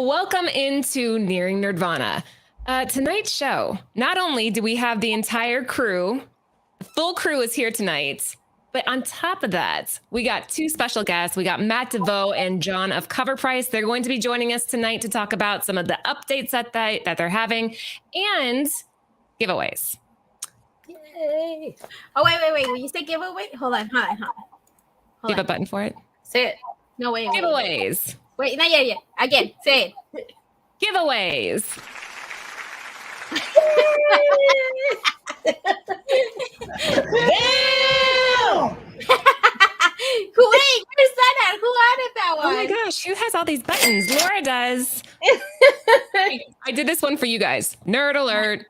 welcome into Nearing Nirvana. Tonight's show, not only do we have the entire crew, the full crew is here tonight, but on top of that, we got two special guests. We got Matt DeVoe and John of Cover Price. They're going to be joining us tonight to talk about some of the updates that they're having and giveaways. Yay. Oh, wait. When you say giveaway, hold on. Do you have a button for it? Say it. No, wait. Giveaways. Wait, not yet. Again, say it. Giveaways. Wait, where's that at? Who added that one? Oh my gosh, who has all these buttons? Laura does. I did this one for you guys. Nerd alert.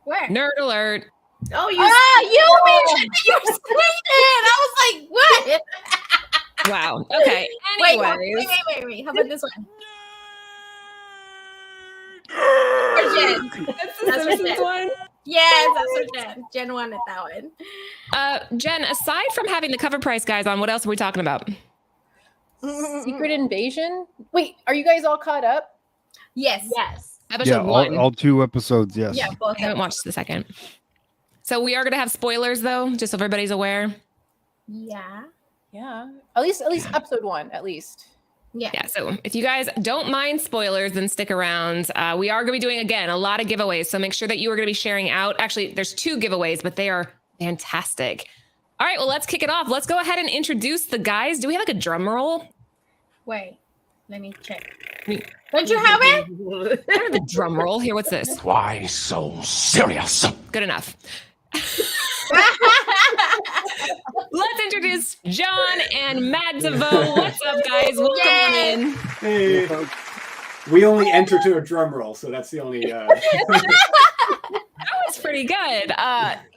Where? Nerd alert. Oh, you mentioned your screen. I was like, what? Wow. Okay. Anyways. Wait. How about this one? For Jen. That's the Simpsons one? Yes, that's for Jen. Jen wanted that one. Jen, aside from having the Cover Price guys on, what else are we talking about? Secret Invasion? Wait, are you guys all caught up? Yes. Episode one. All 2 episodes, yes. Yeah, both. I haven't watched the second. So we are going to have spoilers, though, just so everybody's aware. Yeah. At least episode 1, at least. Yeah, so if you guys don't mind spoilers, then stick around. We are going to be doing, again, a lot of giveaways, so make sure that you are going to be sharing out. Actually, there's 2 giveaways, but they are fantastic. All right, well, let's kick it off. Let's go ahead and introduce the guys. Do we have like a drum roll? Wait, let me check. Don't you have it? I have a drum roll. Here, what's this? Why so serious? Good enough. Let's introduce John and Matt DeVoe. What's up, guys? Welcome on in. Hey. We only enter to a drum roll, so that's the only. That was pretty good.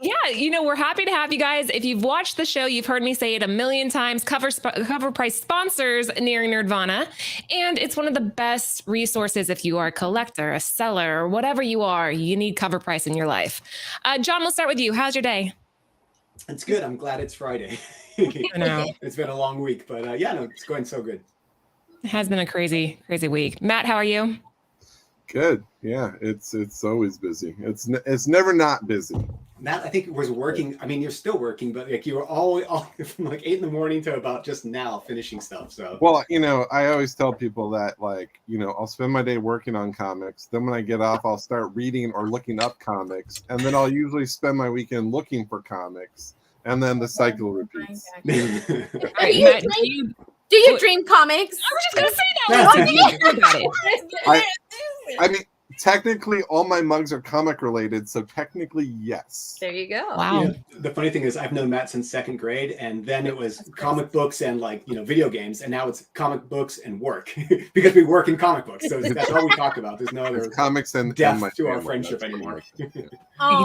Yeah, we're happy to have you guys. If you've watched the show, you've heard me say it a million times. Cover Price sponsors Nearing Nirvana, and it's one of the best resources if you are a collector, a seller, or whatever you are. You need Cover Price in your life. John, we'll start with you. How's your day? It's good. I'm glad it's Friday. I know. It's been a long week, but it's going so good. It has been a crazy week. Matt, how are you? Good. Yeah, it's always busy. It's never not busy. Matt, I think was working. I mean, you're still working, but like you were all from like 8 a.m. to about just now finishing stuff. So well, I always tell people that I'll spend my day working on comics. Then when I get off, I'll start reading or looking up comics, and then I'll usually spend my weekend looking for comics, and then the cycle repeats. Do you dream comics? I was just gonna say that. I mean, technically, all my mugs are comic related, so technically, yes. There you go. Wow. The funny thing is, I've known Matt since 2nd grade, and then it was comic books and video games, and now it's comic books and work because we work in comic books. So that's all we talk about. There's no other comics and depth my to our family, friendship that's anymore. You can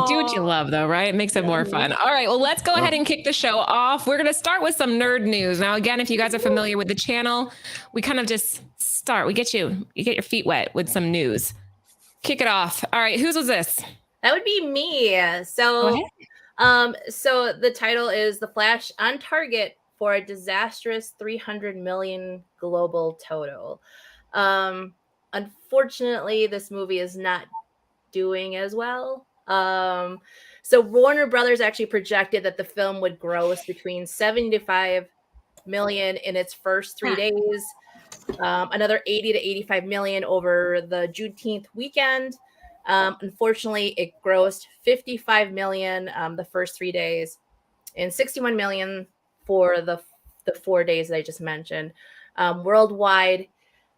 do what you love, though, right? It makes it more fun. All right, well, let's go ahead and kick the show off. We're going to start with some nerd news. Now, again, if you guys are familiar with the channel, we kind of just start. You get your feet wet with some news. Kick it off. All right, whose was this? That would be me. So the title is The Flash on target for a disastrous 300 million global total. Unfortunately, this movie is not doing as well. So Warner Brothers actually projected that the film would gross between 75 million in its first 3 days, another 80 to 85 million over the Juneteenth weekend. Unfortunately, it grossed 55 million the first 3 days and 61 million for the 4 days that I just mentioned. Worldwide,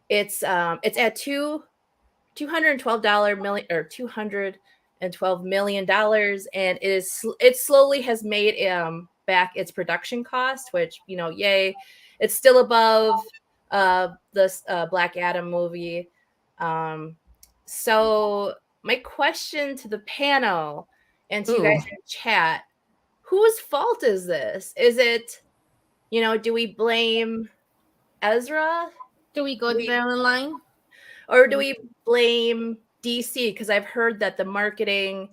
it's at $212 million or $212 million, and it slowly has made back its production cost, which yay. It's still above the Black Adam movie. So my question to the panel and to you guys in chat, whose fault is this? Is it, do we blame Ezra? Do we go down the line? Or do we blame DC? Because I've heard that the marketing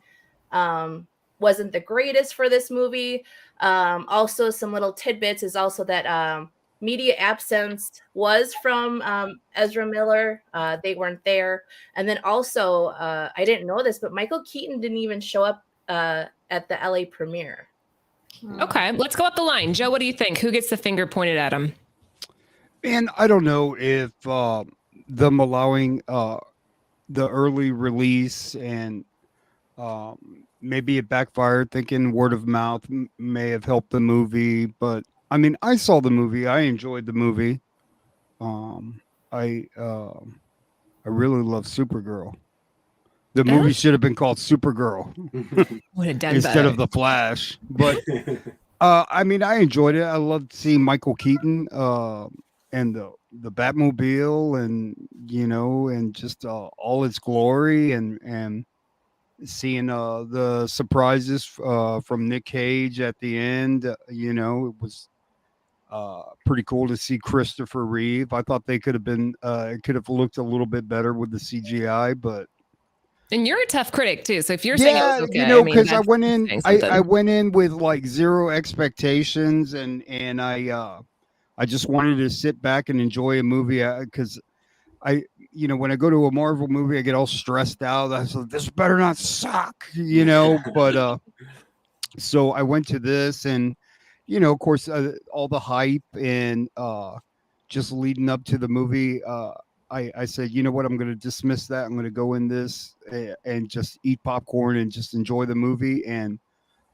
wasn't the greatest for this movie. Also, some little tidbits is also that media absence was from Ezra Miller. They weren't there. And then also, I didn't know this, but Michael Keaton didn't even show up at the LA premiere. Okay, let's go up the line. Joe, what do you think? Who gets the finger pointed at him? And I don't know if them allowing the early release and maybe it backfired, thinking word of mouth may have helped the movie. But I mean, I saw the movie. I enjoyed the movie. I really love Supergirl. The movie should have been called Supergirl Would have done instead better. of The Flash. But I mean, I enjoyed it. I loved seeing Michael Keaton and the Batmobile, and and just all its glory, and seeing the surprises from Nick Cage at the end. It was pretty cool to see Christopher Reeve. I thought they could have been it could have looked a little bit better with the CGI, but And you're a tough critic too. So if you're saying it was okay, because I went in, saying I something. went in with like zero expectations, and I just wanted to sit back and enjoy a movie because when I go to a Marvel movie, I get all stressed out. I said, this better not suck, But so I went to this, and of course, all the hype and just leading up to the movie. I said, you know what, I'm going to dismiss that. I'm going to go in this and just eat popcorn and just enjoy the movie. And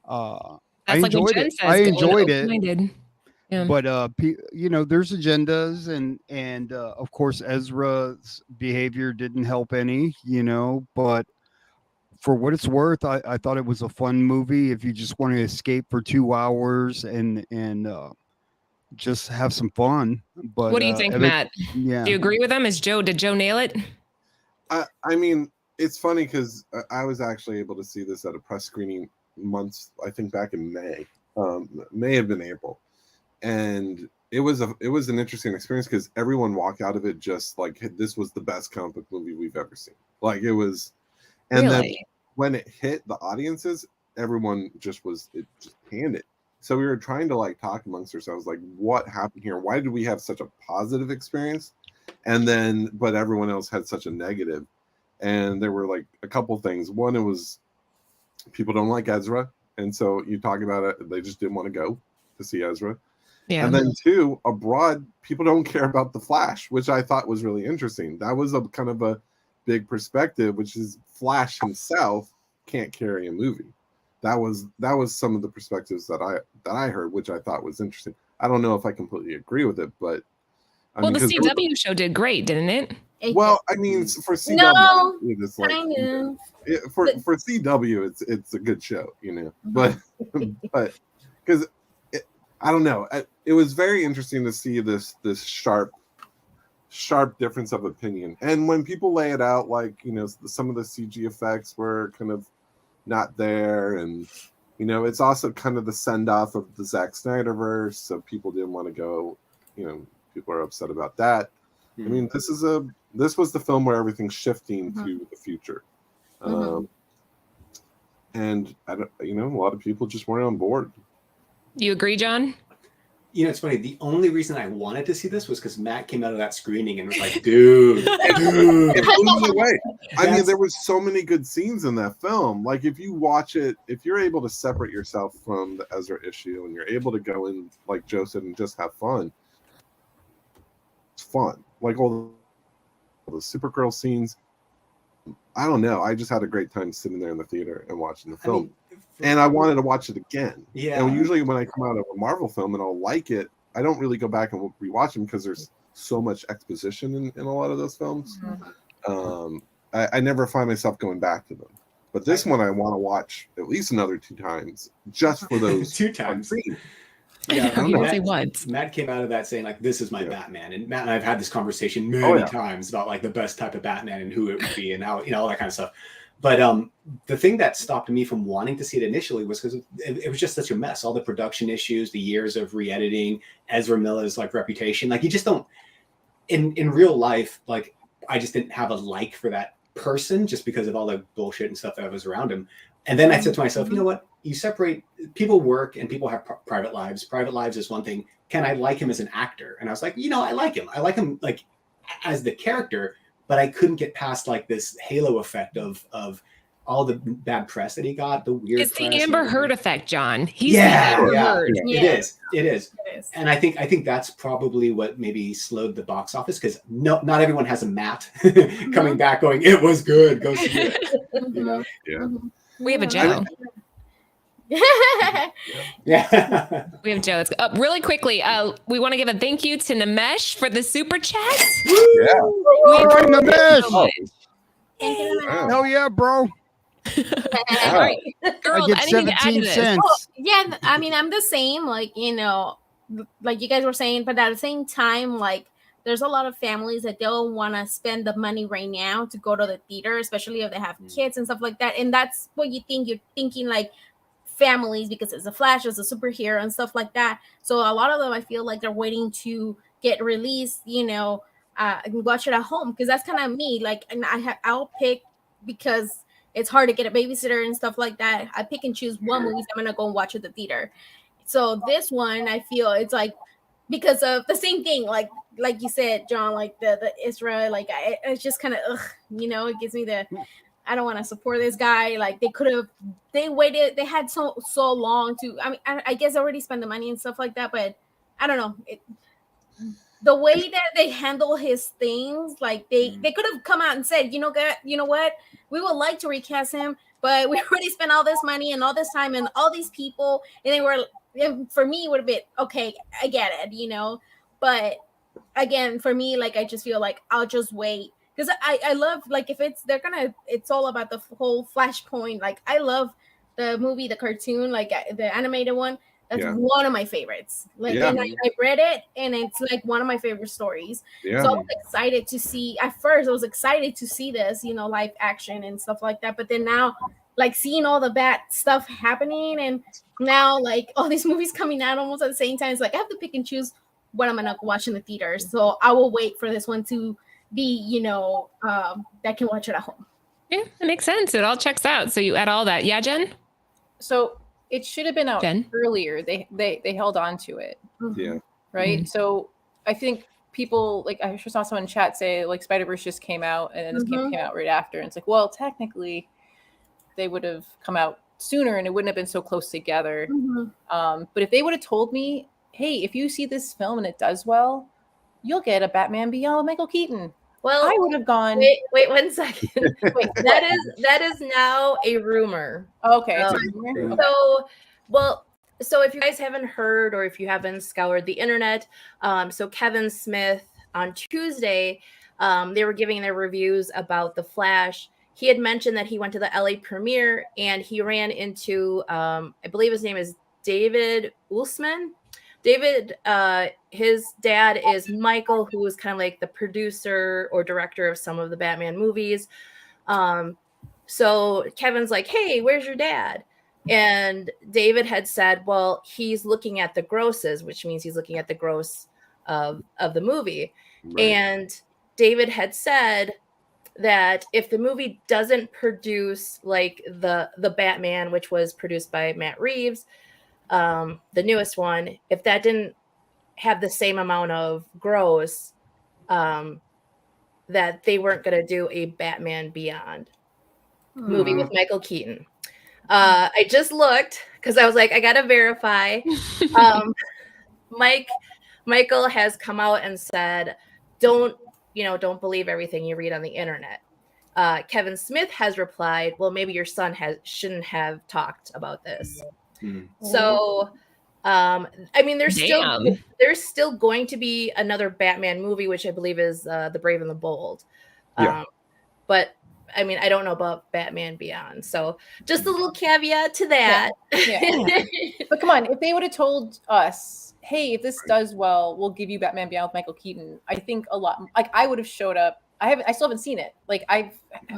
I That's like what enjoyed Jen it. says. I go in enjoyed it. open-minded. Yeah. But there's agendas, and of course Ezra's behavior didn't help any. But for what it's worth, I thought it was a fun movie. If you just want to escape for 2 hours and just have some fun. But What do you think, Matt? Yeah. Do you agree with him? Did Joe nail it? I mean, it's funny because I was actually able to see this at a press screening months, I think back in May. May have been April. And it was an interesting experience because everyone walked out of it just like, this was the best comic book movie we've ever seen. Like it was, and then when it hit the audiences, everyone just panned it. So we were trying to like talk amongst ourselves, like what happened here? Why did we have such a positive experience? And then, but everyone else had such a negative. And there were like a couple things. One, it was people don't like Ezra. And so you talk about it, they just didn't want to go to see Ezra. Yeah. And then two, abroad, people don't care about the Flash, which I thought was really interesting. That was a kind of a big perspective, which is Flash himself can't carry a movie. That was some of the perspectives that I heard, which I thought was interesting. I don't know if I completely agree with it, but the CW show did great, didn't it? Well, I mean, for CW, No, it's like kind of. for CW, it's a good show, but because I don't know, it was very interesting to see this sharp difference of opinion, and when people lay it out, like some of the CG effects were kind of not there, and it's also kind of the send off of the Zack Snyderverse, so people didn't want to go. People are upset about that. I mean, this was the film where everything's shifting to the future, and I don't, a lot of people just weren't on board. You agree, John? It's funny. The only reason I wanted to see this was because Matt came out of that screening and was like, dude. It blew me away. I mean, there was so many good scenes in that film. Like, if you watch it, if you're able to separate yourself from the Ezra issue and you're able to go in, like Joe said, and just have fun, it's fun. Like all the Supergirl scenes. I don't know. I just had a great time sitting there in the theater and watching the film. And I wanted to watch it again. Yeah. And usually when I come out of a Marvel film and I'll like it, I don't really go back and rewatch them because there's so much exposition in a lot of those films. I never find myself going back to them. But this one I want to watch at least another 2 times just for those 2 times. Scenes. Yeah, Matt came out of that saying like, this is my Batman. And Matt and I have had this conversation many times about like the best type of Batman and who it would be and how, all that kind of stuff. But the thing that stopped me from wanting to see it initially was because it was just such a mess. All the production issues, the years of re-editing, Ezra Miller's like reputation. Like you just don't in real life, like I just didn't have a like for that person just because of all the bullshit and stuff that was around him. And then I said to myself, you know what? You separate, people work and people have private lives. Private lives is one thing. Can I like him as an actor? And I was like, I like him. I like him like as the character, but I couldn't get past like this halo effect of all the bad press that he got, the weird It's press. the Amber Heard effect, John. He's the Amber Heard. It is. And I think that's probably what maybe slowed the box office, because not everyone has a Matt coming back going, it was good, go see it. Yeah. We have a Joe. Yeah. We have Joe. Really quickly, we want to give a thank you to Namesh for the super chat. Yeah. All right, Namesh. Wow. Yeah, bro. All right. Girls, I get anything to add to 17 this? cents. Well, yeah, I mean, I'm the same, like, like you guys were saying, but at the same time, like, there's a lot of families that don't want to spend the money right now to go to the theater, especially if they have kids and stuff like that. And that's what you think. You're thinking like families, because it's a Flash, it's a superhero and stuff like that. So a lot of them, I feel like they're waiting to get released, and watch it at home, because that's kind of me. Like, and I'll pick, because it's hard to get a babysitter and stuff like that. I pick and choose one movie I'm gonna go and watch at the theater. So this one, I feel it's like, because of the same thing, like you said, John, like the Israel, like it's just kind of it gives me the, I don't want to support this guy. Like they waited, they had so long to, I mean, I guess I already spent the money and stuff like that, but I don't know. The way that they handle his things, like they could have come out and said, you know what, we would like to recast him, but we already spent all this money and all this time and all these people, and they were, for me, it would have been okay. I get it, but again, for me, like I just feel like I'll just wait, because I love, like, if it's all about the whole Flashpoint. Like I love the movie, the cartoon, like the animated one. That's one of my favorites. Like, and I read it, and it's like one of my favorite stories. Yeah. So I was excited to see. At first, I was excited to see this, live action and stuff like that. But then now, like seeing all the bad stuff happening, and now like all these movies coming out almost at the same time, it's like I have to pick and choose what I'm gonna watch in the theater. So I will wait for this one to be, that I can watch it at home. Yeah, it makes sense. It all checks out. So you add all that. Yeah, Jen? So it should have been out Jen? earlier. They held on to it. Yeah. Right. Mm-hmm. So I think people, like, I just saw someone in chat say like Spider-Verse just came out, and then this came out right after. And it's like, well, technically they would have come out sooner and it wouldn't have been so close together. But if they would have told me, hey, if you see this film and it does well, you'll get a Batman Beyond with Michael Keaton. Well, I would have gone. Wait 1 second. that is now a rumor. Okay. So if you guys haven't heard, or if you haven't scoured the internet, so Kevin Smith on Tuesday, they were giving their reviews about The Flash. He had mentioned that he went to the LA premiere and he ran into, I believe his name is David Ullman. David, his dad is Michael, who is kind of like the producer or director of some of the Batman movies. So Kevin's like, hey, where's your dad? And David had said, well, he's looking at the grosses, which means he's looking at the gross of the movie. Right. And David had said that if the movie doesn't produce like the Batman, which was produced by Matt Reeves, the newest one, if that didn't have the same amount of gross, that they weren't going to do a Batman Beyond movie with Michael Keaton. I just looked because I was like, I got to verify. Michael has come out and said, don't believe everything you read on the internet. Kevin Smith has replied, well, maybe your son shouldn't have talked about this. So, I mean, there's still going to be another Batman movie, which I believe is The Brave and the Bold. But I mean, I don't know about Batman Beyond. So just a little caveat to that. Yeah. But come on, if they would have told us, hey, if this does well, we'll give you Batman Beyond with Michael Keaton, I think a lot, like I would have showed up. I still haven't seen it. Like I've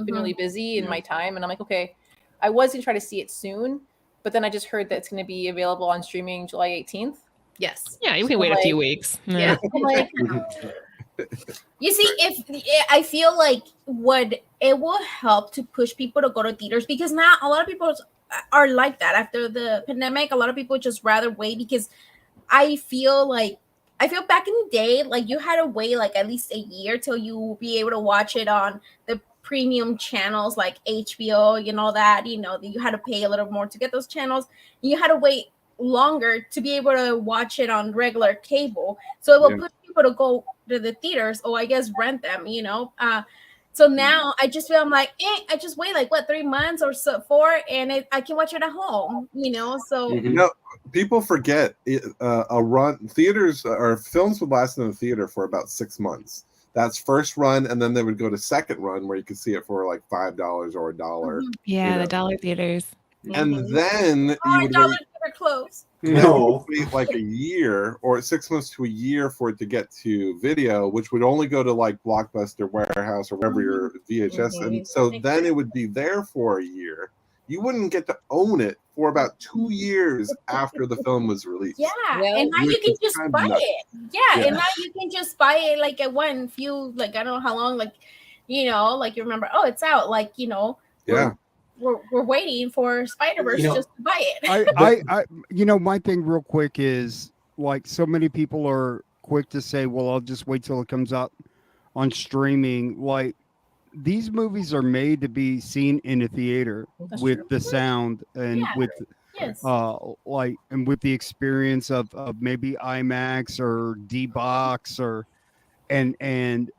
been really busy in my time, and I'm like, okay, I was going to try to see it soon. But then I just heard that it's going to be available on streaming July 18th. Yes. Yeah, you can wait a few weeks. Yeah. I'm like, You see, if I feel like it will help to push people to go to theaters, because now a lot of people are like that after the pandemic. A lot of people just rather wait, because I feel back in the day, like you had to wait like at least a year till you will be able to watch it on the premium channels like HBO, that, you had to pay a little more to get those channels. You had to wait longer to be able to watch it on regular cable. So it will push people to go to the theaters, or I guess rent them, so now I just feel, I'm like, I just wait like 3 months or so, 4, and I can watch it at home, so people forget a run theaters or films would last in the theater for about 6 months. That's first run, and then they would go to second run where you could see it for like $5 or $1. Yeah, the dollar theaters. And then you would $1 theater close. wait like a year or 6 months to a year for it to get to video, which would only go to like Blockbuster, Warehouse, or wherever your VHS. And so then it would be there for a year. You wouldn't get to own it for about 2 years after the film was released. Yeah, and now you can just buy it. Yeah, and now you can just buy it like at one few, like I don't know how long, like like you remember, oh, it's out, like we're waiting for Spider-Verse just to buy it. I my thing real quick is, like, so many people are quick to say, well, I'll just wait till it comes out on streaming. Like, these movies are made to be seen in a theater with the sound and with and with the experience of maybe IMAX or D-Box and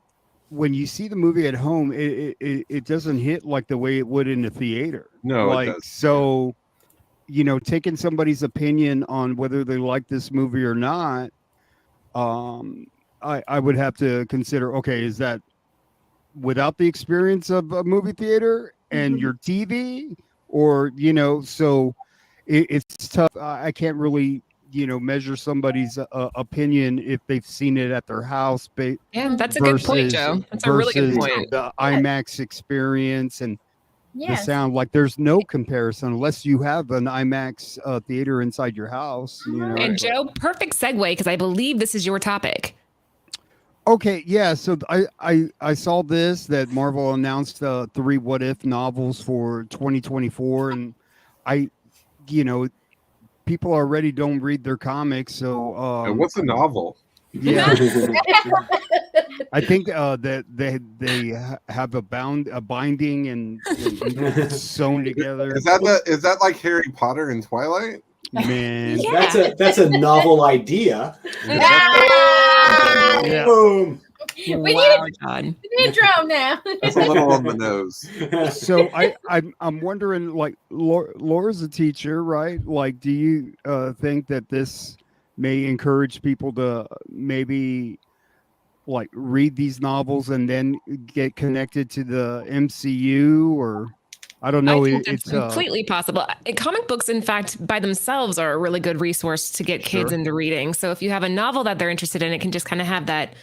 when you see the movie at home, it doesn't hit like the way it would in a theater. No, like, so taking somebody's opinion on whether they like this movie or not, I would have to consider, okay, is that without the experience of a movie theater and your TV, or so it's tough. I can't really measure somebody's opinion if they've seen it at their house. Yeah, that's a good point, Joe. That's a really good point. The IMAX experience and the sound, like, there's no comparison unless you have an IMAX theater inside your house. And Joe, perfect segue, because I believe this is your topic. Okay, yeah. So I saw this, that Marvel announced 3 What If novels for 2024, and people already don't read their comics. So what's a novel? Yeah, I think that they have a binding and sewn together. Is that like Harry Potter and Twilight? Man, that's a novel idea. Yeah. Boom. We need a drum now. That's a little on the nose. So I'm wondering, like, Laura's a teacher, right? Like, do you think that this may encourage people to maybe like read these novels and then get connected to the MCU, or I don't know. I think it's completely possible. Comic books, in fact, by themselves are a really good resource to get kids into reading. So if you have a novel that they're interested in, it can just kind of have that,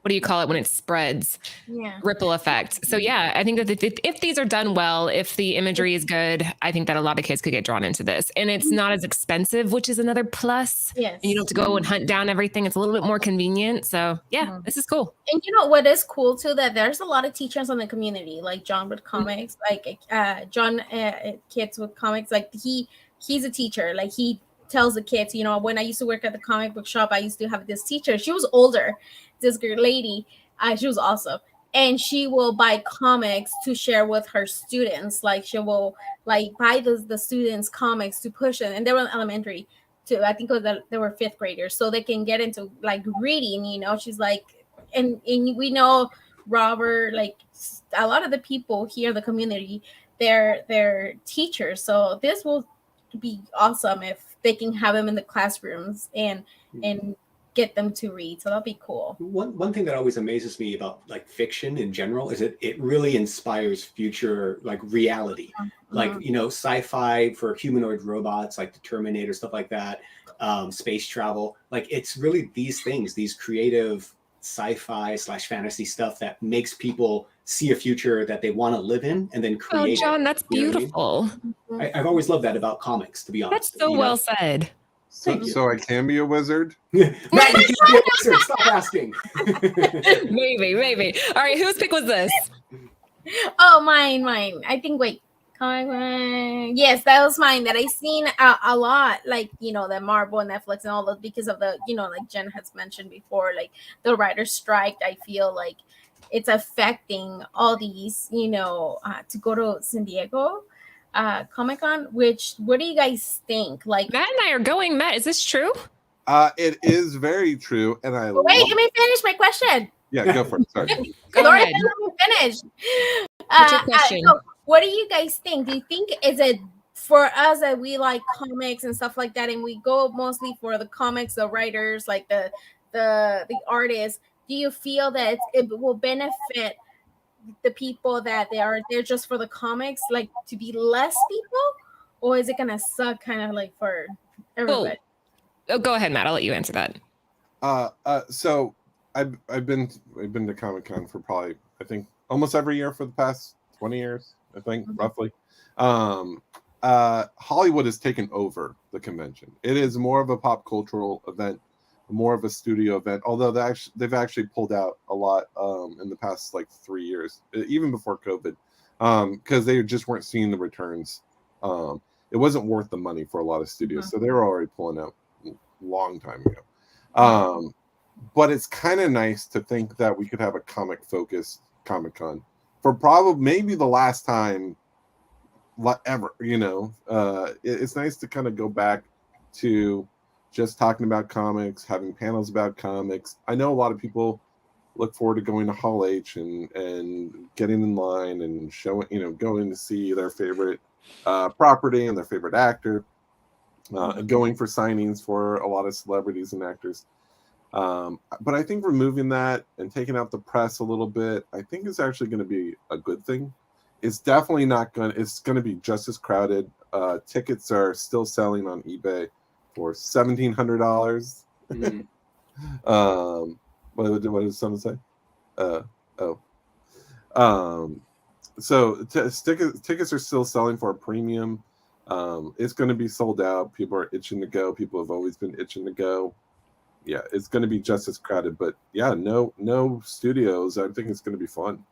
what do you call it when it spreads? Ripple effect. So yeah, I think that if these are done well, if the imagery is good, I think that a lot of kids could get drawn into this. And it's not as expensive, which is another plus. Yes. And you don't have to go and hunt down everything. It's a little bit more convenient. So yeah, this is cool. And you know what is cool too, that there's a lot of teachers in the community, like John with comics, like John Kids with comics, like he's a teacher. Like he tells the kids, when I used to work at the comic book shop, I used to have this teacher. She was older, this girl lady. She was awesome. And she will buy comics to share with her students. Like she will like buy the students comics to push it. And they were in elementary too. I think they were 5th graders. So they can get into like reading, She's like, and we know Robert, like a lot of the people here in the community, they're teachers. So this will be awesome if they can have them in the classrooms and get them to read. So that'll be cool. One thing that always amazes me about like fiction in general is it really inspires future like reality, like sci-fi for humanoid robots, like the Terminator, stuff like that, space travel. Like it's really these things, these creative sci-fi / fantasy stuff that makes people see a future that they want to live in and then create. Oh, John, that's beautiful. I've always loved that about comics, to be honest. That's so well said. So I can be a wizard? Matt, you can't be a wizard. Stop asking. maybe. All right, whose pick was this? Oh, mine. I think, wait. Yes, that was mine that I seen a lot, like, the Marvel, Netflix, and all those, because of the, like Jen has mentioned before, like the writer's strike. I feel like it's affecting all these, to go to San Diego Comic-Con. What do you guys think? Like, Matt and I are going. Matt, is this true? It is very true, and I wait, let me finish my question. Yeah, go for it. Sorry. Go Lord, ahead. let me finish. What's your question? So what do you guys think? Do you think is it for us that we like comics and stuff like that, and we go mostly for the comics, the writers, like the artists? Do you feel that it will benefit the people that they're just for the comics, like to be less people, or is it gonna suck kind of like for everybody? Oh, go ahead, Matt. I'll let you answer that. So I've been to Comic-Con for probably, I think, almost every year for the past 20 years, I think, roughly. Hollywood has taken over the convention. It is more of a pop cultural event, more of a studio event, although they've actually pulled out a lot in the past like 3 years, even before COVID, because they just weren't seeing the returns. It wasn't worth the money for a lot of studios, so they were already pulling out a long time ago. But it's kind of nice to think that we could have a comic-focused Comic-Con for probably maybe the last time ever. It's nice to kind of go back to just talking about comics, having panels about comics. I know a lot of people look forward to going to Hall H and getting in line and going to see their favorite property and their favorite actor, going for signings for a lot of celebrities and actors. But I think removing that and taking out the press a little bit, I think is actually going to be a good thing. It's definitely not going to, it's going to be just as crowded. Tickets are still selling on eBay for $1,700. What did someone say? So tickets are still selling for a premium. It's going to be sold out. People are itching to go. People have always been itching to go. Yeah, it's going to be just as crowded, but yeah, no studios. I think it's going to be fun.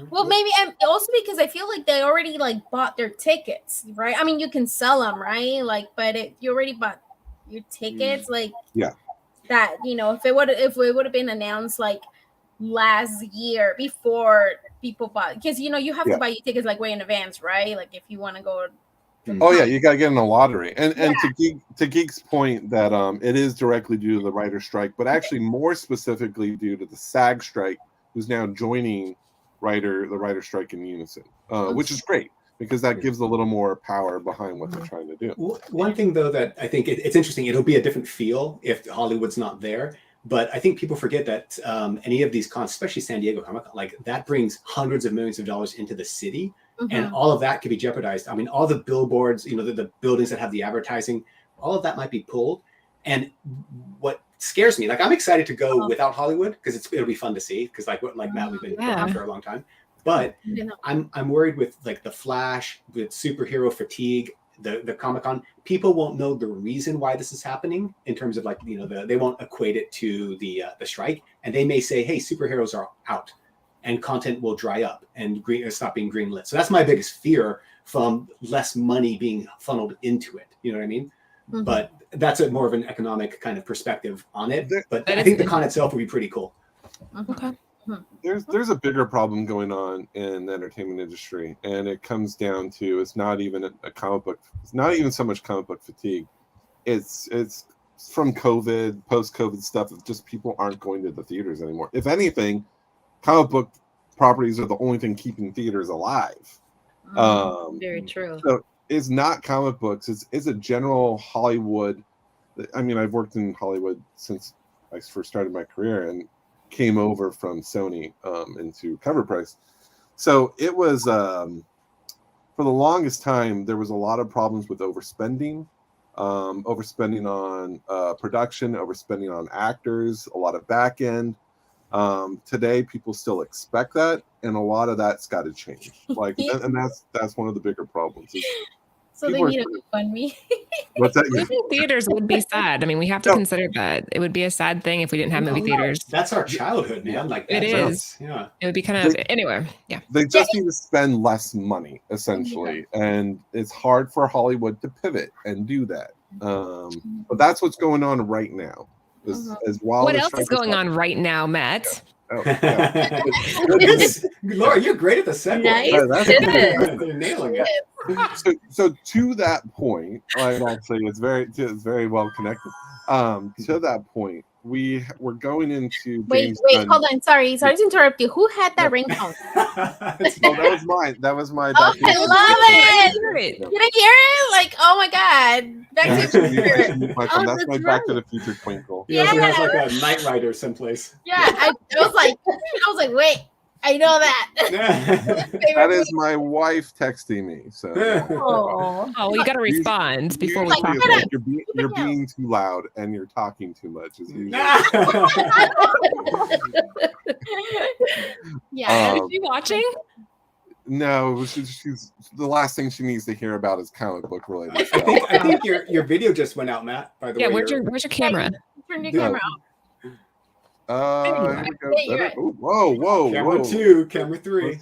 Well, maybe, and also because I feel like they already like bought their tickets, right? I mean, you can sell them, right? Like, but you already bought your tickets, like, yeah. That, if it would have been announced like last year before people bought, because you have to buy your tickets like way in advance, right? Like if you want to go. Oh yeah, you got to get in the lottery. And to Geek's point that it is directly due to the writer's strike, but actually more specifically due to the SAG strike, who's now joining the writer's strike in unison, which is great because that gives a little more power behind what they're trying to do. One thing though that I think it's interesting, it'll be a different feel if Hollywood's not there. But I think people forget that any of these cons, especially San Diego Comic-Con, like that brings hundreds of millions of dollars into the city. And all of that could be jeopardized. I mean, all the billboards, the buildings that have the advertising, all of that might be pulled. And what scares me, like I'm excited to go without Hollywood because it'll be fun to see. Because like Matt, we've been around for a long time. But I'm worried with like the Flash, with superhero fatigue, the Comic-Con. People won't know the reason why this is happening in terms of like they won't equate it to the strike, and they may say, hey, superheroes are out. And content will dry up and stop being greenlit. So that's my biggest fear from less money being funneled into it. You know what I mean? But that's more of an economic kind of perspective on it. But I think the con itself would be pretty cool. Okay. There's a bigger problem going on in the entertainment industry, and it comes down to it's not even a comic book. It's not even so much comic book fatigue. It's from COVID, post-COVID stuff. It's just people aren't going to the theaters anymore. If anything, comic book properties are the only thing keeping theaters alive. Very true. So it's not comic books. It's a general Hollywood. I mean, I've worked in Hollywood since I first started my career and came over from Sony into COVRPRICE. So it was for the longest time there was a lot of problems with overspending on production, overspending on actors, a lot of back end. Today people still expect that, and a lot of that's got to change. Like, and that's one of the bigger problems. So they People are need a pretty- GoFundMe. What's that? Movie theaters would be sad. I mean, we have to No. consider that. It would be a sad thing if we didn't have movie theaters. That's our childhood, man. Like It that's, yeah. It would be kind of anyway. Yeah. They just need to spend less money, essentially, and it's hard for Hollywood to pivot and do that. But that's what's going on right now. As while What the else strike is going on right now, Matt? Oh, yeah. Laura, you're great at the segue. Nice. Yeah, that's Good. You're nailing it. So to that point, like actually, it's very well connected. To that point, we're going into Wait, James hold on. Sorry to interrupt you. Who had that ringtone? Oh, that was mine. That was my. Oh, I love it. Did I hear it? Like, oh my god, Back to the Future. That's that's my Back to the Future twinkle. He also has like a Knight Rider someplace. Yeah, I was like, wait, I know that. That is my wife texting me. So Oh, Oh, you got to respond before we usually talk. it's like you're being too loud and you're talking too much. Is usually. yeah. Is she watching? No, she's the last thing she needs to hear about is comic book related I stuff. think your video just went out, Matt. By the Yeah, way, where's your camera? Turn your camera off. Here we go. There you Better- are. ooh, whoa. camera 2, camera 3.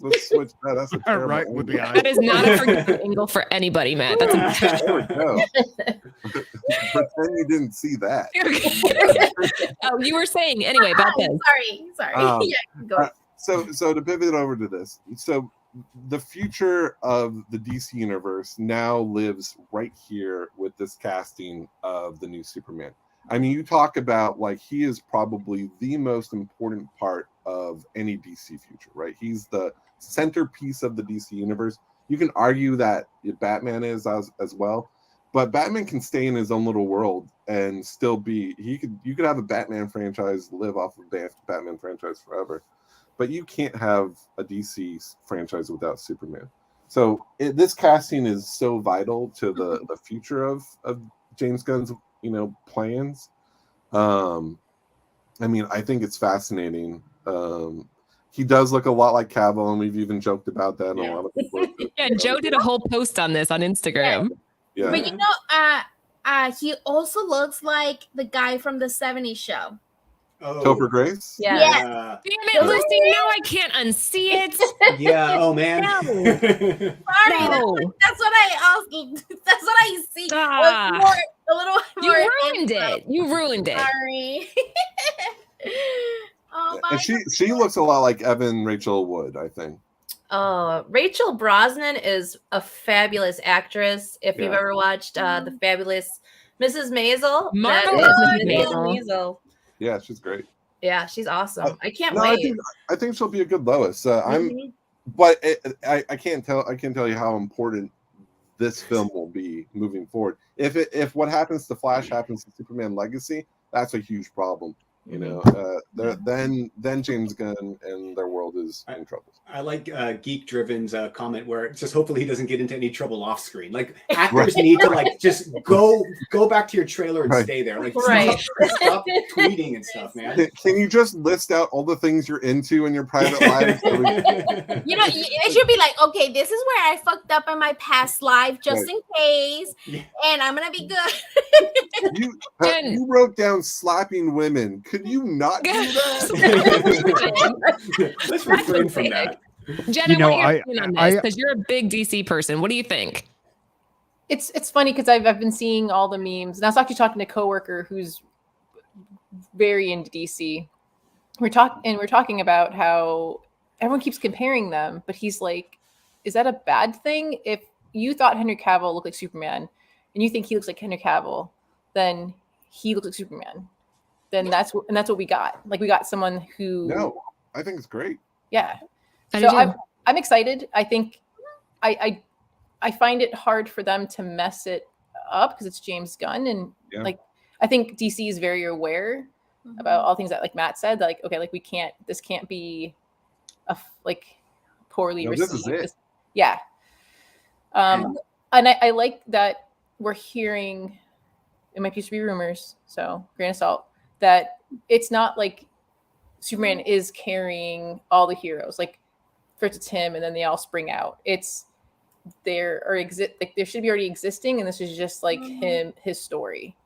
Let's switch that. That's a terrible Right with the angle. eye. That is not a forgiving angle for anybody, Matt. That's a There we go. Pretend you didn't see that. Oh, you were saying anyway about this. Sorry. Um, Yeah, go. So to pivot over to this, so the future of the DC universe now lives right here with this casting of the new Superman. I mean, you talk about like he is probably the most important part of any DC future, right? He's the centerpiece of the DC universe. You can argue that Batman is as well, but Batman can stay in his own little world and still be. You could have a Batman franchise live off of Batman franchise forever. But you can't have a DC franchise without Superman. So this casting is so vital to the future of James Gunn's plans. I mean, I think it's fascinating. He does look a lot like Cavill, and we've even joked about that. And a lot of people. Yeah, Joe did a whole post on this on Instagram. Yeah. But he also looks like the guy from the '70s show. Oh. Topher Grace? Yeah. Yeah. Damn it, Lucy! Now I can't unsee it. Yeah. Oh man. Sorry, No. that's what I see. Ah. A little You more ruined it. You ruined it. Sorry. Oh my And she looks a lot like Evan Rachel Wood, I think. Rachel Brosnan is a fabulous actress. If you've Yeah. ever watched the fabulous Mrs. Maisel, Marvelous that is Mrs. Mrs. Maisel. Yeah, she's great. Yeah, she's awesome. I can't No, wait. I think she'll be a good Lois. Mhm. But I can't tell you how important this film will be moving forward. If what happens to Flash happens to Superman Legacy, that's a huge problem. Then James Gunn and their world is in trouble. I like Geek Driven's comment where it's just hopefully he doesn't get into any trouble off screen. Like actors need to like just go back to your trailer and stay there. Like Right. stop tweeting and stuff, man. Can you just list out all the things you're into in your private life? It should be like, okay, this is where I fucked up in my past life, just Right. in case, Yeah. and I'm gonna be good. You wrote down slapping women. Could you not do that? Let's refrain from that. Jenna, You know, what are your opinion on this? I- Because you're a big DC person. What do you think? It's funny because I've been seeing all the memes, and I was actually talking to a coworker who's very into DC. We're talking about how everyone keeps comparing them, but he's like, is that a bad thing? If you thought Henry Cavill looked like Superman, and you think he looks like Henry Cavill, then he looks like Superman. Then that's what we got. Like we got someone who. No, I think it's great. Yeah. I So do too. I'm excited. I think I find it hard for them to mess it up because it's James Gunn, and Yeah. like I think DC is very aware about all things that like Matt said. Like okay, like this can't be like poorly No, received. this is it. Yeah. And I like that we're hearing. It might just be rumors, so grain of salt. That it's not like Superman is carrying all the heroes. Like first it's him, and then they all spring out. It's there or like there should be already existing, and this is just like his story.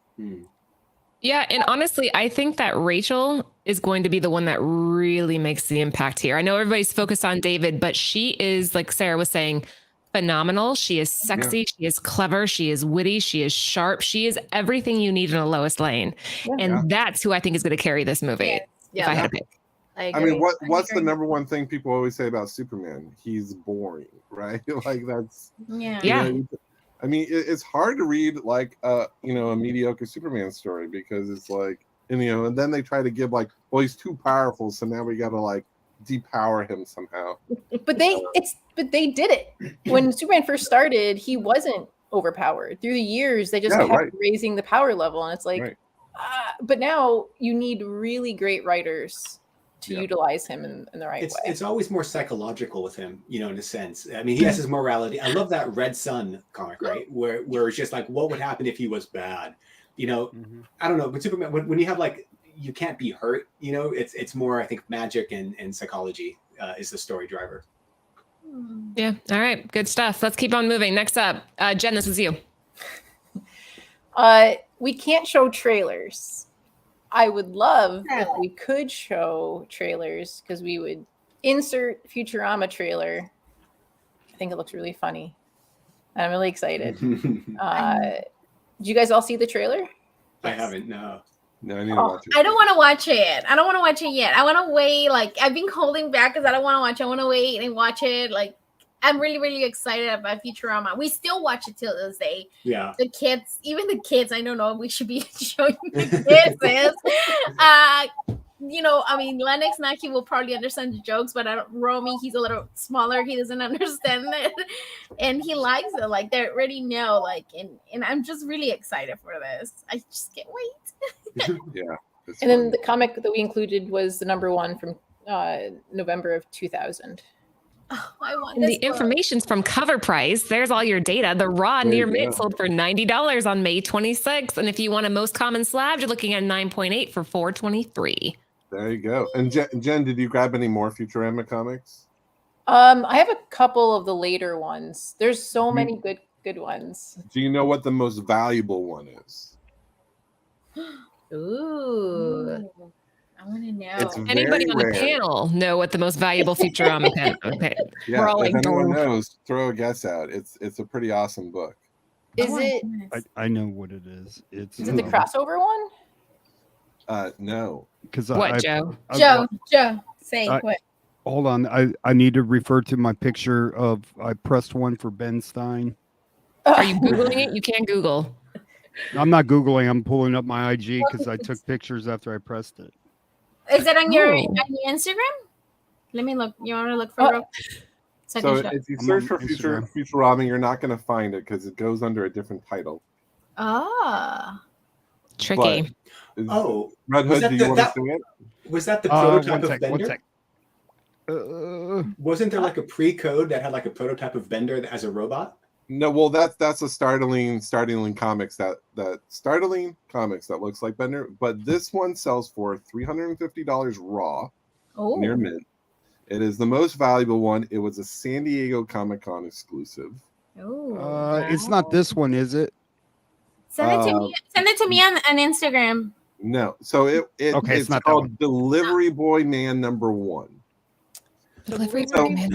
Yeah, and honestly, I think that Rachel is going to be the one that really makes the impact here. I know everybody's focused on David, but she is, like Sarah was saying, phenomenal. She is sexy. She is clever. She is witty. She is sharp. She is everything you need in a Lois Lane. And that's who I think is going to carry this movie. If I had to pick. I mean, what's the number one thing people always say about Superman? He's boring, right? Like that's I mean, it's hard to read like a mediocre Superman story because it's like, and then they try to give like, well, he's too powerful, so now we got to like depower him somehow. But they did it when Superman first started. He wasn't overpowered. Through the years, they just kept raising the power level, and it's like, but now you need really great writers to utilize him in the right way. It's always more psychological with him, in a sense. I mean, he has his morality. I love that Red Sun comic, right? Where it's just like, what would happen if he was bad? I don't know. But Superman, when you have like, you can't be hurt, it's more, I think, magic and psychology is the story driver. Yeah. All right. Good stuff. Let's keep on moving. Next up, Jen, this is you. We can't show trailers. I would love if we could show trailers because we would insert Futurama trailer. I think it looks really funny. I'm really excited. Did you guys all see the trailer? I haven't, no. No, I need to watch it. I don't want to watch it. I don't want to watch it yet. I want to wait. Like, I've been holding back because I don't want to watch it. I want to wait and watch it. Like, I'm really, really excited about Futurama. We still watch it till this day. Yeah. The kids, even the kids, I don't know. We should be showing the kids this. I mean, Lennox Naki will probably understand the jokes, but Romy, he's a little smaller. He doesn't understand it. And he likes it. Like, they already know. Like, and I'm just really excited for this. I just can't wait. Yeah. And then the comic that we included was the number one from November of 2000. Oh, I want and the information's from Cover Price. There's all your data. The raw near mint sold for $90 on May 26th. And if you want a most common slab, you're looking at 9.8 for $423. There you go. And Jen, did you grab any more Futurama comics? I have a couple of the later ones. There's so many good ones. Do you know what the most valuable one is? Ooh. I want to know. Anybody on the panel know what the most valuable Futurama panel? Okay. Yeah, we're all like, if anyone knows, throw a guess out. It's a pretty awesome book. Is it? I know what it is. Is it the crossover one? No. Because Joe? Joe, say what? Hold on. I need to refer to my picture of I pressed one for Ben Stein. Are you Googling it? You can't Google. I'm not Googling. I'm pulling up my IG because I took pictures after I pressed it. Is it on your Instagram? Let me look. You want to look for So if you search for Futurama, you're not going to find it because it goes under a different title. Tricky. Red Hood, do you want to see it? Was that the prototype of Bender? 1 sec. Wasn't there like a pre-code that had like a prototype of Bender as a robot? No, well, that's a startling comics that looks like Bender, but this one sells for $350 raw, near mint. It is the most valuable one. It was a San Diego Comic-Con exclusive. It's not this one, is it? Send it to me. Send it to me on Instagram. No, so it's not called Delivery Boy Man #1. Delivery So, Man.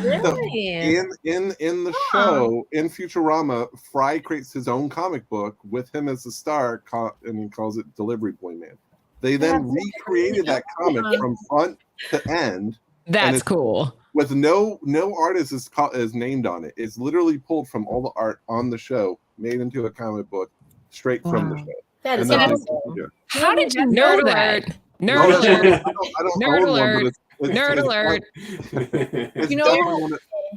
in the show, in Futurama, Fry creates his own comic book with him as the star, and he calls it Delivery Boy Man. They then recreated that comic from front to end. That's cool. With no artist is named on it. It's literally pulled from all the art on the show, made into a comic book straight from the show. That is awesome. How did you know that? Nerd alert. Nerd alert. Nerd alert.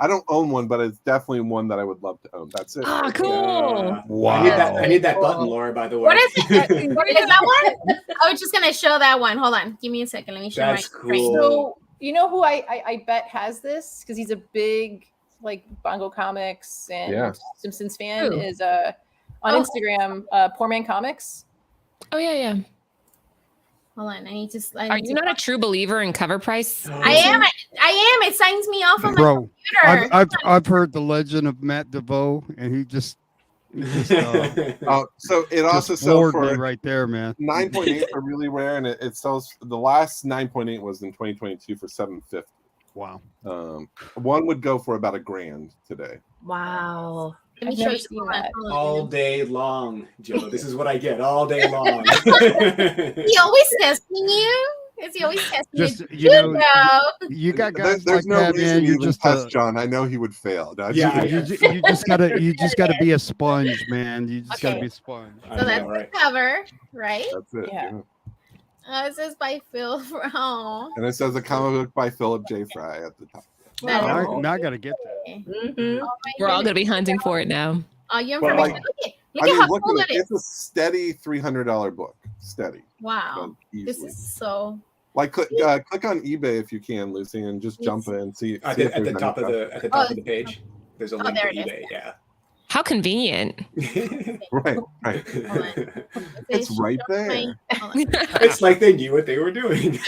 I don't own one, but it's definitely one that I would love to own. That's it. Ah, cool. Wow. I need that button, Laura, by the way. What is it? What is that one? I was just going to show that one. Hold on. Give me a second. Let me show That's my cool. So, you know who I bet has this? Because he's a big, like, Bongo Comics and Simpsons fan. Who? Is on Instagram, Poor Man Comics. Oh, yeah. Hold on, I need to. Are you not a true believer in cover price? I am. It signs me off on my Bro, computer. I've heard the legend of Matt DeVoe, and he just so it also sells floored for me right there, man. 9.8 are really rare, and it sells. The last 9.8 was in 2022 for $750. Wow. One would go for about $1,000 today. Wow. Let me I've show never you seen that. All day long, Joe. This is what I get all day long. He always testing you. Is he always testing Just you? you got guys There's like no that, reason man. to You're even just test John. I know he would fail. Yeah, you just gotta be a sponge, man. You just gotta Okay. be a sponge. So that's the cover, right? That's it. Yeah. It says by Phil Brown. And it says a comic book by Philip J. Fry at the top. Now I gotta get that. Mm-hmm. We're all gonna be hunting for it now. Your Well, information. Look at how cool it is. It's a steady $300 book. Steady. Wow. This Easily. is so. Like click on eBay if you can, Lucy, and just jump in and see. At the top of the page, there's a link to eBay. Yeah. How convenient. Right. It's right there. It's like they knew what they were doing.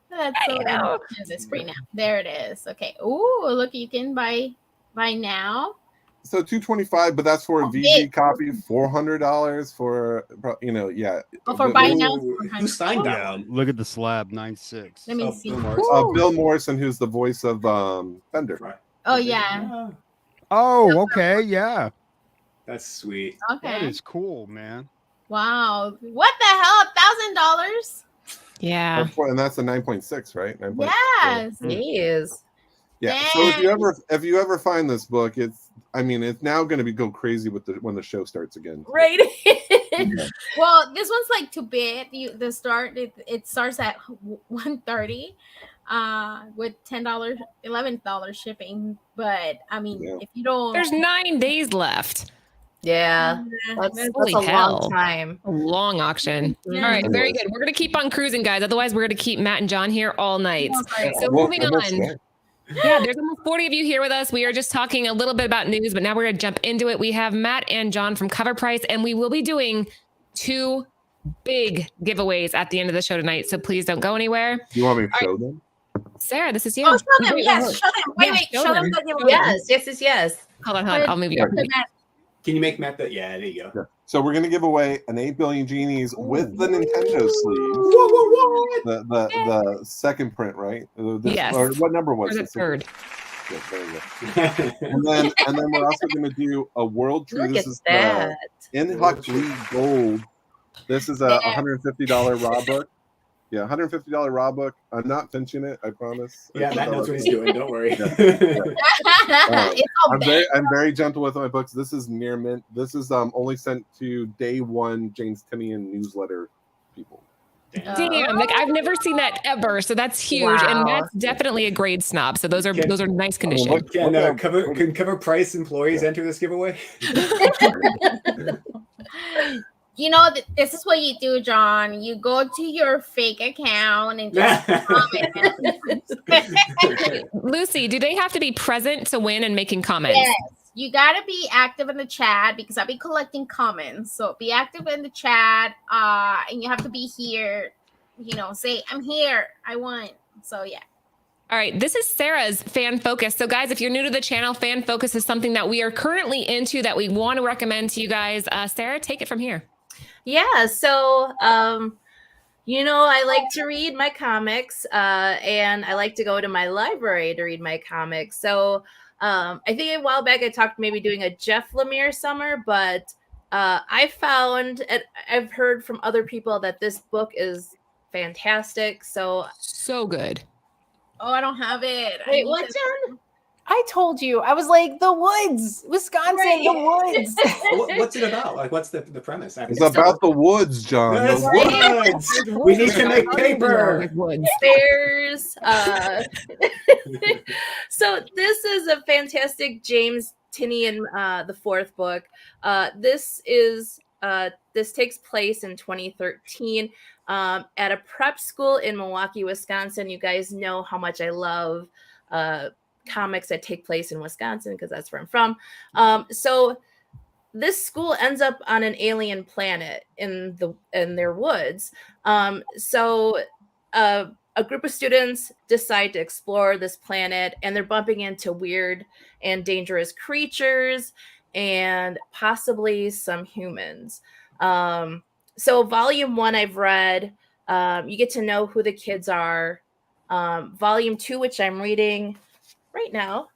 That's so this free now. There it is. Okay. Ooh, look, you can buy now. So $225, but that's for a VG copy. $400 for yeah. For buy now. Who signed that one? Look at the slab, 9.6. Let me see. Bill Morrison, who's the voice of Fender. Right. Oh yeah. Oh, okay, yeah. That's sweet. Okay. That is cool, man. Wow. What the hell? $1,000? Yeah. And that's a 9.6, right? 9.6. Yes. Jeez. Yeah. So if you ever find this book, it's now going to go crazy when the show starts again. Right. Well, this one's like too big. It starts at $130, with $10, $11 shipping. But if you don't, There's 9 days left. Yeah. That's a long time. A long auction. Yeah. All right, very good. We're gonna keep on cruising, guys. Otherwise, we're gonna keep Matt and John here all night. So moving on. Yeah, there's almost 40 of you here with us. We are just talking a little bit about news, but now we're gonna jump into it. We have Matt and John from Cover Price, and we will be doing 2 big giveaways at the end of the show tonight. So please don't go anywhere. You want me to show them? Sarah, this is you. Oh, show them. Yes, show them. Wait, show them the giveaway. Yes. Hold on. I'll move you over. Can you make Matt that? Yeah, there you go. Yeah. So we're gonna give away an 8 billion genies with the Nintendo sleeve. The second print, right? Yes. Or what number was Or it? the third. Yeah, there you go. and then we're also gonna do a World Tree. This is the In-Huck League Gold. This is a $150 raw book. Yeah, $150 raw book. I'm not pinching it, I promise. Yeah, Matt knows what he's doing. Don't worry. I'm very gentle with my books. This is near mint. This is only sent to day one James Tinian newsletter people. Damn, like I've never seen that ever. So that's huge, and that's definitely a grade snob. So those are nice conditions. Can Cover Price employees enter this giveaway? You know, this is what you do, John. You go to your fake account and just comment. Lucy, do they have to be present to win and making comments? Yes. You got to be active in the chat because I'll be collecting comments. So be active in the chat, and you have to be here. Say, I'm here. I won. So, yeah. All right, this is Sarah's Fan Focus. So guys, if you're new to the channel, Fan Focus is something that we are currently into that we want to recommend to you guys. Sarah, take it from here. Yeah, so I like to read my comics, and I like to go to my library to read my comics. So I think a while back I talked maybe doing a Jeff Lemire summer, but I've heard from other people that this book is fantastic. So good. Oh, I don't have it. Wait, what, John? I told you. I was like, the woods, Wisconsin, the woods. What's it about? Like, what's the premise? It's about the woods, John. Yes, The woods. We need to make paper. There's so this is a fantastic James Tinian, the 4th book. This takes place in 2013 at a prep school in Milwaukee, Wisconsin. You guys know how much I love comics that take place in Wisconsin because that's where I'm from. So this school ends up on an alien planet in their woods. So a group of students decide to explore this planet, and they're bumping into weird and dangerous creatures and possibly some humans. So volume 1 I've read. You get to know who the kids are. Volume 2, which I'm reading right now.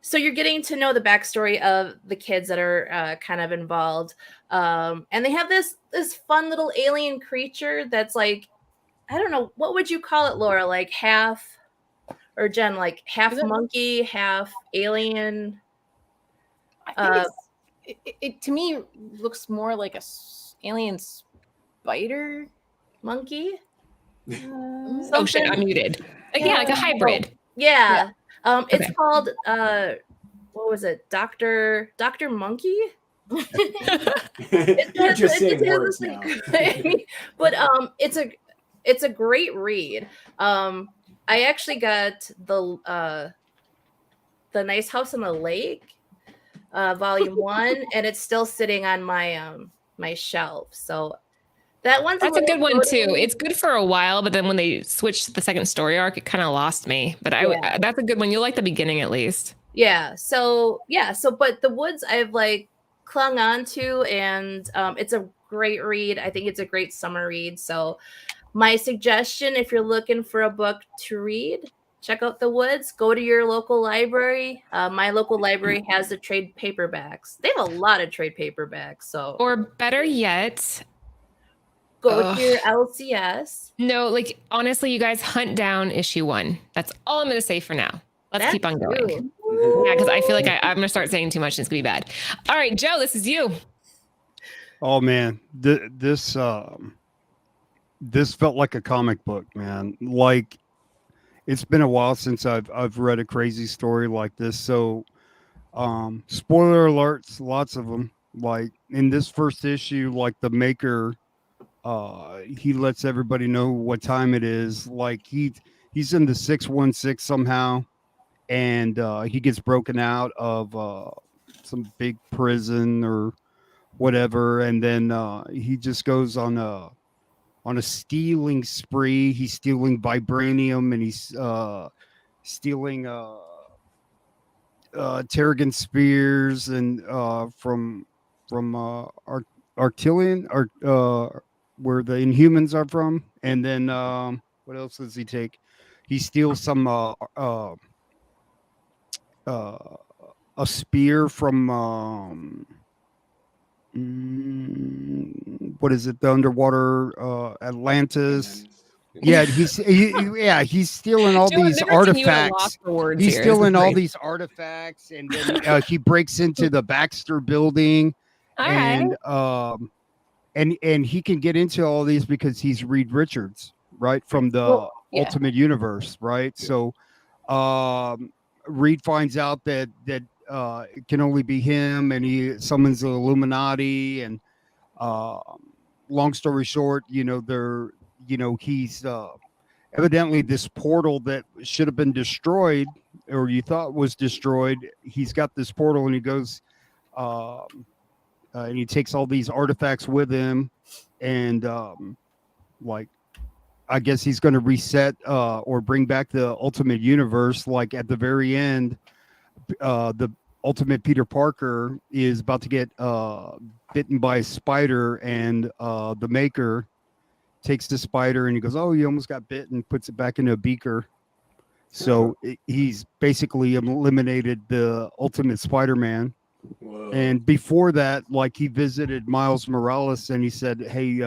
So you're getting to know the backstory of the kids that are kind of involved. And they have this fun little alien creature that's like, I don't know, what would you call it, Laura? Like half, or Jen, like half monkey, half alien? I think it to me looks more like a alien spider monkey. Oh shit, I'm muted. Yeah, like a hybrid. Yeah. It's called what was it? Dr. Monkey? You're just saying words now. But it's a great read. I actually got the Nice House on the Lake, volume 1, and it's still sitting on my my shelf. So that's a good one too. It's good for a while, but then when they switched the second story arc, it kind of lost me. But that's a good one. You'll like the beginning at least. Yeah. So but The Woods I've like clung on to, and it's a great read. I think it's a great summer read. So my suggestion, if you're looking for a book to read, check out The Woods. Go to your local library. My local library has the trade paperbacks. They have a lot of trade paperbacks. So, or better yet, go to your LCS. No, like honestly, you guys hunt down issue 1. That's all I'm going to say for now. Let's keep on going. Yeah, because I feel like I'm going to start saying too much and it's going to be bad. All right, Joe, this is you. Oh man, this felt like a comic book, man. Like, it's been a while since I've read a crazy story like this. So, spoiler alerts, lots of them. Like in this first issue, like the maker, he lets everybody know what time it is. Like he's in the 616 somehow, and he gets broken out of some big prison or whatever, and then he just goes on a stealing spree. He's stealing vibranium, and he's stealing Terrigan spears and from Arctillion, or where the Inhumans are from. And then what else does he take? He steals some a spear from what is it? The underwater Atlantis. Yeah, he's stealing all these artifacts. He's stealing all these artifacts, and then he breaks into the Baxter building, and he can get into all these because he's Reed Richards, right, from the Ultimate Universe, right? So Reed finds out that it can only be him, and he summons the Illuminati. And long story short, he's evidently this portal that should have been destroyed, or you thought was destroyed. He's got this portal, and he goes and he takes all these artifacts with him, and I guess he's going to reset or bring back the Ultimate Universe. Like at the very end, the Ultimate Peter Parker is about to get bitten by a spider, and the maker takes the spider and he goes, "Oh, you almost got bit," and puts it back into a beaker. So he's basically eliminated the Ultimate Spider-Man. Whoa. And before that, like, he visited Miles Morales and he said, "Hey,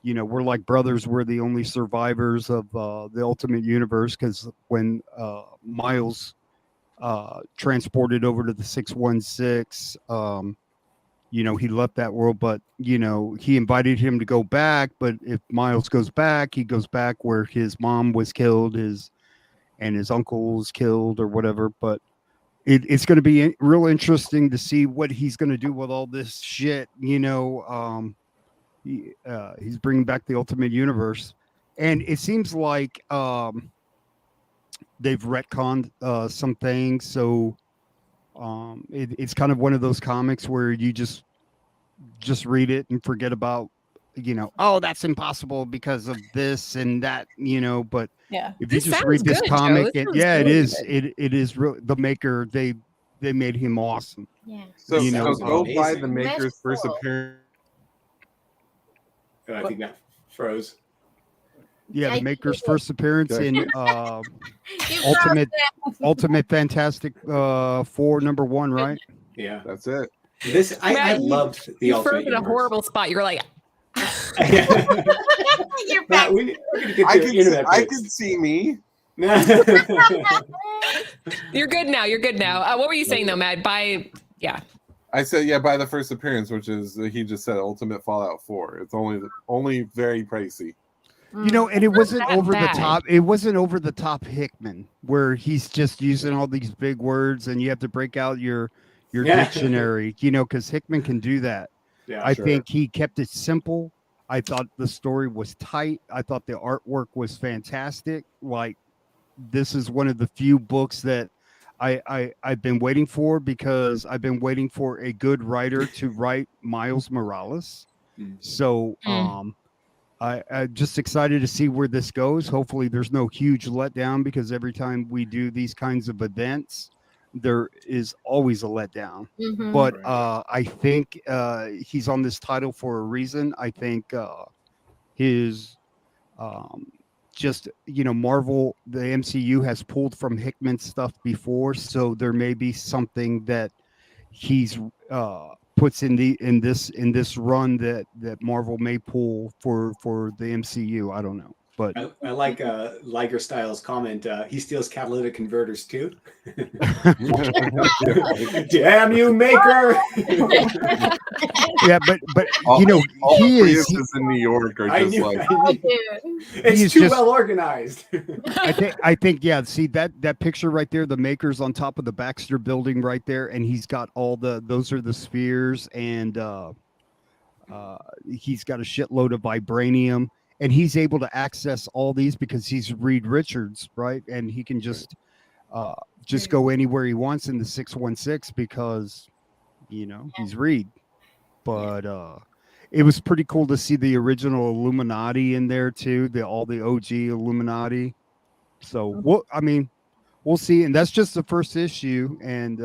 we're like brothers. We're the only survivors of the Ultimate Universe, because when Miles transported over to the 616, he left that world, but he invited him to go back. But if Miles goes back, he goes back where his mom was killed, and his uncle was killed or whatever. But it's going to be real interesting to see what he's going to do with all this shit. He's bringing back the Ultimate Universe, and it seems like they've retconned some things. So It's kind of one of those comics where you just read it and forget about, oh, that's impossible because of this and that, but Yeah. if This you just sounds read this good, Joe. comic, This sounds it really is, good. it is real. The maker, they made him awesome. Yeah. So, You know, so go buy amazing. the maker's first Magical. appearance. I think that froze. Yeah, the I- maker's first appearance Okay. in You Ultimate Fantastic Four *1, right? Yeah. That's it. This I Matt, loved the You Ultimate froze in a Universe. horrible spot. You were like, You're back. Matt, we need to get I your could, internet I fixed. could see me. you're good now. You're good now. What were you saying though, Matt? Yeah. I said, yeah, buy the first appearance, which is he just said Ultimate Fallout 4. It's only very pricey. And it wasn't that over bad. the top. It wasn't over the top Hickman, where he's just using all these big words and you have to break out your Yeah. dictionary, because Hickman can do that. Yeah, I sure. think he kept it simple. I thought the story was tight. I thought the artwork was fantastic. Like, this is one of the few books that I've been waiting for, because I've been waiting for a good writer to write Miles Morales. Mm. So I'm just excited to see where this goes. Hopefully there's no huge letdown, because every time we do these kinds of events, there is always a letdown. Mhm. But Right. I think he's on this title for a reason. I think his just Marvel, the MCU has pulled from Hickman's stuff before, so there may be something that he's puts in this run that Marvel may pull for the MCU. I don't know, but I like Liger Styles' comment. He steals catalytic converters too. Damn you, maker! yeah, but All he three is. of us in New York are I just knew, like, Oh, I knew. dude. It's He's too just- well organized. I think yeah. See that picture right there, the maker's on top of the Baxter Building right there, and he's got those are the spheres, and he's got a shitload of vibranium, and he's able to access all these because he's Reed Richards, right? And he can just go anywhere he wants in the 616 because he's Reed. But it was pretty cool to see the original Illuminati in there too, all the OG Illuminati. So we'll see, and that's just the first issue. And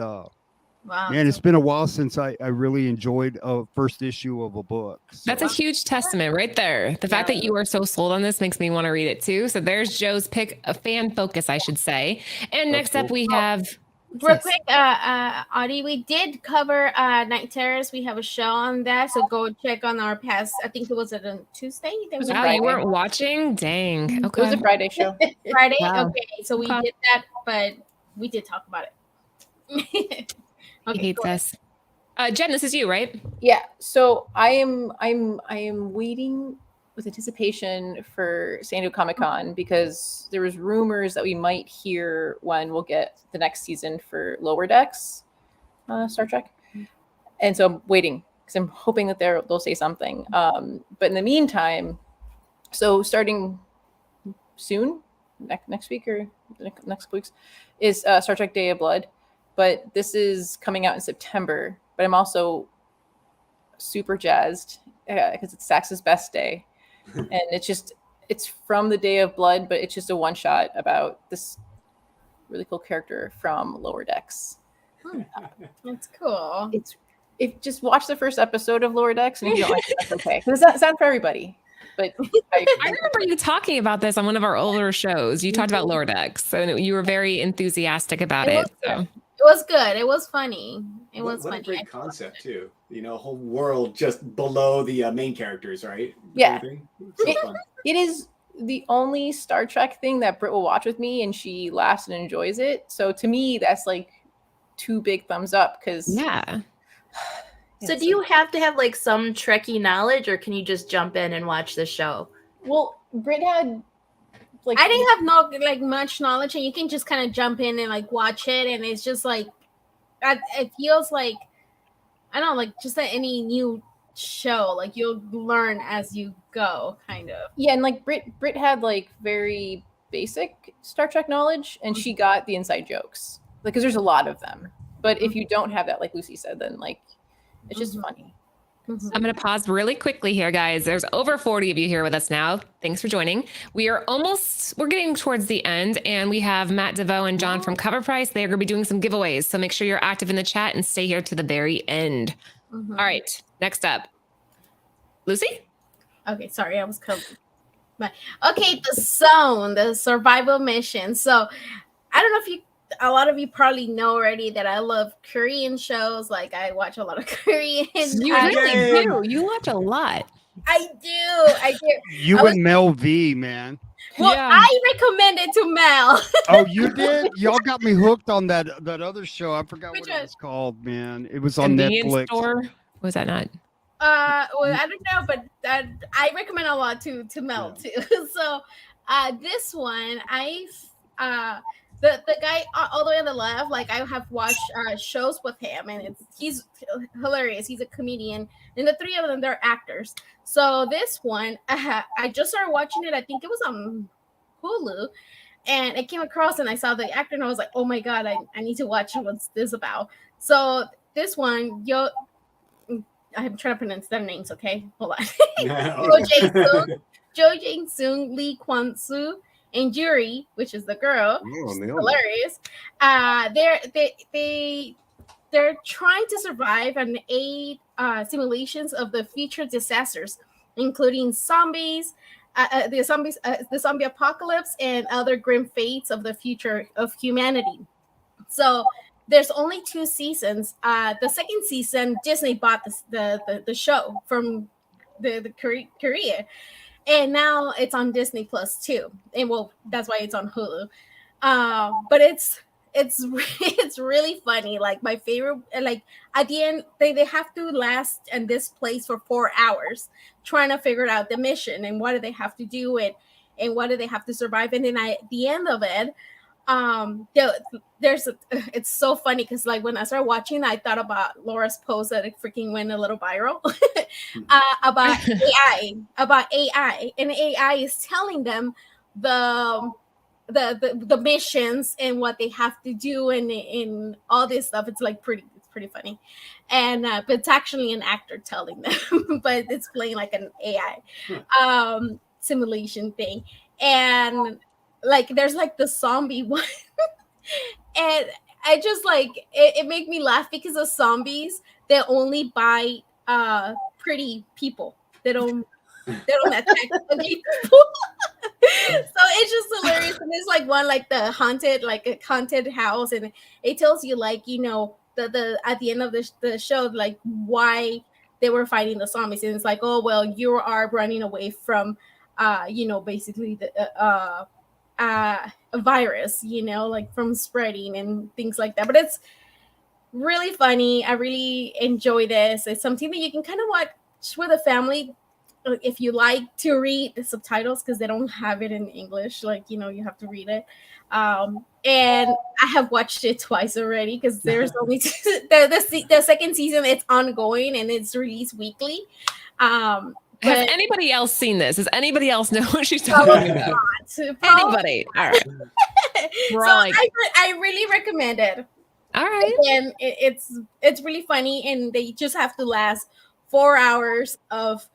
Wow. man, it's been a while since I really enjoyed a first issue of a book. So, That's a huge testament right there. The fact that you are so sold on this makes me want to read it too. So there's Joe's pick, a fan focus, I should say. And next up we have Real quick, Audie, we did cover Night Terrors. We have a show on that, so go check on our past. I think it was on Tuesday. That was was a Wow, Friday. you weren't watching? Dang. It was Okay. a Friday show. Friday. Wow. Okay, so we Okay. did that, but we did talk about it. He hates us. Jen, this is you, right? Yeah. So I am waiting with anticipation for San Diego Comic-Con, because there was rumors that we might hear when we'll get the next season for Lower Decks Star Trek. And so I'm waiting because I'm hoping that they'll say something. But in the meantime, so starting soon, next week or next couple weeks, is Star Trek Day of Blood. But this is coming out in September. But I'm also super jazzed because it's Sax's best day. And it's from the Day of Blood, but it's just a one shot about this really cool character from Lower Decks. That's cool. If just watch the first episode of Lower Decks, and if you don't like it, that's okay. Because it's not for everybody. But I remember you talking about this on one of our older shows. You talked about Lower Decks, and you were very enthusiastic about It it. was So. It was good. It was funny. It was What funny. a great concept too. A whole world just below the main characters, right? Yeah. Everything. So fun. it is the only Star Trek thing that Britt will watch with me, and she laughs and enjoys it. So to me, that's like 2 big thumbs up. Because Yeah. So do you have to have like some Trekkie knowledge, or can you just jump in and watch the show? Well, Britt had like I didn't have no much knowledge, and you can just kind of jump in and watch it, and it's just it feels like I don't know, just any new show. You'll learn as you go, kind of. Yeah, and Britt had very basic Star Trek knowledge, and she got the inside jokes because there's a lot of them. But if you don't have that, like Lucy said, then like it's just funny. I'm going to pause really quickly here, guys. There's over 40 of you here with us now. Thanks for joining. We're getting towards the end, and we have Matt DeVoe and John from Cover Price. They're going to be doing some giveaways. So make sure you're active in the chat and stay here to the very end. All right. Next up, Lucy. Okay. Sorry. I was covered. But okay. The survival mission. So I don't know if a lot of you probably know already that I love Korean shows. Like I watch a lot of Korean. You really do. You watch a lot. I do. You and Mel V, man. Well, Yeah. I recommend it to Mel. Oh, you did? Y'all got me hooked on that other show. I forgot Which what it one? was called, man. It was on Convenience Netflix. store. Was that not? Well, I don't know, but I recommend a lot to Mel too. So, this one, the guy all the way on the left, like I have watched shows with him, and he's hilarious. He's a comedian, and the three of them, they're actors. So this one, I just started watching it. I think it was on Hulu, and I came across and I saw the actor, and I was like, oh my god, I need to watch it. What's this about? So this one, I'm trying to pronounce their names. Okay, hold on. Jo Jae-sung, Lee Kwon-soo, and Yuri, which is the girl. Oh, Hilarious. They're trying to survive and aid simulations of the future disasters, including zombies, the zombie apocalypse, and other grim fates of the future of humanity. So there's only 2 seasons. The second season, Disney bought the show from the Korea. And now it's on Disney Plus too, and well, that's why it's on Hulu. But it's really funny. Like my favorite, like at the end, they have to last in this place for 4 hours, trying to figure out the mission and what do they have to do and what do they have to survive. And then at the end of it, it's so funny because like when I started watching, I thought about Laura's post that it freaking went a little viral about AI, and AI is telling them the missions and what they have to do and all this stuff. It's pretty funny, and but it's actually an actor telling them, but it's playing like an AI simulation thing, and like there's like the zombie one. And I just like it made me laugh because of zombies, they only bite pretty people. They don't attack ugly people. So it's just hilarious. And it's like one like a haunted house, and it tells you like, you know, the at the end of the show, like why they were fighting the zombies. And it's like, oh well, you are running away from you know, basically the a virus, you know, like from spreading and things like that. But it's really funny. I really enjoy this. It's something that you can kind of watch with a family if you like to read the subtitles, because they don't have it in English. Like, you know, you have to read it. And I have watched it twice already because there's only the second season. It's ongoing and it's released weekly. Has anybody else seen this? Does anybody else know what she's talking about? Anybody? All right. I really recommend it. All right. And it's really funny, and they just have to last 4 hours. Of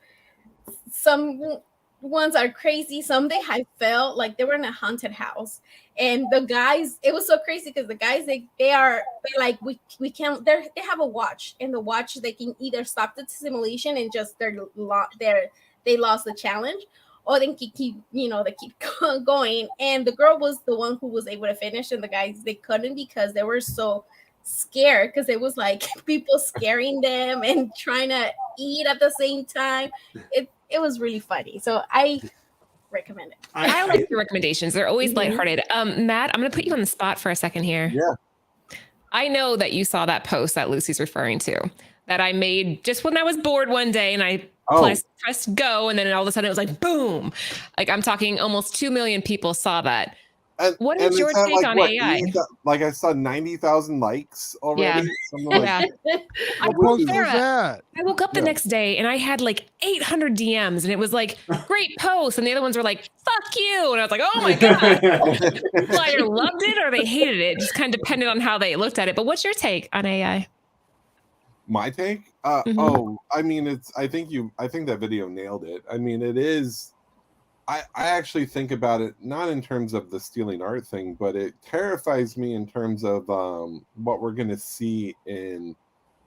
some ones are crazy. Some I felt like they were in a haunted house, and the guys, it was so crazy because the guys they're like we can't. They have a watch, and the watch they can either stop the simulation and just they lost the challenge, or they keep going. And the girl was the one who was able to finish, and the guys they couldn't because they were so scared, because it was like people scaring them and trying to eat at the same time. It was really funny. So I recommend it. I like your recommendations. They're always lighthearted. Matt, I'm going to put you on the spot for a second here. Yeah. I know that you saw that post that Lucy's referring to that I made just when I was bored one day, and I pressed go, and then all of a sudden it was like, boom. Like I'm talking almost 2 million people saw that. What is your it's at, take like, on what, AI? like I saw 90,000 likes already. Something Yeah. What post was Sarah, that? I woke up the next day and I had like 800 DMs, and it was like, great post. And the other ones were like, fuck you. And I was like, oh my God. People either loved it or they hated it. Just kind of depended on how they looked at it. But what's your take on AI? My take? Oh, I mean, I think that video nailed it. I mean, it is. I actually think about it not in terms of the stealing art thing, but it terrifies me in terms of what we're going to see in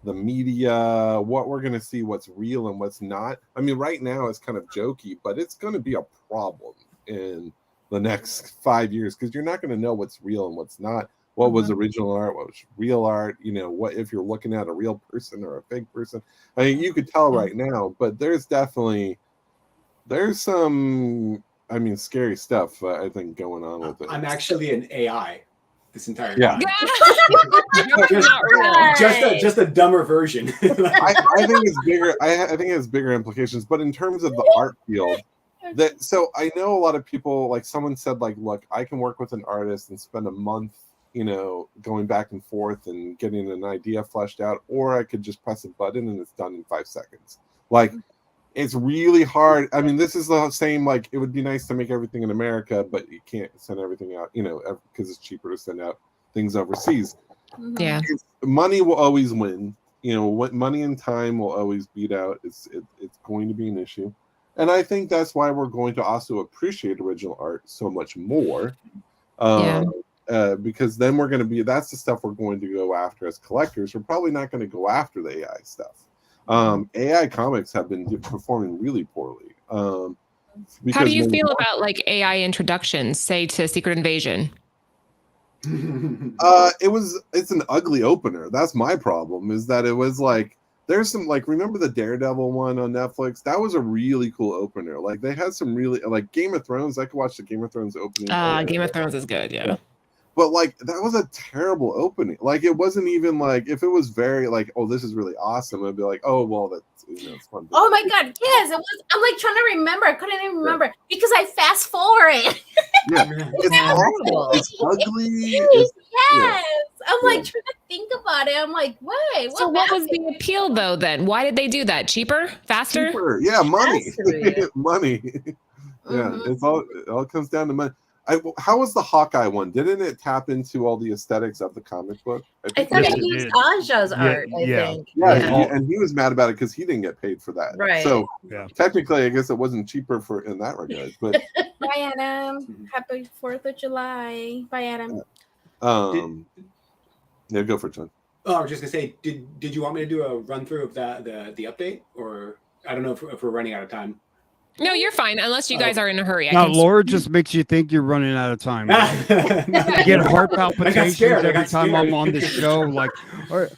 the media, what we're going to see, what's real and what's not. I mean, right now it's kind of jokey, but it's going to be a problem in the next 5 years because you're not going to know what's real and what's not. What was original art? What was real art? You know, what if you're looking at a real person or a fake person? I mean, you could tell right now, but there's some, I mean, scary stuff, I think, going on with it. I'm actually an AI this entire Yeah. time. just a dumber version. I think it's bigger. I think it has bigger implications. But in terms of the art field, so I know a lot of people, like someone said, like, look, I can work with an artist and spend a month, you know, going back and forth and getting an idea fleshed out, or I could just press a button and it's done in 5 seconds. Like, it's really hard. I mean, this is the same, like, it would be nice to make everything in America, but you can't send everything out, you know, because it's cheaper to send out things overseas. Yeah. Money will always win. You know, what money and time will always beat out. It's going to be an issue. And I think that's why we're going to also appreciate original art so much more. Because then we're going to be, that's the stuff we're going to go after as collectors. We're probably not going to go after the AI stuff. AI comics have been performing really poorly. How do you feel about like AI introductions, say to Secret Invasion? It's an ugly opener. That's my problem, is that it was like, there's some, like, remember the Daredevil one on Netflix? That was a really cool opener. Like, they had some really, like, Game of Thrones. I could watch the Game of Thrones opening. Game of Thrones is good, yeah. But, like, that was a terrible opening. Like, it wasn't even, like, if it was very, like, oh, this is really awesome, I'd be like, oh, well, that's, you know, it's fun. Oh, my God, yes, it was. I'm, like, trying to remember. I couldn't even remember because I fast forward. Yeah, it's horrible. It's ugly. Yes. I'm, like, trying to think about it. I'm like, wait. So what was the appeal, though, then? Why did they do that? Cheaper? Faster? Cheaper. Yeah, money. Money. Yeah, it all comes down to money. How was the Hawkeye one? Didn't it tap into all the aesthetics of the comic book? I thought it used Aja's art, I think. Yeah. And he was mad about it because he didn't get paid for that. Right. So technically, I guess it wasn't cheaper in that regard. But bye, Adam. Happy 4th of July. Bye, Adam. Yeah, go for it, John. Oh, I was just gonna say, did you want me to do a run through of the update, or I don't know if we're running out of time. No, you're fine, unless you guys are in a hurry. Now, Laura just makes you think you're running out of time. I get heart palpitations every time I'm on the show. Like, we're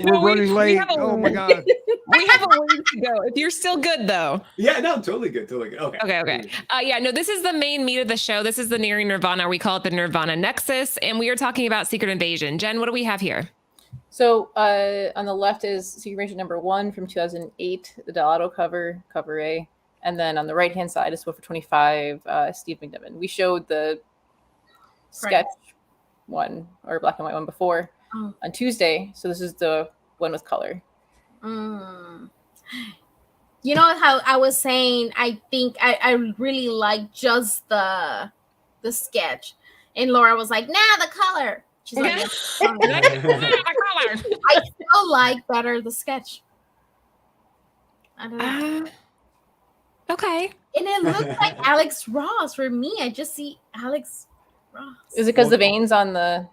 running late. Oh my God. We have a ways to go. If you're still good, though. Yeah, no, totally good. Okay. No, this is the main meat of the show. This is the Nearing Nirvana. We call it the Nirvana Nexus, and we are talking about Secret Invasion. Jen, what do we have here? So on the left is Secret Invasion #1 from 2008, the Delato cover A. And then on the right-hand side is Swiffer 25, Steve McNiven. We showed the sketch one, or black and white one before on Tuesday. So this is the one with color. You know how I was saying, I think I really like just the sketch. And Laura was like, nah, the color. She's like, I still like better the sketch. I don't know. Okay. And it looks like Alex Ross for me. I just see Alex Ross. Is it because the veins on the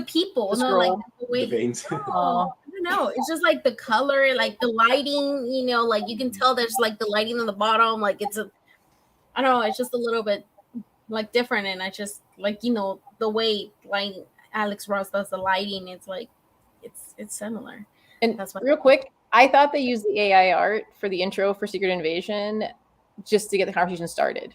people? The no, like the way. The veins. I don't know. It's just like the color, like the lighting. You know, like you can tell there's like the lighting on the bottom. Like I don't know. It's just a little bit like different, and I just like the way like Alex Ross does the lighting. It's like it's similar. And that's what real quick. I thought they used the AI art for the intro for Secret Invasion just to get the conversation started.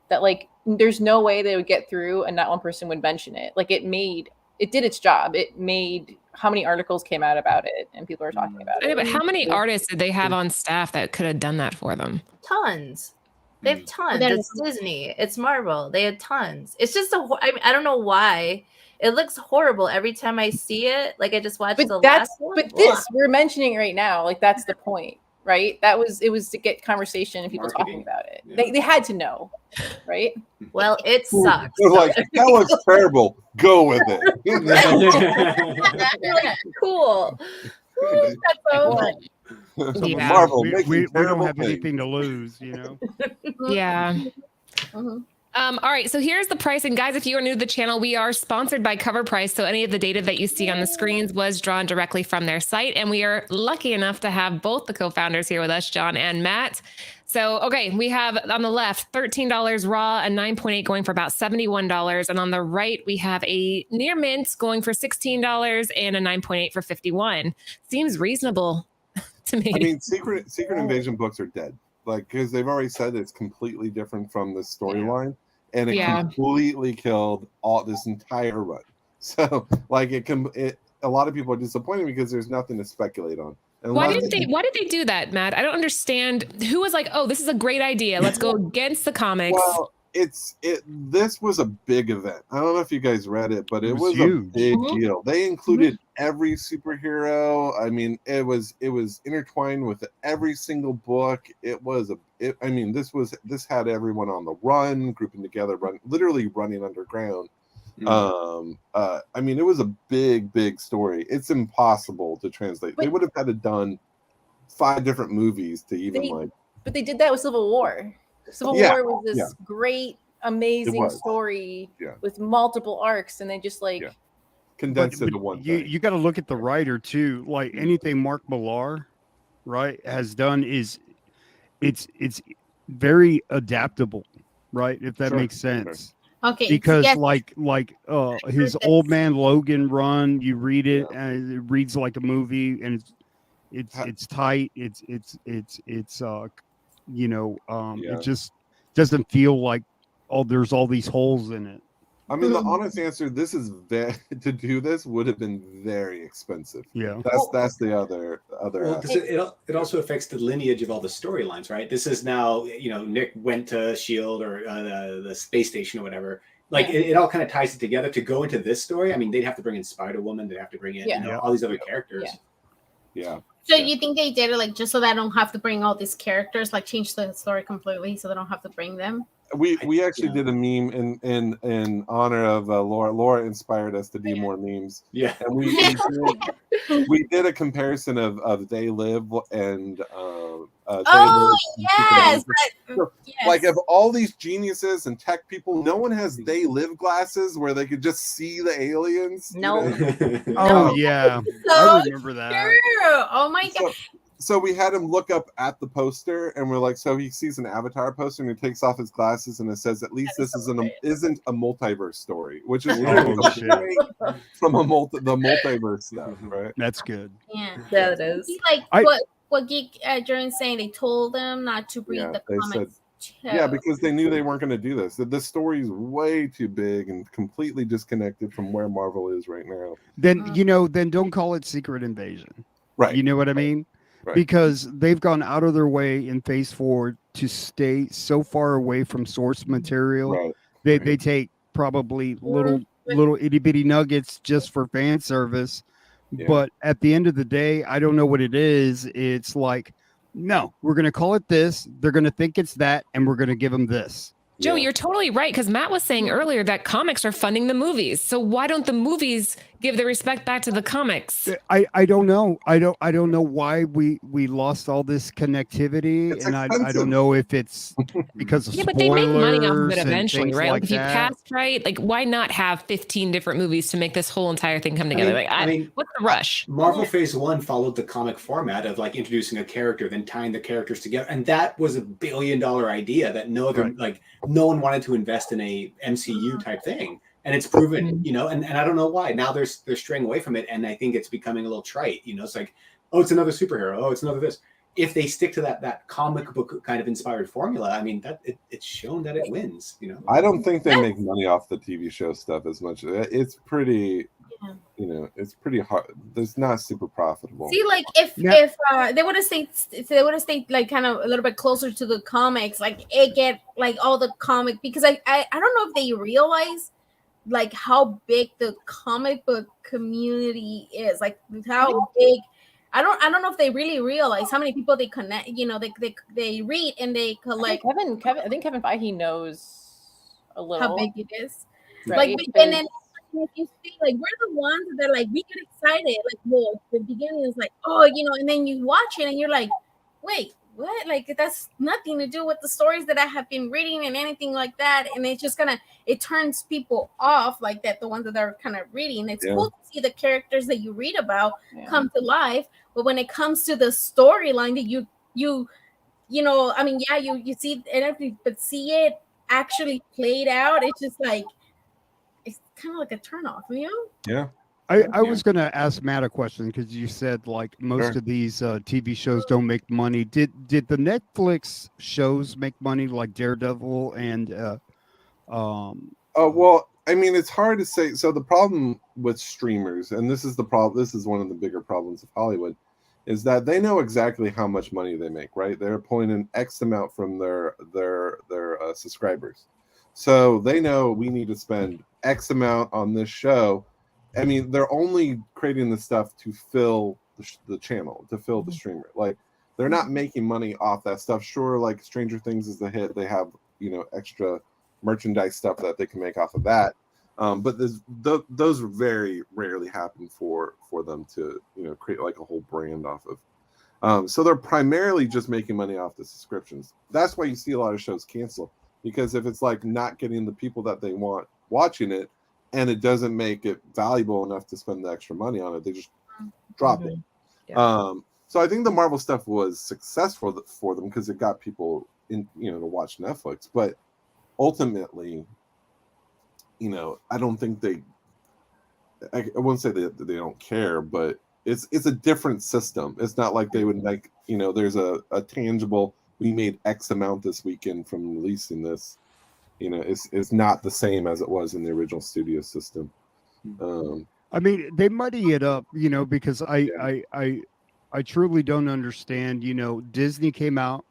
That like, there's no way they would get through and not one person would mention it. Like it did its job. It made how many articles came out about it and people are talking about it. But how many artists did they have on staff that could have done that for them? Tons. They have tons. There's- It's Disney. It's Marvel. They had tons. It's just I don't know why. It looks horrible every time I see it. Like I just watched the last one. But this we're mentioning right now, like that's the point, right? It was to get conversation and people talking about it. Yeah. They had to know, right? Well, it sucks. They're like, that looks terrible. Go with it. Like, cool. Ooh, that's over. Yeah. Marvel, we making don't terrible have things. anything to lose, you know. Yeah. Mhm. All right, so here's the pricing. Guys, if you are new to the channel, we are sponsored by Cover Price. So any of the data that you see on the screens was drawn directly from their site. And we are lucky enough to have both the co-founders here with us, John and Matt. So, okay, we have on the left, $13 raw and 9.8 going for about $71. And on the right, we have a near mint going for $16 and a 9.8 for $51. Seems reasonable to me. I mean, Secret Invasion books are dead. Like, because they've already said it's completely different from the storyline. And it completely killed this entire run. So, like, a lot of people are disappointed because there's nothing to speculate on. And Why did they do that, Matt? I don't understand. Who was like, "Oh, this is a great idea. Let's go against the comics." Well, this was a big event. I don't know if you guys read it, but it was huge. a big deal. They included every superhero. I mean, it was intertwined with every single book. This had everyone on the run, grouping together, literally running underground. I mean, it was a big story. It's impossible to translate. They would have had to done 5 different movies to even But they did that with Civil War. Civil War was this great, amazing story with multiple arcs, and they just condensed into one thing. You got to look at the writer too. Like anything Mark Millar, right, has done is it's very adaptable, right? If that makes sense. Okay. Because his Old Man Logan run, you read it and it reads like a movie, and it's tight. It just doesn't feel like there's all these holes in it. I mean, the honest answer, to do this would have been very expensive. Yeah, that's the other. Well, it also affects the lineage of all the storylines, right? This is now, Nick went to S.H.I.E.L.D. or the space station or whatever. Like it all kind of ties it together to go into this story. I mean, they'd have to bring in Spider-Woman. They'd have to bring in all these other characters. Yeah. So you think they did it like just so that I don't have to bring all these characters, like change the story completely, so they don't have to bring them? We actually did a meme in honor of Laura. Laura inspired us to do more memes. Yeah, and we did a comparison of They Live and yes. Like of all these geniuses and tech people, no one has They Live glasses where they could just see the aliens. No. Oh yeah, I remember that. True. Oh my god. So we had him look up at the poster, and we're like, so he sees an Avatar poster, and he takes off his glasses, and it says, "At least this isn't a multiverse story," which is from the multiverse stuff, right? That's good. Yeah, that is. Like what Geek Jordan's saying, they told them not to read the comics. Because they knew they weren't going to do this. The story is way too big and completely disconnected from where Marvel is right now. Then then don't call it Secret Invasion, right? You know what I mean? Right. Because they've gone out of their way in Phase 4 to stay so far away from source material. Right. They take probably little itty bitty nuggets just for fan service. Yeah. But at the end of the day, I don't know what it is. It's like, no, we're going to call it this. They're going to think it's that, and we're going to give them this. Joe, you're totally right, because Matt was saying earlier that comics are funding the movies. So why don't the movies give the respect back to the comics? I don't know. I don't know why we lost all this connectivity, I don't know if it's because of but they make money off of it spoilers eventually, and right? like Like if you cast right, like why not have 15 different movies to make this whole entire thing come together? I mean, what's the rush? Marvel Phase 1 followed the comic format of like introducing a character, then tying the characters together, and that was $1 billion idea that no one wanted to invest in a MCU type thing. And it's proven, and I don't know why. Now they're straying away from it, and I think it's becoming a little trite. It's like, oh, it's another superhero. Oh, it's another this. If they stick to that comic book kind of inspired formula, I mean, that it's shown that it wins. I don't think they make money off the TV show stuff as much. It's pretty you know, it's pretty hard. It's not super profitable. See, like if they would have stayed like kind of a little bit closer to the comics, like it get like all the comic, because I don't know if they realize like how big the comic book community is, like how big. I don't know if they really realize how many people they connect. You know, they read and they collect. I think Kevin Feige knows a little How big it is, right? like, and then if you see, like, we're the ones that are like, we get excited, like, well, the beginning is like, oh, you know, and then you watch it and you're like, wait, what? Like, that's nothing to do with the stories that I have been reading and anything like that. And it's just it turns people off like that, the ones that are kind of reading. It's cool to see the characters that you read about come to life, but when it comes to the storyline that you know, I mean, yeah, you see it, everything, but see it actually played out, it's just like, it's kind of like a turnoff, you know? Yeah. I was going to ask Matt a question, because you said like most of these TV shows don't make money. Did the Netflix shows make money, like Daredevil and well, I mean, it's hard to say. So the problem with streamers, and this is the problem, this is one of the bigger problems of Hollywood, is that they know exactly how much money they make, right? They're pulling an X amount from their subscribers. So they know we need to spend X amount on this show. I mean, they're only creating the stuff to fill the channel, to fill the streamer. Like, they're not making money off that stuff. Sure, like Stranger Things is the hit. They have, you know, extra merchandise stuff that they can make off of that. But those very rarely happen for them to, you know, create like a whole brand off of. So they're primarily just making money off the subscriptions. That's why you see a lot of shows cancel, because if it's like not getting the people that they want watching it, and it doesn't make it valuable enough to spend the extra money on it, they just drop it. Yeah. So I think the Marvel stuff was successful for them because it got people in, you know, to watch Netflix. But ultimately, you know, I don't think I wouldn't say that they don't care, but it's a different system. It's not like they would like, you know, there's a tangible, we made X amount this weekend from releasing this. You know, it's not the same as it was in the original studio system. I mean, they muddy it up, you know, because I truly don't understand. You know, Disney came out,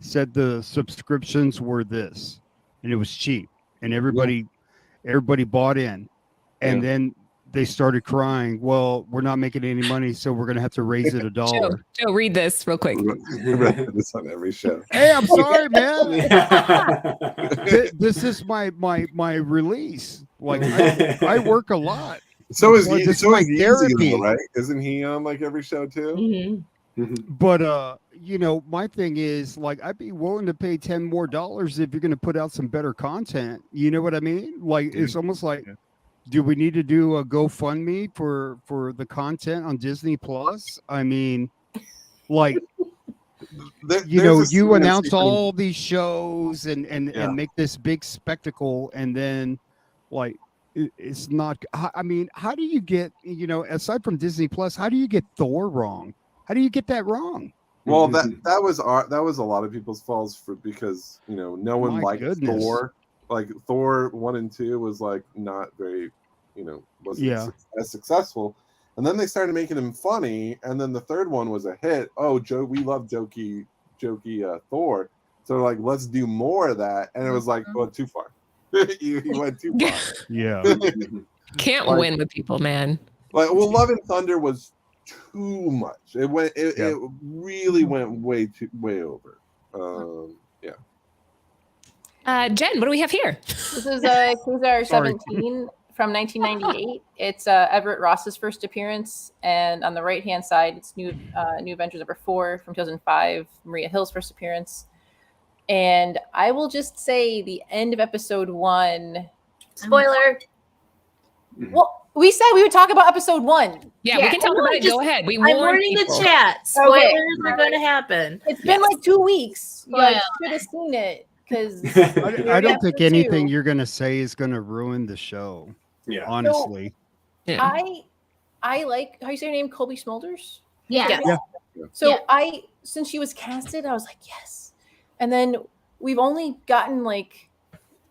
said the subscriptions were this, and it was cheap, and everybody bought in, and then they started crying. Well, we're not making any money, so we're gonna have to raise it $1. Joe, read this real quick. This on every show. Hey, I'm sorry, man. This is my release. Like, I work a lot. So is this so my is therapy, right? Isn't he on like every show too? But you know, my thing is, like, I'd be willing to pay $10 more if you're going to put out some better content. You know what I mean? Like, it's almost like, do we need to do a GoFundMe for the content on Disney Plus? I mean, like, you know, you announce all these shows and make this big spectacle, and then like it's not. I mean, how do you get, you know, aside from Disney Plus, how do you get Thor wrong? How do you get that wrong? Well, that was a lot of people's faults because, you know, no one liked Thor. Like Thor 1 and 2 was like not very, you know, wasn't as successful. And then they started making him funny, and then the third one was a hit. Oh, Joe, we love jokey Thor. So like, let's do more of that. And it was like, well, too far. you went too far. Yeah. Can't win with people, man. Like, well, Love and Thunder was too much. It really went way over. Jen, what do we have here? This is Cruiser 17 from 1998. It's Everett Ross's first appearance, and on the right hand side, it's New Avengers number 4 from 2005, Maria Hill's first appearance. And I will just say the end of episode 1. Spoiler. Well, we said we would talk about episode 1. Yeah, we can talk about it. Go ahead. I'm warning the chat. Spoilers are going to happen. It's been like 2 weeks. You guys should have seen it. Because I don't think anything you're going to say is going to ruin the show. Yeah, honestly. So, I like, how you say her name, Colby Smulders? Yeah. So since she was casted, I was like, yes. And then we've only gotten like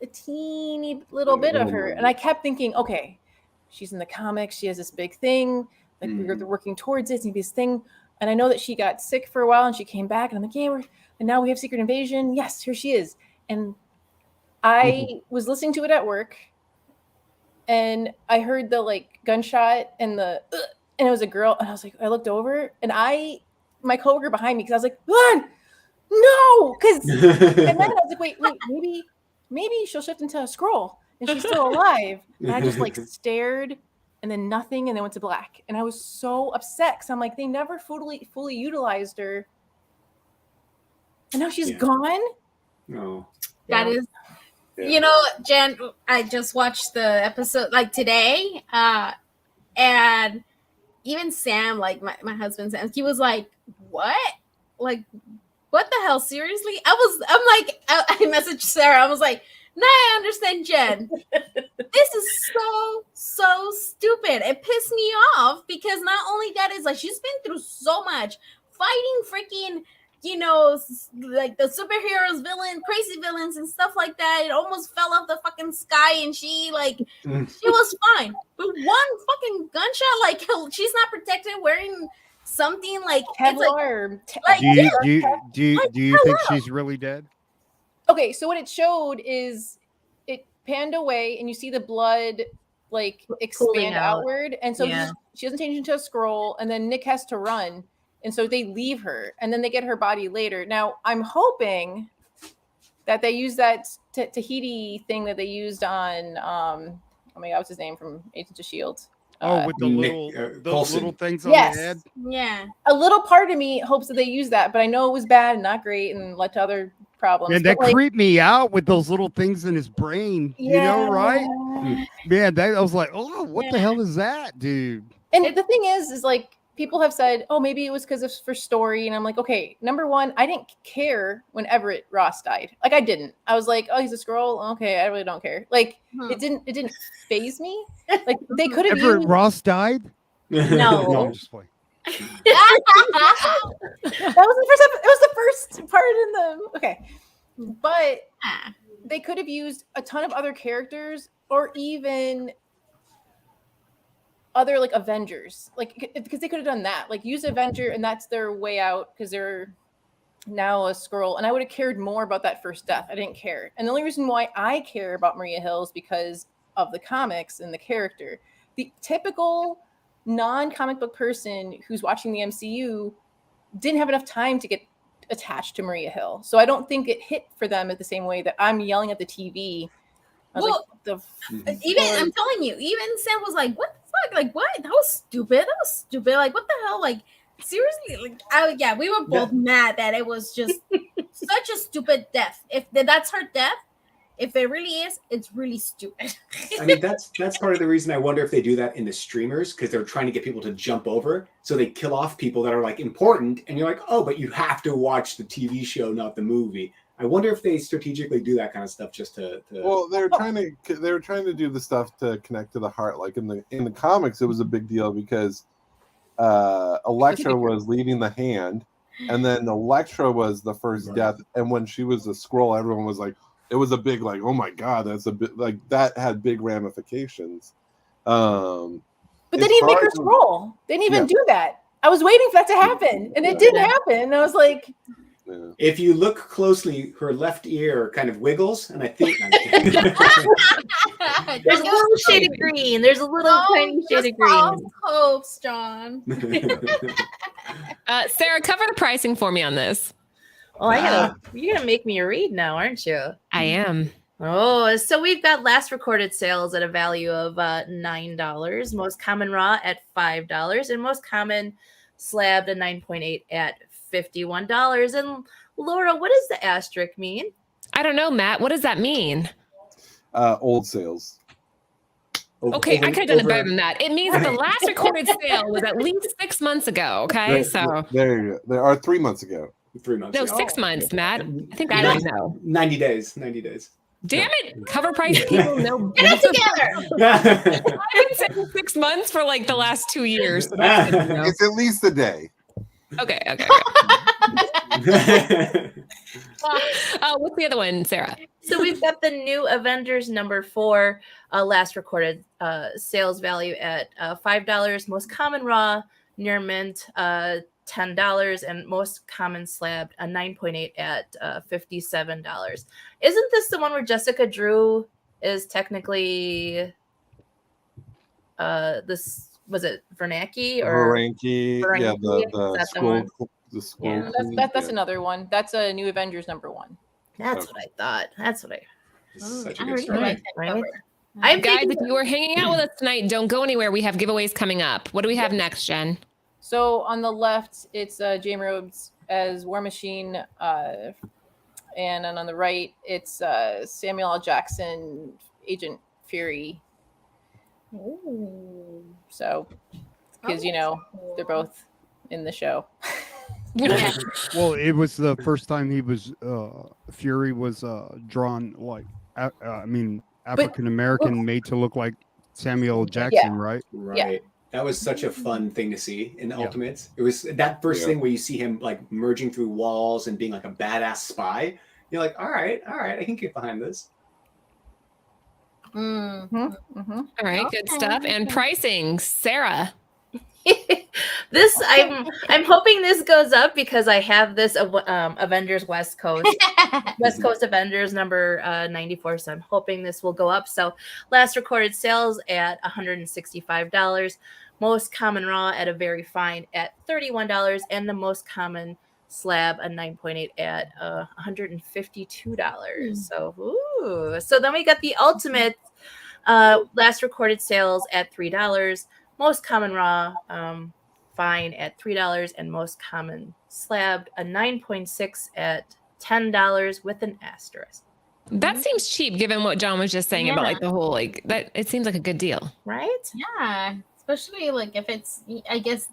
a teeny little bit of her, and I kept thinking, okay, she's in the comics. She has this big thing. Like we're working towards it. It's gonna be this thing. And I know that she got sick for a while and she came back. And I'm like, yeah, and now we have Secret Invasion. Yes, here she is. And I was listening to it at work, and I heard the like gunshot and and it was a girl. And I was like, I looked over, and my coworker behind me, because I was like, Lon, no, because and then I was like, wait, maybe she'll shift into a scroll and she's still alive. And I just like stared, and then nothing, and then went to black. And I was so upset because I'm like, they never fully utilized her, and now she's gone. No, That is, you know, Jen, I just watched the episode like today, and even Sam, like my husband Sam, he was like, what? Like, what the hell? Seriously? I messaged Sarah. I was like, now I understand, Jen. This is so stupid. It pissed me off because not only that is like she's been through so much fighting freaking, you know, like the superheroes, crazy villains and stuff like that. It almost fell off the fucking sky, and she was fine. But one fucking gunshot, like she's not protected, wearing something like Kevlar. Do you think she's really dead? Okay, so what it showed is it panned away, and you see the blood like expand outward, and so she doesn't change into a scroll, and then Nick has to run, and so they leave her, and then they get her body later. Now I'm hoping that they use that Tahiti thing that they used on oh my god, what's his name from Agents of S.H.I.E.L.D. With the little things on yes. the head. Yeah. A little part of me hopes that they use that, but I know it was bad and not great and led to other problems. And that creeped me out with those little things in his brain. You know, right? Man, I was like, oh, what the hell is that, dude? And the thing is like people have said, oh, maybe it was because of for story. And I'm like, okay, number one, I didn't care when Everett Ross died. Like I didn't. I was like, oh, he's a scroll. Okay, I really don't care. Like it didn't faze me. Like they could have Everett Ross died? No, I'm just playing. That was the first it was the first part in the okay. But they could have used a ton of other characters, or even other like Avengers, like because they could have done that, like use Avenger and that's their way out because they're now a scroll. And I would have cared more about that first death. I didn't care, and the only reason why I care about Maria Hill is because of the comics and the character. The typical non-comic book person who's watching the MCU didn't have enough time to get attached to Maria Hill, so I don't think it hit for them at the same way that I'm yelling at the TV. I'm telling you, even Sam was like, what the fuck? Like, what? That was stupid. Like, what the hell? Like, seriously? Like, we were both mad that it was just such a stupid death. If that's her death, if it really is, it's really stupid. I mean, that's part of the reason I wonder if they do that in the streamers, because they're trying to get people to jump over. So they kill off people that are like important, and you're like, oh, but you have to watch the TV show, not the movie. I wonder if they strategically do that kind of stuff just to... Well, they were trying to do the stuff to connect to the heart. Like in the comics, it was a big deal because Elektra was leading the hand, and then Elektra was the first death. And when she was a scroll, everyone was like, it was a big like, oh my god, that's a bit like that had big ramifications. But they didn't make her scroll. They didn't even do that. I was waiting for that to happen, and it didn't happen. And I was like. Yeah. If you look closely, her left ear kind of wiggles, and I think there's a little shade of green. There's a little tiny shade of green. Hopes, John. Sarah, cover the pricing for me on this. Well, you're gonna make me read now, aren't you? I am. Oh, so we've got last recorded sales at a value of $9, most common raw at $5, and most common slabbed a 9.8 at $51. And Laura, what does the asterisk mean? I don't know, Matt. What does that mean? Old sales. Okay, I could have done it better than that. It means that the last recorded sale was at least 6 months ago. Okay, so there you go. There are 3 months ago. 3 months. No, 6 months, Matt. I think I don't know. 90 days. 90 days. Damn it! Cover price people know. Get it together. I've been saying 6 months for like the last 2 years. So that's good to know. It's at least a day. Okay. What's the other one, Sarah? So we've got the new Avengers #4, last recorded sales value at $5, most common raw near mint $10, and most common slabbed a 9.8 at $57. Isn't this the one where Jessica Drew is technically this, was it Vernacki or Haranki, yeah, the school. The school. Yeah, that's another one. That's a new Avengers #1. That's what I thought. That's what I. Such a I good really story. like that Right? cover. I'm Guys, thinking if you were hanging out with us tonight, don't go anywhere. We have giveaways coming up. What do we have next, Jen? So on the left, it's James Rhodes as War Machine, and then on the right, it's Samuel L. Jackson, Agent Fury. Ooh. So, because they're both in the show. Yeah. Well, it was the first time he was Fury was drawn like African American, made to look like Samuel L. Jackson, right? Right. That was such a fun thing to see in Ultimates. It was that first thing where you see him like merging through walls and being like a badass spy. You're like, all right, I can get behind this. All right, good stuff. And pricing, Sarah. This I'm hoping this goes up because I have this Avengers West Coast Avengers number 94, so I'm hoping this will go up. So last recorded sales at $165, most common raw at a very fine at $31, and the most common slab a 9.8 at $152. So then we got the ultimate last recorded sales at $3, most common raw fine at $3, and most common slabbed a 9.6 at $10 with an asterisk. That seems cheap given what John was just saying about like the whole like that. It seems like a good deal, right? Yeah, especially like if it's, I guess,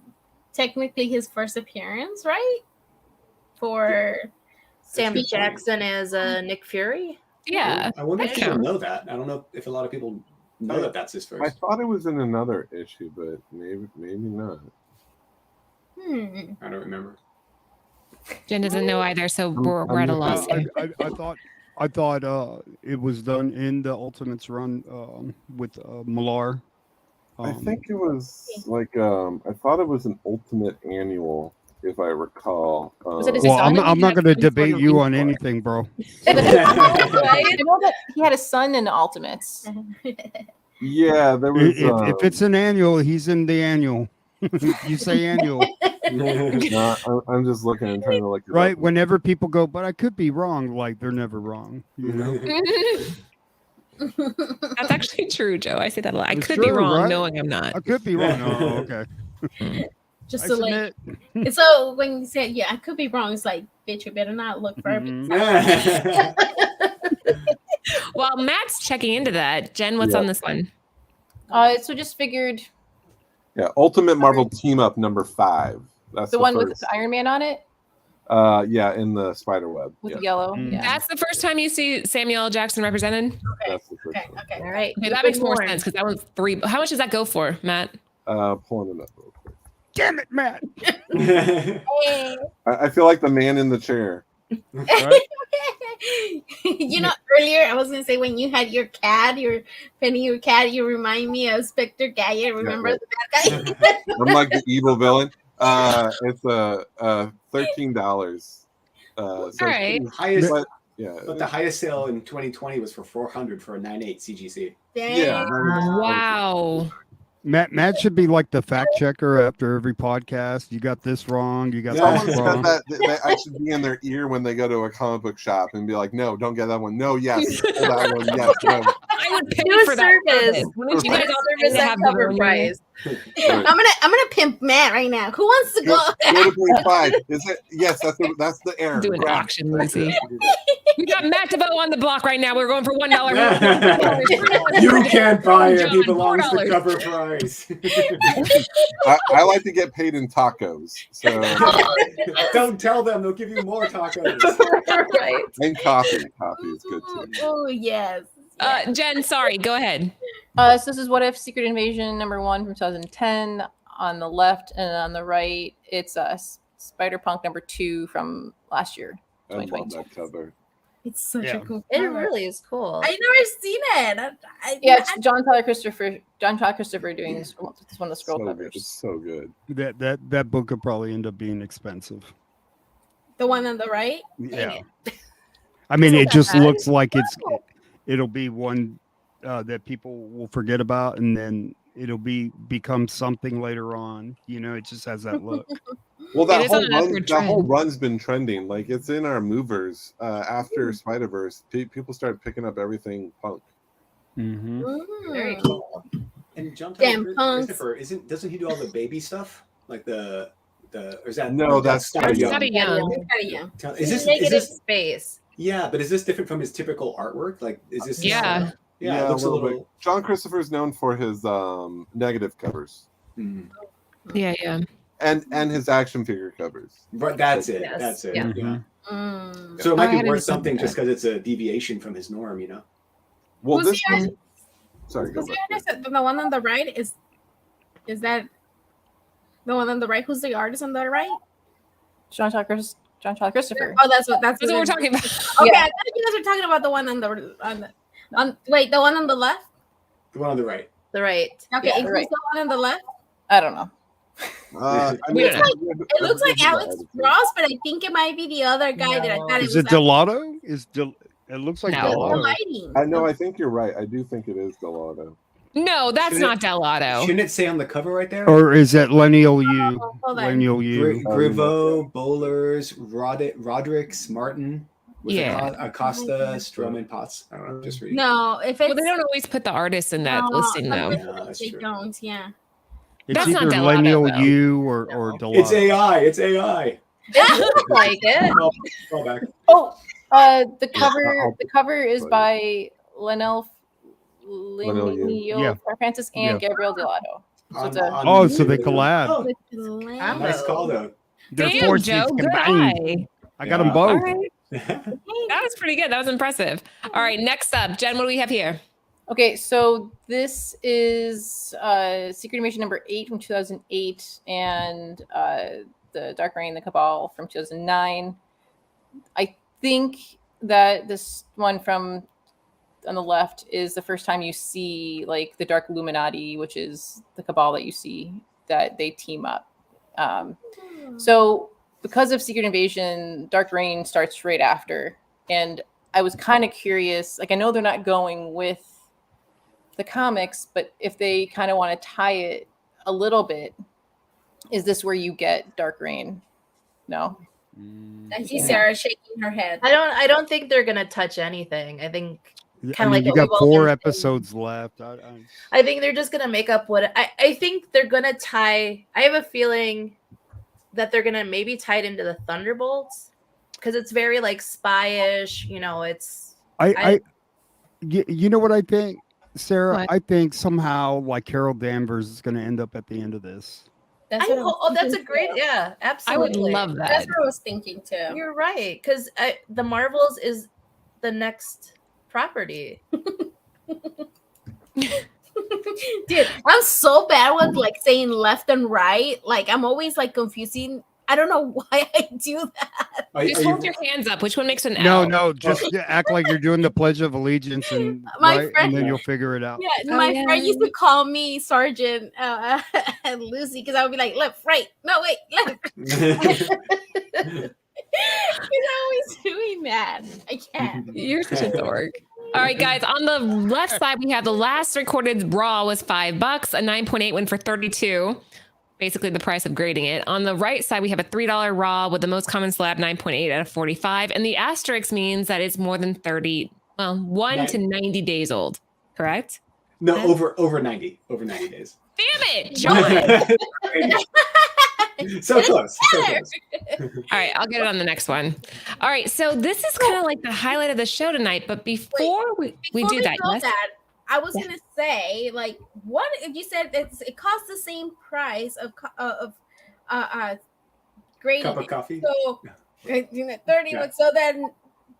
technically his first appearance, right? For Sam Jackson as Nick Fury. Yeah, I wonder if people know that. I don't know if a lot of people know that that's his first. I thought it was in another issue, but maybe not. I don't remember. Jen doesn't know either, so we're at a loss. I thought it was done in the Ultimates run with Millar. I think it was like I thought it was an Ultimate annual, if I recall. Was it his Well, son? I'm not going to debate you on anything, bro. I know that he had a son in the Ultimates. Yeah, there was. If it's an annual, he's in the annual. You say annual. No, I'm just looking and trying to look. Right. Whenever people go, but I could be wrong. Like they're never wrong. You know. That's actually true, Joe. I say that a lot. I It's could be true, wrong, right? knowing I'm not. I could be wrong. Oh, okay. just I so like, submit. so when you say, yeah, I could be wrong, it's like, bitch, you better not look for Mhm. While Matt's checking into that, Jen, what's on this one? So just figured Yeah, Ultimate Marvel Team Up #5. That's the one first. with Iron Man on it Yeah, in the spider web. with Yeah, the yellow. Mm. Yeah. That's the first time you see Samuel L. Jackson represented. that's the first Okay, one. okay. All right. Okay, that makes more sense because that one's $3. How much does that go for, Matt? Pulling it up real quick. Damn it, Matt. Hey. I feel like the man in the chair. Right? You know, earlier I was gonna say when you had your cat, your cat, you remind me of Spectre Gadget. Remember the bad guy? I'm like the evil villain. It's $13. So right. Highest, but, yeah, but the highest sale in 2020 was for $400 for a 9.8 CGC. yeah. Wow. Matt should be like the fact checker after every podcast. You got this wrong. You got Someone that said wrong. that I should be in their ear when they go to a comic book shop and be like, "No, don't get that one. No, yes, pull that one. Yes, no." I would pay Do a for that service. Wouldn't you Do a guys all service pay to at have cover the price. I'm gonna pimp Matt right now. Who wants to go? Go to point 5. Is it? Yes, that's the error. do an Grab auction, it. Lucy? We got Matt DeVoe on the block right now. We're going for $1. You can't buy it. He John, belongs to $4. cover price. I like to get paid in tacos. So Don't tell them. They'll give you more tacos. Right. and coffee. Coffee is good too. Oh yes. Jen, sorry, go ahead. So this is What If Secret Invasion #1 from 2010 on the left, and on the right, it's Spider-Punk #2 from last year. I love 2022. that cover. It's such Yeah. a cool. It cover. really is cool. I never seen it. Yeah, it's John Tyler Christopher doing this one of the scroll So good. covers. It's so good. That book could probably end up being expensive. The one on the right. Yeah. I mean, Isn't it just that bad? looks like it'll be one that people will forget about, and then it'll become something later on. You know, it just has that look. Well, It is on an upward that whole trend. run's been trending. Like it's in our movers after Spider-Verse. People started picking up everything punk. Mm-hmm. Very cool. And John Damn Tyler punks. Christopher doesn't he do all the baby stuff? Like the or is that No, that's Scotty It's Young? Scotty Young. Is this Negative space? yeah, but is this different from his typical artwork? Like is this Yeah. yeah, it looks a little bit. John Christopher is known for his negative covers Mhm. Yeah. and his action figure covers. But that's it. Yes. That's it. Yeah. Yeah. Mm. So it I might be hadn't worth even something thought just because it's a deviation from his norm, you know. Well, Who's this the one. Sorry, go Who's the back. artist? The one on the right is that the one on the right? Who's the artist on the right? John Tyler Christopher. Oh, that's what That's what we're talking about. Okay, Yeah. I thought you guys were talking about the one on the wait, the one on the left. The one on the right. The right. Okay, Yeah, and right. who's the one on the left? I don't know. I We mean, don't know. It looks like Alex Ross, but I think it might be the other guy that I thought it Is was. it Delato? It looks like No. The Delato. lighting. I know. I think you're right. I do think it is Delato. No, that's Should not Delato. Shouldn't it say on the cover right there? Or is that Lineal U? Hold on. Lineal U. Griveau, Bowlers, Rodericks, Martin, with Yeah. Acosta, Strum, and Potts. I don't know. Just reading. No, if it's Well, they don't always put the artist in that listing though. Yeah, that's they true. don't. Yeah. It's That's not either Delato, Lineal though. U or Delato. It's AI. It's AI. It looks like it. Oh, call back. Oh, the cover is by Lenel Yeah. Francis and Gabriel Delato. So it's a, Oh, so they collab. Oh, Lambo. nice call though. Their Damn, forces Joe, good combined. eye. I got them Yeah. both. All right. That was pretty good. That was impressive. All right, next up, Jen, what do we have here? okay, so this is Secret Invasion number 8 from 2008 and the Dark Reign, the Cabal from 2009. I think that this one from on the left is the first time you see like the Dark Illuminati, which is the Cabal that you see that they team up. So because of Secret Invasion, Dark Reign starts right after. And I was kind of curious, like I know they're not going with the comics, but if they kind of want to tie it a little bit, is this where you get Dark Reign? No. I see Sarah shaking her head. I don't think they're gonna touch anything. I think I Kinda mean, like you what got we've all 4 been episodes left. I think they're just gonna make up what I think they're gonna tie. I have a feeling that they're gonna maybe tie it into the Thunderbolts because it's very like spy-ish. You know, it's You know what I think, Sarah? What? I think somehow like Carol Danvers is going to end up at the end of this. That's I what I was hope. Oh, that's a thinking great. too. Yeah, I absolutely. would love that. That's what I was thinking too. You're right because the Marvels is the next property. Dude, I'm so bad with like saying left and right. Like I'm always like confusing. I don't know why I do that. Just hold your hands up. Which one makes an No, L? no, just act like you're doing the Pledge of Allegiance, and My right, friend- and then you'll figure it out. Yeah, Oh, my yeah. friend used to call me Sergeant Lucy because I would be like left, right, no wait, left. He's always doing that. I can't. You're such a dork. All right, guys. On the left side, we have the last recorded Raw was $5, a 9.8 went for 32. Basically the price of grading it. On the right side, we have a $3 Raw with the most common slab 9.8 out of 45. And the asterisk means that it's more than 1 to 90 days old. Correct? No, over 90 days. Damn it, John. So close. So close. All right, I'll get it on the next one. All right, so this is kind of like the highlight of the show tonight. But before we Before do that, go yes? that, I was gonna say, like, what if you said it costs the same price of grading Cup of it? coffee. So 30. Yeah. But so then,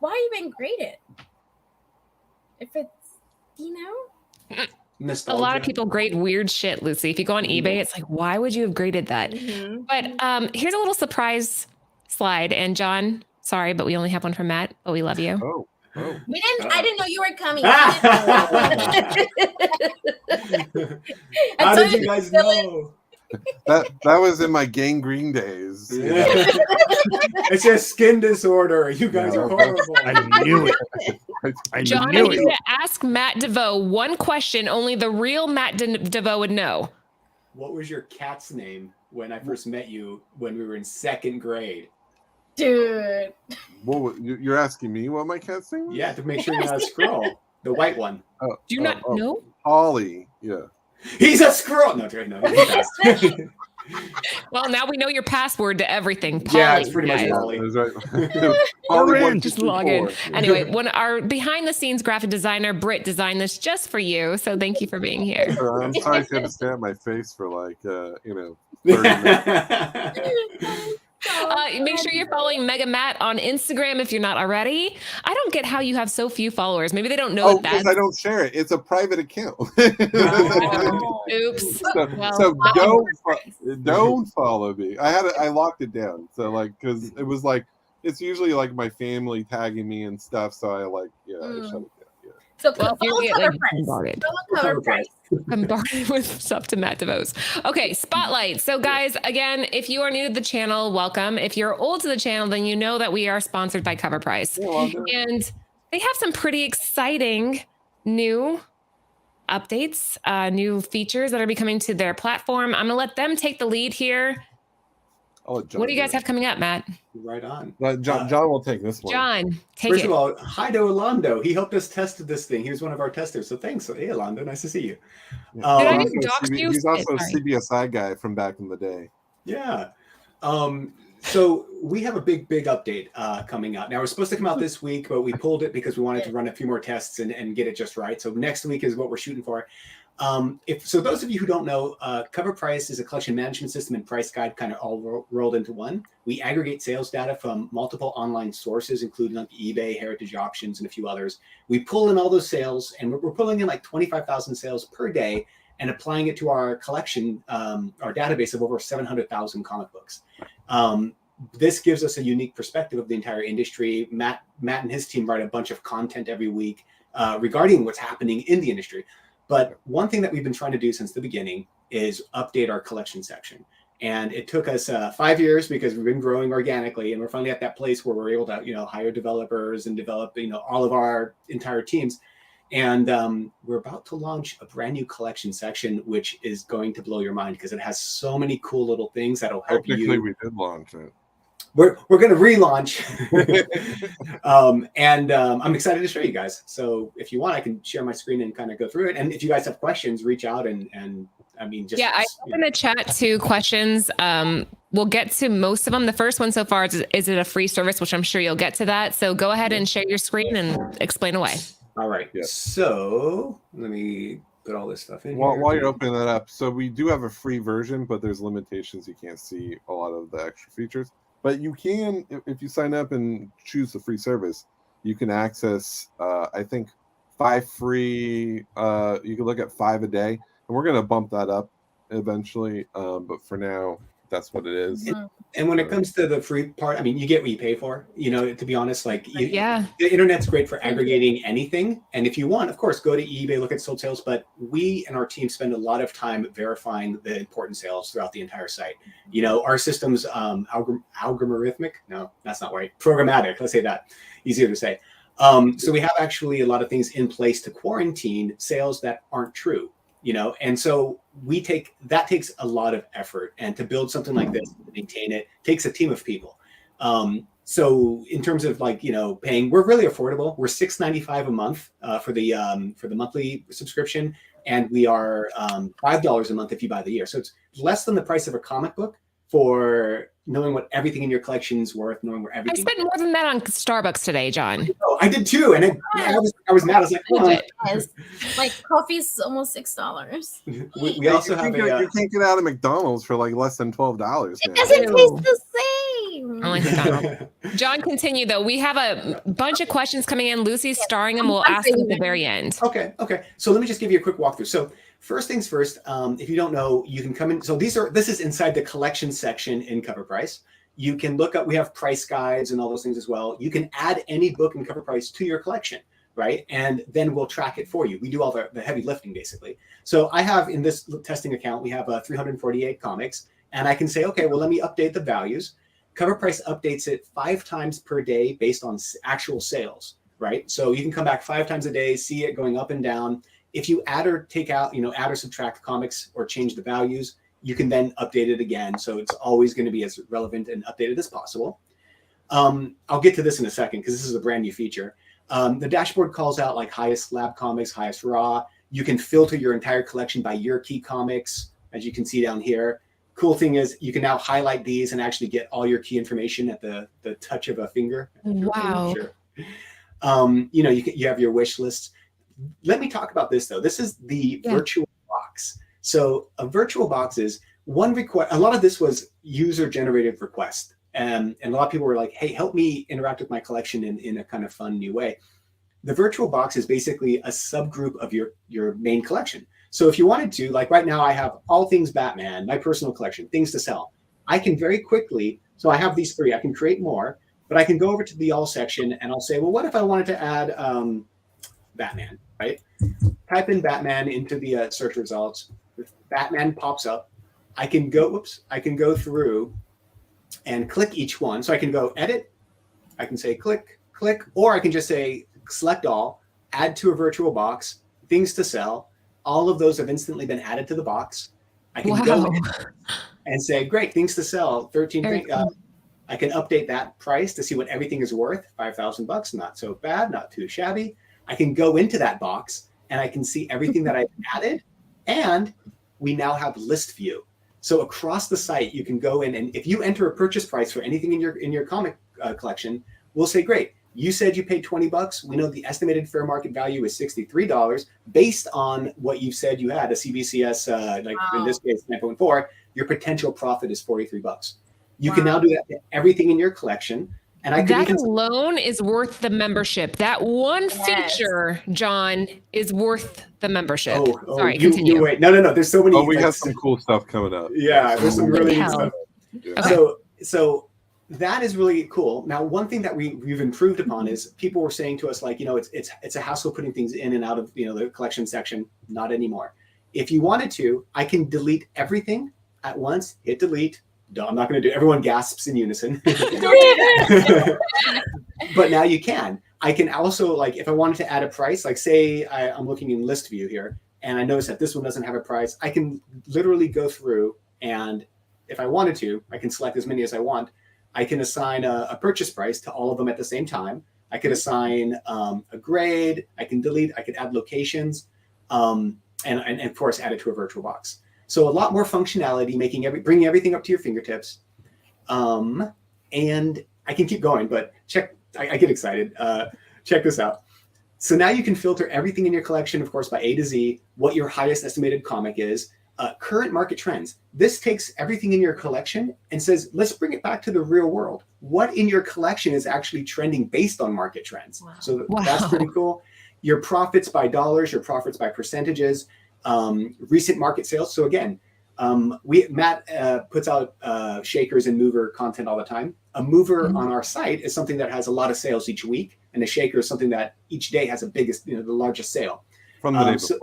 why even grade it? If it's a Nostalgia. lot of people grade weird shit, Lucy. If you go on eBay, it's like, why would you have graded that? Mhm. But here's a little surprise slide. And John, sorry, but we only have one from Matt, but we love you. Oh, Oh. I didn't know you were coming. How did you guys know? That was in my gangrene days. Yeah. It's a skin disorder. You guys are horrible. I knew it. I John, I knew need it. you to ask Matt DeVoe one question only the real Matt DeVoe would know. What was your cat's name when I first met you when we were in 2nd grade? Dude. What, you're asking me what my cat's name was? Yeah, to make sure you're not a squirrel. The white one. Oh, Do you not know? Holly. Yeah. He's a squirrel. No, he's Well, now we know your password to everything. Yeah, Polly, it's pretty much guys. Polly. That's right. Holly in. Just log in. Anyway, when our behind-the-scenes graphic designer Britt designed this just for you, so thank you for being here. I'm sorry she had to stare at my face for like 30 minutes. Make sure you're following Mega Matt on Instagram if you're not already. I don't get how you have so few followers. Maybe they don't know Because that. I don't share it. It's a private account. Oops. So don't follow me. I locked it down. So like, because it was like, it's usually like my family tagging me and stuff. So I shut it down. Yeah. So Well, follow you're like COVRPRICE. bombarded. Follow COVRPRICE. Bombarded with stuff to Matt DeVoe's. Okay, Spotlight. So guys, again, if you are new to the channel, welcome. If you're old to the channel, then you know that we are sponsored by COVRPRICE. And they have some pretty exciting new updates, new features that are be coming to their platform. I'm gonna let them take the lead here. What do you guys have coming up, Matt? Right on. John will take this one. John, take First it. of all, hi to Orlando. He helped us test this thing. He was one of our testers. So thanks. Hey, Orlando. Nice to see you. Did I just He's dox you? He's also a Sorry. CBSI guy from back in the day. Yeah. So we have a big update coming out. Now, we're supposed to come out this week, but we pulled it because we wanted to run a few more tests and get it just right. So next week is what we're shooting for. So those of you who don't know, COVRPRICE is a collection management system and price guide kind of all rolled into one. We aggregate sales data from multiple online sources, including like eBay, Heritage Auctions, and a few others. We pull in all those sales, and we're pulling in like 25,000 sales per day and applying it to our collection, our database of over 700,000 comic books. This gives us a unique perspective of the entire industry. Matt and his team write a bunch of content every week regarding what's happening in the industry. But one thing that we've been trying to do since the beginning is update our collection section. And it took us 5 years because we've been growing organically. And we're finally at that place where we're able to, hire developers and develop, all of our entire teams. And we're about to launch a brand new collection section, which is going to blow your mind because it has so many cool little things that'll help Technically, you. we did launch it. We're going to relaunch. I'm excited to show you guys. So if you want, I can share my screen and kind of go through it. And if you guys have questions, reach out and I mean, just. Yeah, I opened the chat to questions. We'll get to most of them. The first one so far is it a free service, which I'm sure you'll get to that. So go ahead and share your screen and explain away. All right. Yeah. So let me put all this stuff in While here. you're opening that up, so we do have a free version, but there's limitations. You can't see a lot of the extra features. But you can, if you sign up and choose the free service, you can access, I think, 5 free. You can look at 5 a day, and we're going to bump that up eventually. But for now, that's what it is. And when it comes to the free part, I mean, you get what you pay for. To be honest, yeah, the internet's great for aggregating anything. And if you want, of course, go to eBay, look at sold sales. But we and our team spend a lot of time verifying the important sales throughout the entire site. Our system's algorithmic. No, that's not right. Programmatic. Let's say that. Easier to say. So we have actually a lot of things in place to quarantine sales that aren't true. And so that takes a lot of effort, and to build something like this, to maintain it, takes a team of people. So in terms of paying, we're really affordable. We're $6.95 a month for the monthly subscription, and we are $5 a month if you buy the year. So it's less than the price of a comic book for knowing what everything in your collection is worth, knowing where everything. I spent more than that on Starbucks today, John. Oh, I did too, and I was mad. I was like, like coffee's almost $6. We also have you can't get out of McDonald's for like less than $12. It doesn't taste the same. I like McDonald's. John, continue though. We have a bunch of questions coming in. Lucy's starring them. We'll ask them at the very end. Okay. So let me just give you a quick walkthrough. So first things first, if you don't know, you can come in. So this is inside the collection section in COVRPRICE. You can look up, we have price guides and all those things as well. You can add any book and cover price to your collection, right? And then we'll track it for you. We do all the heavy lifting, basically. So I have, in this testing account, we have 348 comics, and I can say, okay, well, let me update the values. Cover Price updates it 5 times per day based on actual sales, right? So you can come back 5 times a day, see it going up and down. If you add or take out, add or subtract comics or change the values, you can then update it again. So it's always going to be as relevant and updated as possible. I'll get to this in a second because this is a brand new feature. The dashboard calls out like highest lab comics, highest raw. You can filter your entire collection by your key comics, as you can see down here. Cool thing is you can now highlight these and actually get all your key information at the touch of a finger. Wow. Sure. You have your wish lists. Let me talk about this though. This is the virtual box. So a virtual box is one request. A lot of this was user generated request. And a lot of people were like, hey, help me interact with my collection in a kind of fun new way. The virtual box is basically a subgroup of your main collection. So if you wanted to, like right now I have all things Batman, my personal collection, things to sell. I can very quickly, so I have these 3, I can create more, but I can go over to the all section and I'll say, well, what if I wanted to add Batman, right? Type in Batman into the search results. Batman pops up. I can go through and click each one. So I can go edit. I can say click, or I can just say select all, add to a virtual box, things to sell. All of those have instantly been added to the box. I can go in and say, great, things to sell, 13 things. I can update that price to see what everything is worth, $5,000, not so bad, not too shabby. I can go into that box and I can see everything that I've added, and we now have list view. So across the site, you can go in, and if you enter a purchase price for anything in your comic collection, we'll say, great, you said you paid $20. We know the estimated fair market value is $63 based on what you said you had, a CBCS, in this case, 9.4, your potential profit is $43. You can now do that to everything in your collection. And that alone is worth the membership. That one feature, John, is worth the membership. Sorry, continue. Wait. No. There's so many. We got some cool stuff coming up. Yeah, there's some really neat stuff. Okay. So that is really cool. Now, one thing that we've improved upon is people were saying to us, like, it's a hassle putting things in and out of the collection section. Not anymore. If you wanted to, I can delete everything at once. Hit delete. No, I'm not going to do. Everyone gasps in unison. But now you can. I can also, like, if I wanted to add a price, like say I'm looking in list view here, and I notice that this one doesn't have a price, I can literally go through, and if I wanted to, I can select as many as I want. I can assign a purchase price to all of them at the same time. I could assign a grade. I can delete. I could add locations, and of course add it to a virtual box. So a lot more functionality, bringing everything up to your fingertips. And I can keep going, but I get excited. Check this out. So now you can filter everything in your collection, of course, by A to Z, what your highest estimated comic is, current market trends. This takes everything in your collection and says, let's bring it back to the real world. What in your collection is actually trending based on market trends? Wow. So that's pretty cool. Your profits by dollars, your profits by percentages, recent market sales. So again, Matt puts out shakers and mover content all the time. A mover on our site is something that has a lot of sales each week, and a shaker is something that each day has the largest sale from the day before.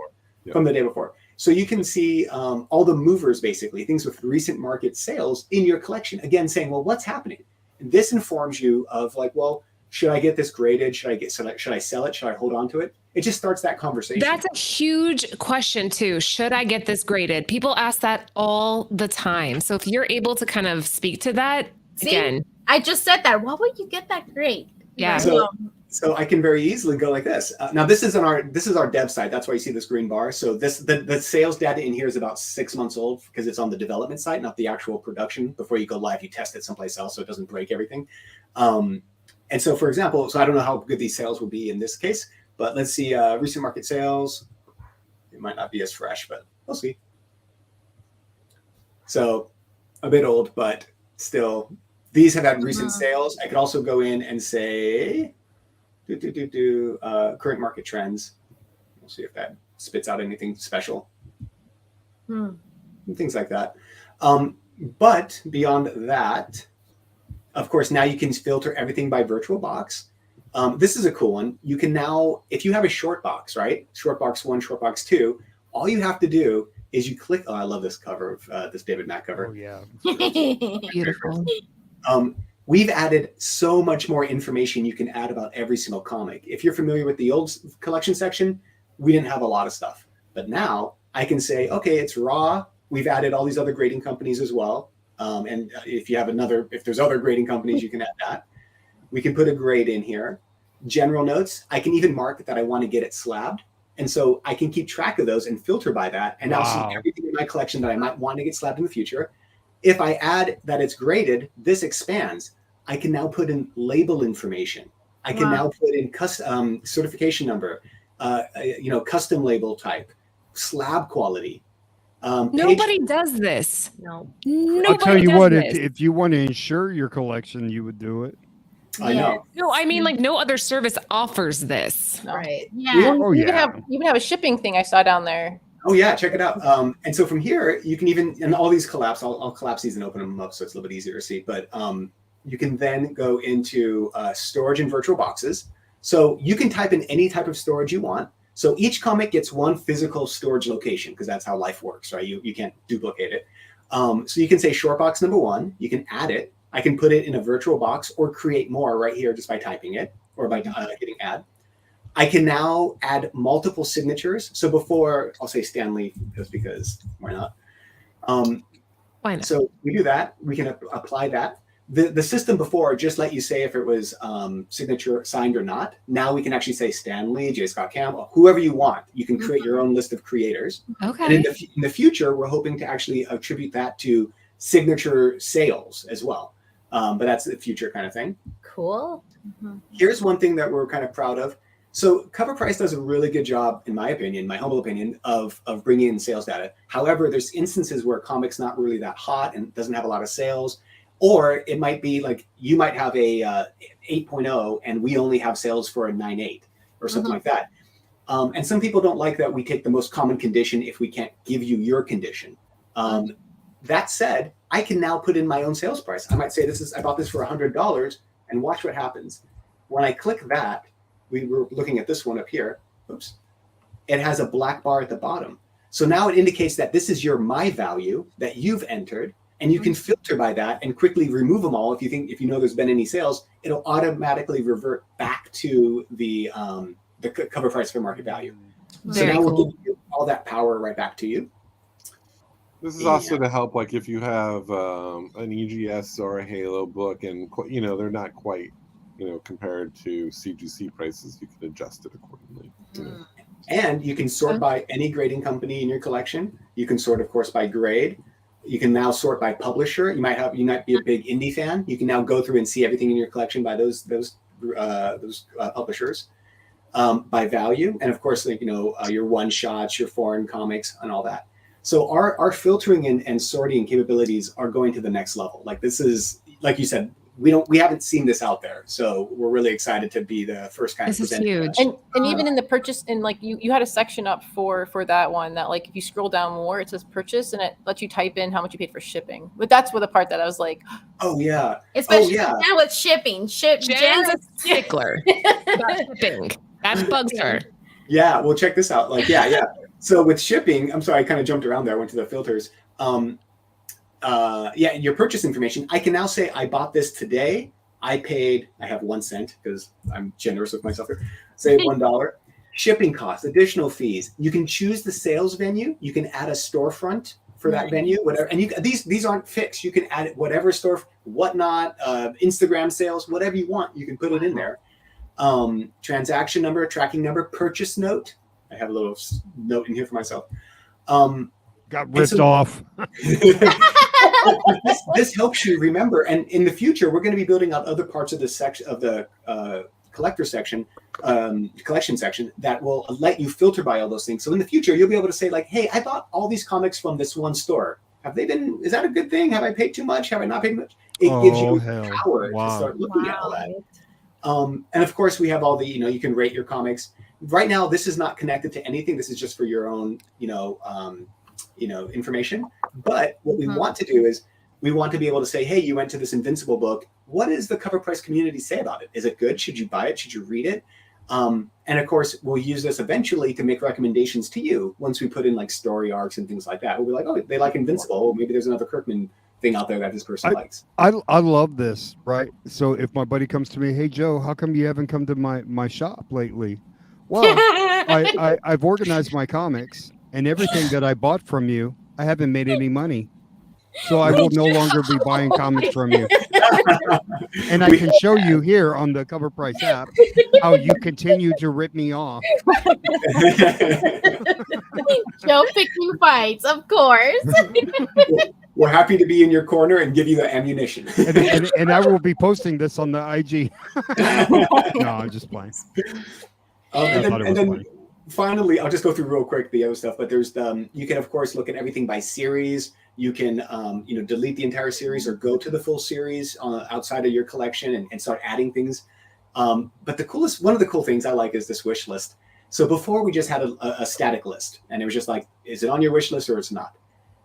From the day before. So you can see all the movers, basically things with recent market sales in your collection. Again, saying, well, what's happening? And this informs you of like, well, should I get this graded? Should I sell it? Should I hold on to it? It just starts that conversation. That's a huge question too. Should I get this graded? People ask that all the time. So if you're able to kind of speak to that, again. I just said that. Why would you get that grade? Yeah. So I can very easily go like this. Now this is our dev site. That's why you see this green bar. So the sales data in here is about 6 months old because it's on the development site, not the actual production. Before you go live, you test it someplace else so it doesn't break everything. And so, for example, I don't know how good these sales will be in this case, but let's see recent market sales. It might not be as fresh, but we'll see. So a bit old, but still, these have had recent sales. I could also go in and say, current market trends. We'll see if that spits out anything special. Things like that. But beyond that, Of course, now you can filter everything by virtual box. This is a cool one. You can now, if you have a short box, right? Short box 1, short box 2, all you have to do is you click. Oh, I love this cover of this David Mack cover. Oh yeah, Beautiful. We've added so much more information you can add about every single comic. If you're familiar with the old collection section, we didn't have a lot of stuff. But now I can say, okay, it's raw. We've added all these other grading companies as well. And if there's other grading companies, you can add that. We can put a grade in here. General notes, I can even mark that I want to get it slabbed. And so I can keep track of those and filter by that. And I'll see everything in my collection that I might want to get slabbed in the future. If I add that it's graded, this expands. I can now put in label information. I can now put in custom certification number, custom label type, slab quality. Nobody does this. No. Nobody I'll tell you does what, this. if you want to insure your collection, you would do it. I know. No, I mean, like, no other service offers this. No. Right. Yeah. Oh, You yeah. even have a shipping thing I saw down there. Oh yeah, check it out. And so from here, you can even, and all these collapse, I'll collapse these and open them up so it's a little bit easier to see. But you can then go into storage and virtual boxes. So you can type in any type of storage you want. So each comic gets one physical storage location because that's how life works, right? You can't duplicate it. So you can say short box number 1, you can add it. I can put it in a virtual box or create more right here just by typing it or by hitting add. I can now add multiple signatures. So before, I'll say Stanley just because why not? Why not? So we do that. We can apply that. The system before just let you say if it was signature signed or not. Now we can actually say Stanley, J. Scott Campbell, whoever you want. You can create your own list of creators. Okay. And in the future, we're hoping to actually attribute that to signature sales as well. But that's the future kind of thing. Cool. Here's one thing that we're kind of proud of. So CoverPrice does a really good job, in my opinion, my humble opinion, of bringing in sales data. However, there's instances where comic's not really that hot and doesn't have a lot of sales. Or it might be like you might have a 8.0 and we only have sales for a 9.8 or something like that. And some people don't like that we take the most common condition if we can't give you your condition. That said, I can now put in my own sales price. I might say I bought this for $100 and watch what happens. When I click that, we were looking at this one up here. Oops. It has a black bar at the bottom. So now it indicates that this is your my value that you've entered. And you can filter by that and quickly remove them all. If you know there's been any sales, it'll automatically revert back to the cover price for market value. So now we'll give you all that power right back to you. This is also to help, like if you have an EGS or a Halo book, and they're not quite, compared to CGC prices, you can adjust it accordingly. And you can sort by any grading company in your collection. You can sort, of course, by grade. You can now sort by publisher. You might be a big indie fan. You can now go through and see everything in your collection by those publishers, by value, and of course, your one shots, your foreign comics, and all that. So our filtering and sorting capabilities are going to the next level. Like this is, like you said, we haven't seen this out there, so we're really excited to be the first kind of This is present. huge. And even in the purchase, and like you had a section up for that one that like if you scroll down more, it says purchase and it lets you type in how much you paid for shipping. But that's where the part that I was like, oh yeah, Especially now with shipping. Jen's Jen's a stickler about shipping. That bugs her. yeah. Well, check this out. Like yeah. So with shipping, I'm sorry, I kind of jumped around there. I went to the filters. Your purchase information, I can now say I bought this today. I have 1 cent because I'm generous with myself here. Say $1. Shipping costs, additional fees. You can choose the sales venue. You can add a storefront for that venue, whatever. And these aren't fixed. You can add whatever store, whatnot, Instagram sales, whatever you want. You can put it in there. Transaction number, tracking number, purchase note. I have a little note in here for myself. Got ripped off. This helps you remember, and in the future, we're going to be building out other parts of the section of the collector section, collection section that will let you filter by all those things. So in the future, you'll be able to say like, "Hey, I bought all these comics from this one store. Have they been? Is that a good thing? Have I paid too much? Have I not paid much?" It gives you power to start looking at all that. And of course, we have all the you can rate your comics. Right now, this is not connected to anything. This is just for your own information. But what we want to do is we want to be able to say, hey, you went to this Invincible book. what does the Cover Price community say about it? Is it good? Should you buy it? Should you read it? And of course, we'll use this eventually to make recommendations to you once we put in like story arcs and things like that. We'll be like, oh, they like Invincible. Oh, maybe there's another Kirkman thing out there that this person likes. I love this, right? So if my buddy comes to me, hey Joe, how come you haven't come to my shop lately? Well, I've organized my comics, and everything that I bought from you, I haven't made any money. So I will no longer be buying comics from you. And I can show you here on the Cover Price app how you continue to rip me off. Joe picking fights, of course. We're happy to be in your corner and give you the ammunition. And I will be posting this on the IG. No, I'm just playing. And then finally, I'll just go through real quick the other stuff. But there's you can of course look at everything by series. You can delete the entire series or go to the full series outside of your collection and start adding things. But one of the cool things I like is this wish list. So before we just had a static list, and it was just like, is it on your wish list or it's not?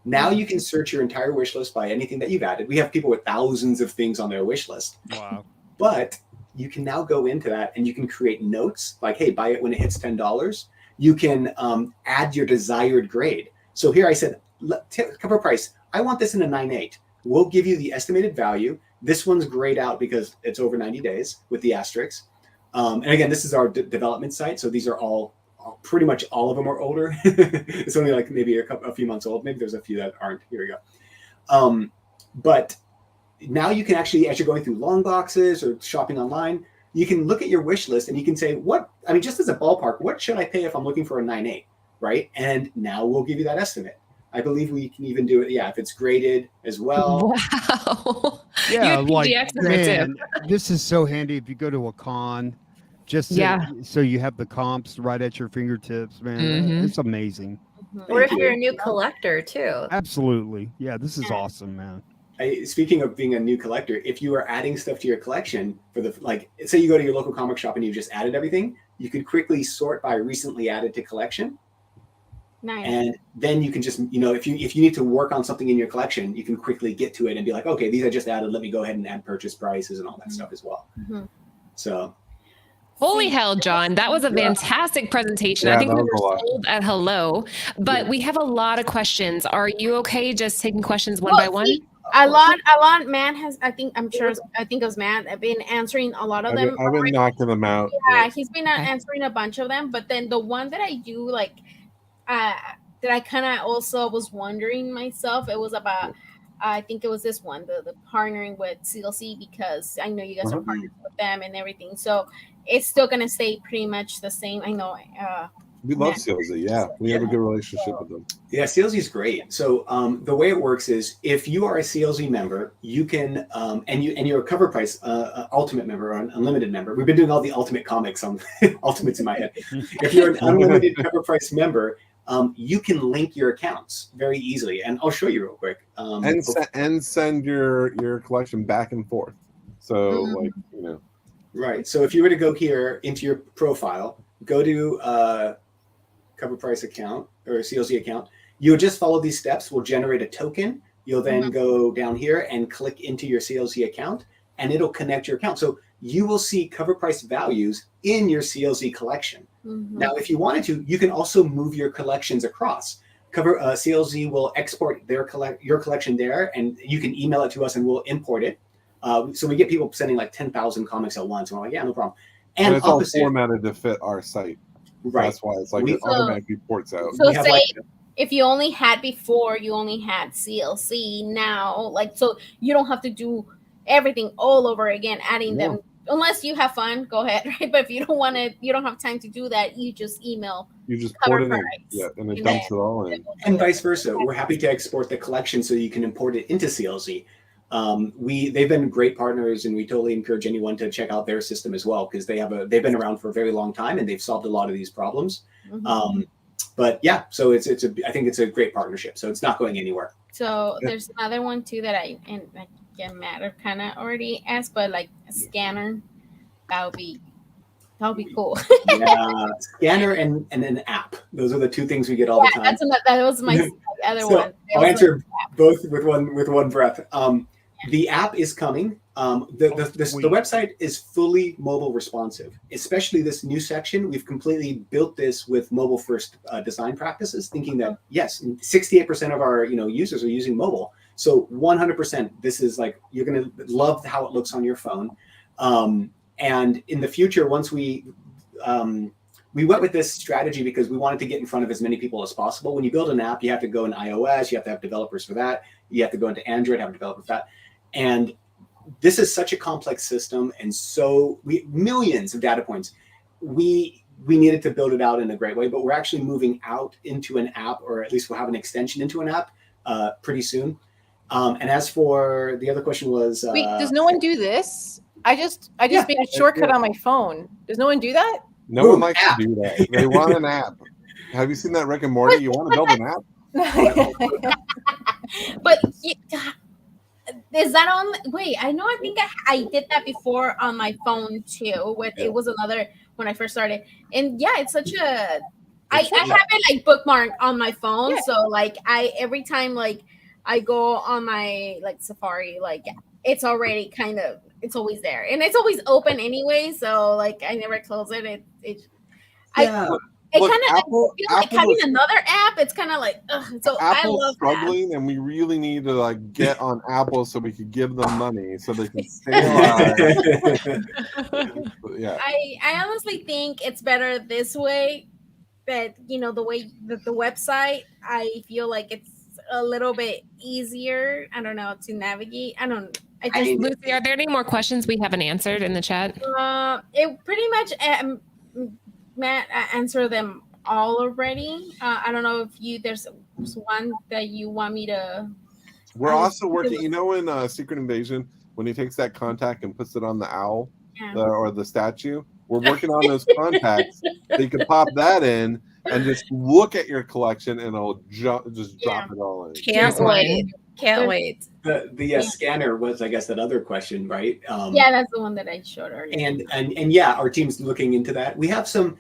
Now you can search your entire wish list by anything that you've added. We have people with thousands of things on their wish list. Wow. But you can now go into that and you can create notes like, hey, buy it when it hits $10. You can add your desired grade. So here I said, Cover Price, I want this in a 9.8. We'll give you the estimated value. This one's grayed out because it's over 90 days with the asterisks. And again, this is our development site. So these are pretty much all of them are older. It's only like maybe a few months old. Maybe there's a few that aren't. Here we go. But now you can actually, as you're going through long boxes or shopping online, you can look at your wish list and you can say, just as a ballpark, what should I pay if I'm looking for a 9.8, right? And now we'll give you that estimate. I believe we can even do it. Yeah, if it's graded as well. Wow. Yeah, like, man, this is so handy if you go to a con, so you have the comps right at your fingertips, man. Mm-hmm. It's amazing. Or if you're a new collector too. Absolutely. Yeah, this is awesome, man. Speaking of being a new collector, if you are adding stuff to your collection say you go to your local comic shop and you just added everything, you could quickly sort by recently added to collection. Nice. And then you can just, if you need to work on something in your collection, you can quickly get to it and be like, okay, these I just added. Let me go ahead and add purchase prices and all that stuff as well. Mm-hmm. So. Holy hell, John. That was a fantastic presentation. Yeah, I think we was were sold at hello, but we have a lot of questions. Are you okay just taking questions one by one? A lot, Matt has, I think it was Matt. I've been answering a lot of them. I've been knocking them out. Yeah, he's been answering a bunch of them, but then the one that I do that I kind of also was wondering myself, it was about, I think it was this one, the partnering with CLC, because I know you guys are partners with them and everything. So it's still going to stay pretty much the same. I know. We love CLZ. Yeah, we have a good relationship with them. Yeah, CLZ is great. So the way it works is if you are a CLZ member, you can, and you're a Cover Price Ultimate member or an Unlimited member. We've been doing all the Ultimate comics on Ultimates in my head. If you're an Unlimited Cover Price member, you can link your accounts very easily, and I'll show you real quick. And send your collection back and forth. So Right. So if you were to go here into your profile, go to Cover Price account or CLZ account, you'll just follow these steps. We'll generate a token. You'll then go down here and click into your CLZ account, and it'll connect your account. So you will see Cover Price values in your CLZ collection. Now, if you wanted to, you can also move your collections across. CLZ will export your collection there, and you can email it to us, and we'll import it. So we get people sending like 10,000 comics at once, and we're like, yeah, no problem. And it's all formatted to fit our site. Right. That's why it's like it automatically ports out. So say if you only had before, you only had CLC now, so you don't have to do everything all over again, adding them. Unless you have fun, go ahead, right? But if you don't want to, you don't have time to do that, you just email. You just port it in, and it dumps it all in. And vice versa. We're happy to export the collection so you can import it into CLZ. They've been great partners, and we totally encourage anyone to check out their system as well, because they've been around for a very long time and they've solved a lot of these problems. But yeah, so I think it's a great partnership. So it's not going anywhere. So there's another one too that I Matt kind of already asked, but like a scanner, that would be cool. Yeah, scanner and an app. Those are the two things we get all the time. That was my other one. I'll answer both with one breath. The app is coming. The website is fully mobile responsive, especially this new section. We've completely built this with mobile first design practices, thinking that yes, 68% of our users are using mobile. So 100%, this is like, you're going to love how it looks on your phone. And in the future, once we went with this strategy because we wanted to get in front of as many people as possible. When you build an app, you have to go in iOS, you have to have developers for that. You have to go into Android, have developers for that. And this is such a complex system, and so millions of data points. We needed to build it out in a great way, but we're actually moving out into an app, or at least we'll have an extension into an app pretty soon. And as for the other question was, wait, does no one do this? I just made a shortcut on my phone. Does no one do that? No one likes to do that. They want an app. Have you seen that Rick and Morty? You want to build an app? But is that on? Wait, I know. I think I did that before on my phone too. It was another when I first started, and yeah, it's such a. I have it like bookmarked on my phone, so like every time like I go on my like Safari, like it's already it's always there, and it's always open anyway. So like I never close it. It kind of feels like having another app. It's kind of like so. Apple's I love struggling, and we really need to like get on Apple so we could give them money so they can stay alive. Yeah, I honestly think it's better this way. But the way that the website, I feel like it's a little bit easier. I don't know, to navigate. I don't. Lucy, are there any more questions we haven't answered in the chat? It pretty much. Matt answered them all already. I don't know if there's one that you want me to. We're also working. In Secret Invasion, when he takes that contact and puts it on the owl or the statue, we're working on those contacts. So you can pop that in and just look at your collection, and it'll drop it all in. Can't wait. The scanner was, I guess, that other question, right? Yeah, that's the one that I showed earlier. And yeah, our team's looking into that. We have some.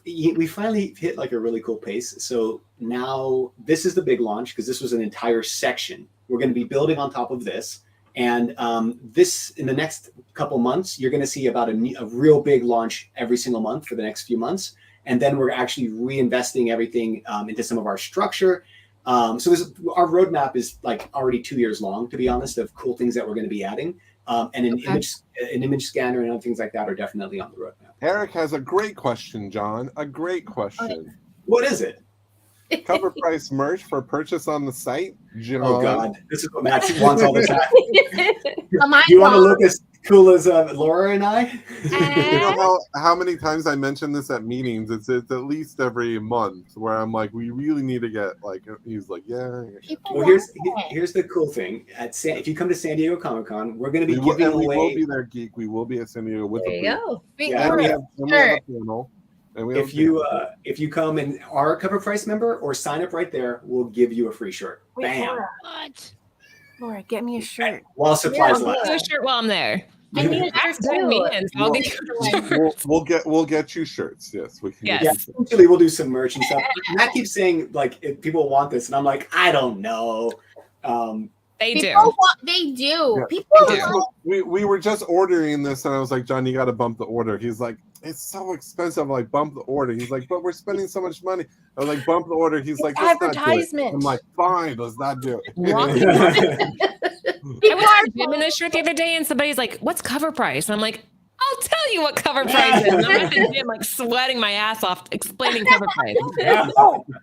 We finally hit like a really cool pace. So now this is the big launch, because this was an entire section. We're going to be building on top of this, and this in the next couple months, you're going to see about a real big launch every single month for the next few months, and then we're actually reinvesting everything into some of our structure. So our roadmap is like already 2 years long, to be honest, of cool things that we're going to be adding. And an image scanner and other things like that are definitely on the roadmap. Eric has a great question, John. A great question. What is it? Cover price merch for purchase on the site, John. Oh God, this is what Matt wants all the time. You want to look as cool as Laura and I? You know how many times I mention this at meetings? It's at least every month where I'm like, we really need to get like. He's like, yeah. Well, here's the cool thing. If you come to San Diego Comic-Con, we're going to be giving away. We will be there, Geek. We will be at San Diego with there you go. Yeah, and we have a panel. If you come and are a Cover Price member or sign up right there, we'll give you a free shirt. Bam! Laura, get me a shirt. While supplies last. I'll do a shirt while I'm there. I need a shirt too. We'll get you shirts. Yes, we can. Yes. Yeah, eventually we'll do some merch and stuff. Matt keeps saying like if people want this, and I'm like, I don't know. They do. They do. Yeah. People do. We were just ordering this, and I was like, John, you got to bump the order. He's like, it's so expensive. I'm like, bump the order. He's like, but we're spending so much money. I was like, bump the order. He's like, advertisement. I'm like, fine, let's not do it. I was at the gym in this shirt the other day, and somebody's like, "What's Cover Price?" And I'm like, "I'll tell you what Cover Price is." And I'm at the gym, like sweating my ass off, explaining Cover Price.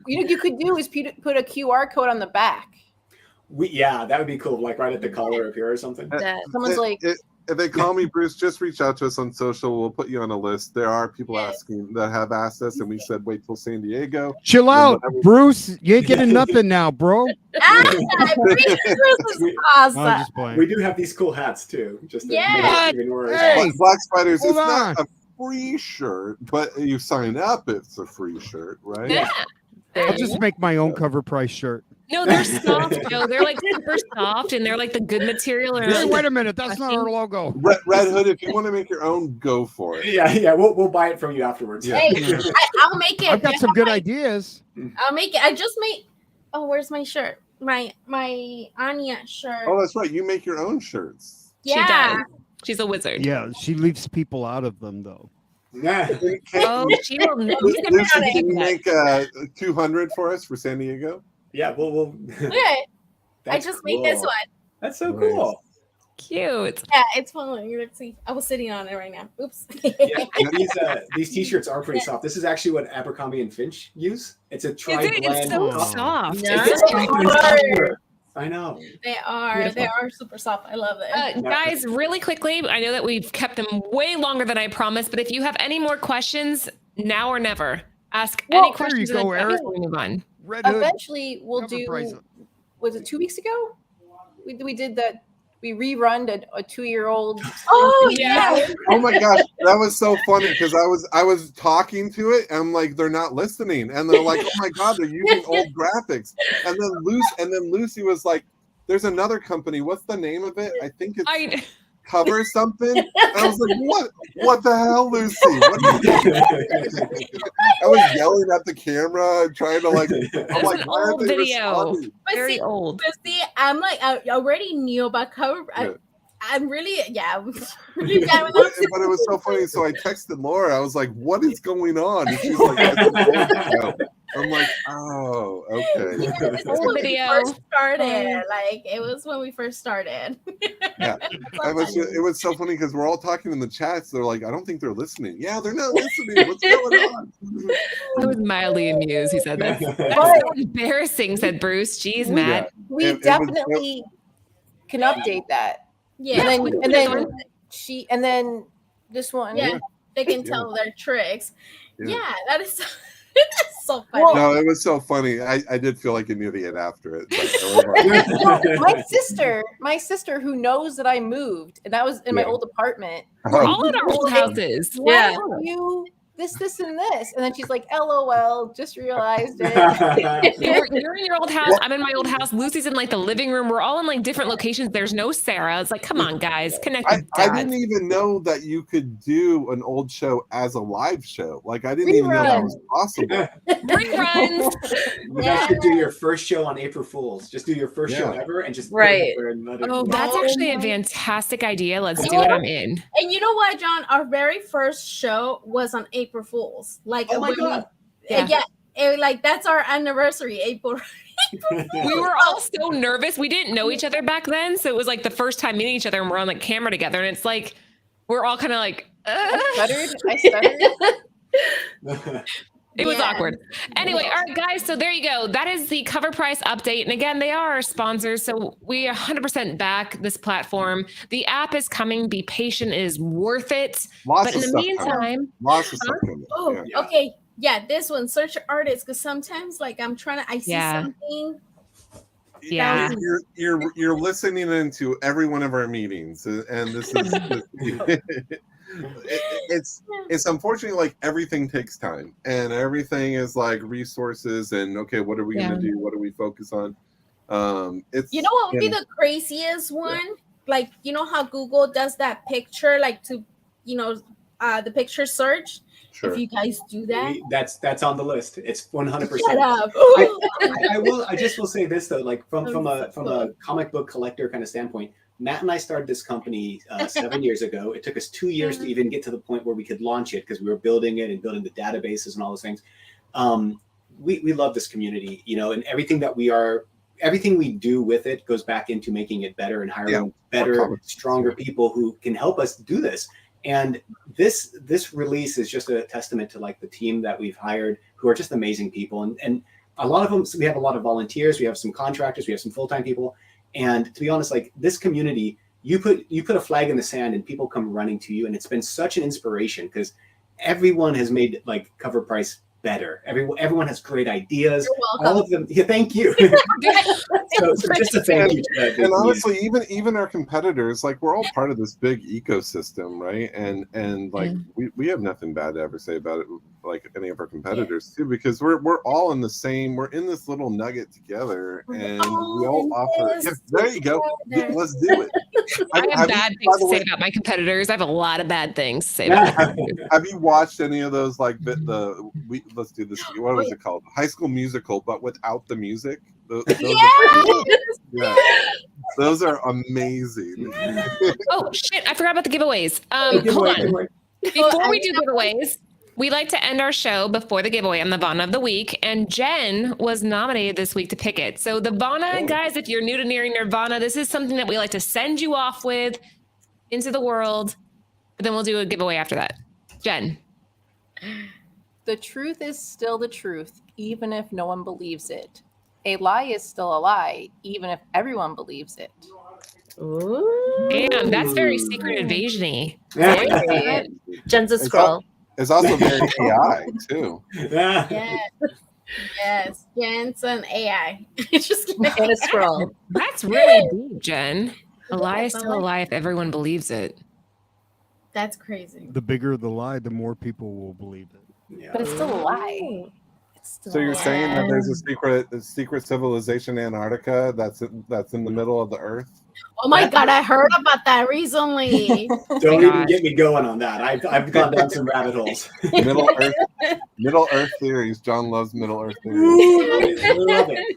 You could do is put a QR code on the back. That would be cool. Like right at the collar up here or something. Someone's like, if they call me Bruce, just reach out to us on social. We'll put you on a list. There are people asking that have asked us, and we said wait till San Diego. Chill out, Bruce. You ain't getting nothing now, bro. Bruce is awesome. We do have these cool hats too. Just to make it even worse. Hey, Black Spiders, it's not a free shirt, but you sign up, it's a free shirt, right? Yeah. I'll just make my own Cover Price shirt. No, they're soft, Joe. They're like super soft, and they're like the good material. Hey, wait a minute, that's not our logo. Red Hood, if you want to make your own, go for it. Yeah, we'll buy it from you afterwards. Yeah. Hey, I'll make it. I've got some good ideas. I'll make it. I just made. Oh, where's my shirt? My Anya shirt. Oh, that's right. You make your own shirts. She Yeah. does. She's a wizard. Yeah, she leaves people out of them though. Yeah. Oh, she will. Lucy, can you make 200 for us for San Diego? Yeah, we'll Okay. I That's just made this cool. one. That's so Nice. cool. Cute. Yeah, it's fun. Let's see. I was sitting on it right now. Oops. Yeah, these t-shirts are pretty soft. This is actually what Abercrombie and Finch use. It's a Is tri-blend. it? It's so Oh. soft. Nice. I know. They are super soft. I love it. Guys, really quickly, I know that we've kept them way longer than I promised, but if you have any more questions, now or never, ask Well, any there questions you in go, the chat Eric. before we move on. Red Hood. Eventually, we'll Cover do. price. Was it 2 weeks ago? We did that. We rerun a 2-year-old. Oh Yeah. Oh my gosh, that was so funny because I was talking to it and I'm like, they're not listening, and they're like, oh my god, they're using old graphics, and then Lucy was like, there's another company. What's the name of it? I think it's Cover something. And I was like, what the hell, Lucy? I was yelling at the camera, trying to like. I'm like, an why aren't old they video. responding? Very see, old. But see, I'm like, I already knew about cover. Yeah. I'm really, I'm really down with that. But it was so funny. So I texted Laura. I was like, "What is going on?" And she's like, "It's an old show." I'm like, "Oh, okay." Yeah, this is Old when we video. first started. Like it was when we first started. Yeah, it was so funny because we're all talking in the chats. They're like, "I don't think they're listening." Yeah, they're not listening. What's going on? I was mildly amused. He said that's so embarrassing, said Bruce. Jeez, Yeah. Matt. We It was- definitely can update that. Yeah, And then this one. yeah, they can Yeah. tell their tricks. Yeah. Yeah, that is that's so funny. Well, No, it was so funny. I did feel like an idiot after it. But Well, my sister who knows that I moved, and that was in my Yeah. old apartment. We're all in our old houses. Why Yeah. aren't you this and this? And then she's like, LOL, just realized it. You're in your old house. I'm in my old house. Lucy's in like the living room. We're all in like different locations. There's no Sarah. It's like, come on, guys, connect. I with Dad. didn't even know that you could do an old show as a live show. Like I didn't even know that was possible. Reruns. You guys should do your first show on April Fools. Just do your first show Yeah. ever and just Right. put it and let it Oh, go. that's actually a fantastic idea. Let's do it. I'm in. And you know what, John? Our very first show was on April Fools. Like, Oh my when God. like that's our anniversary, April. We were all so nervous. We didn't know each other back then. So it was like the first time meeting each other and we're on like camera together. And it's like, we're all kind of like, I stuttered. It was Yeah. awkward. Anyway, all right, guys. So there you go. That is the Cover Price update. And again, they are our sponsors. So we 100% back this platform. The app is coming. Be patient. It is worth it. Lots But of in the stuff meantime, coming. Lots of stuff coming. Oh, Yeah. okay. Yeah, this one, search artist, because sometimes like I see Yeah. something. Yeah. You're listening into every one of our meetings, and this is it's unfortunately like everything takes time, and everything is like resources, and okay, what are we gonna do? What do we focus on? It's You know what would be the craziest one? Like, you know how Google does that picture, like to, the picture search. Sure. If you guys do that, That's on the list. It's 100%. shut up. I just will say this though, like from a comic book collector kind of standpoint, Matt and I started this company 7 years ago. It took us 2 years to even get to the point where we could launch it because we were building it and building the databases and all those things. We love this community, and everything we do with it goes back into making it better and hiring better, stronger people who can help us do this. And this release is just a testament to like the team that we've hired, who are just amazing people. And a lot of them, so we have a lot of volunteers, we have some contractors, we have some full-time people. And to be honest, like this community, you put a flag in the sand and people come running to you. And it's been such an inspiration because everyone has made like Cover Price better. Everyone has great ideas. You're welcome. All of them. Yeah, thank you. so just a thank you to that. And honestly, even our competitors, like we're all part of this big ecosystem, right? And like we have nothing bad to ever say about it, like any of our competitors too, because we're all in the same. We're in this little nugget together, and we all offer. Yeah, there you go. Let's do it. I have bad things to say about my competitors. I have a lot of bad things to say about my competitors. Have you watched any of those? Like let's do this. What was it called? High School Musical, but without the music. Yeah, those are amazing. Oh shit! I forgot about the giveaways. Hold on. Before we do giveaways, we like to end our show before the giveaway on the Vana of the week, and Jen was nominated this week to pick it. So the Vana, guys, if you're new to Nearing Nirvana, this is something that we like to send you off with into the world, but then we'll do a giveaway after that. Jen. The truth is still the truth, even if no one believes it. A lie is still a lie, even if everyone believes it. Ooh. Damn, that's very Secret Invasion-y. Jen's a scroll. It's also very AI too. Yes, Jen's an AI. Just kidding. And a scroll. That's really deep, Jen. A lie is still a lie if everyone believes it. That's crazy. The bigger the lie, the more people will believe it. Yeah. But it's still a lie. It's still So a you're lie. saying that there's a secret civilization in Antarctica that's in the middle of the Earth? Oh my God, I heard about that recently. Don't even get me going on that. I've gone down some rabbit holes. Middle Earth theories. John loves Middle Earth theories. Love it.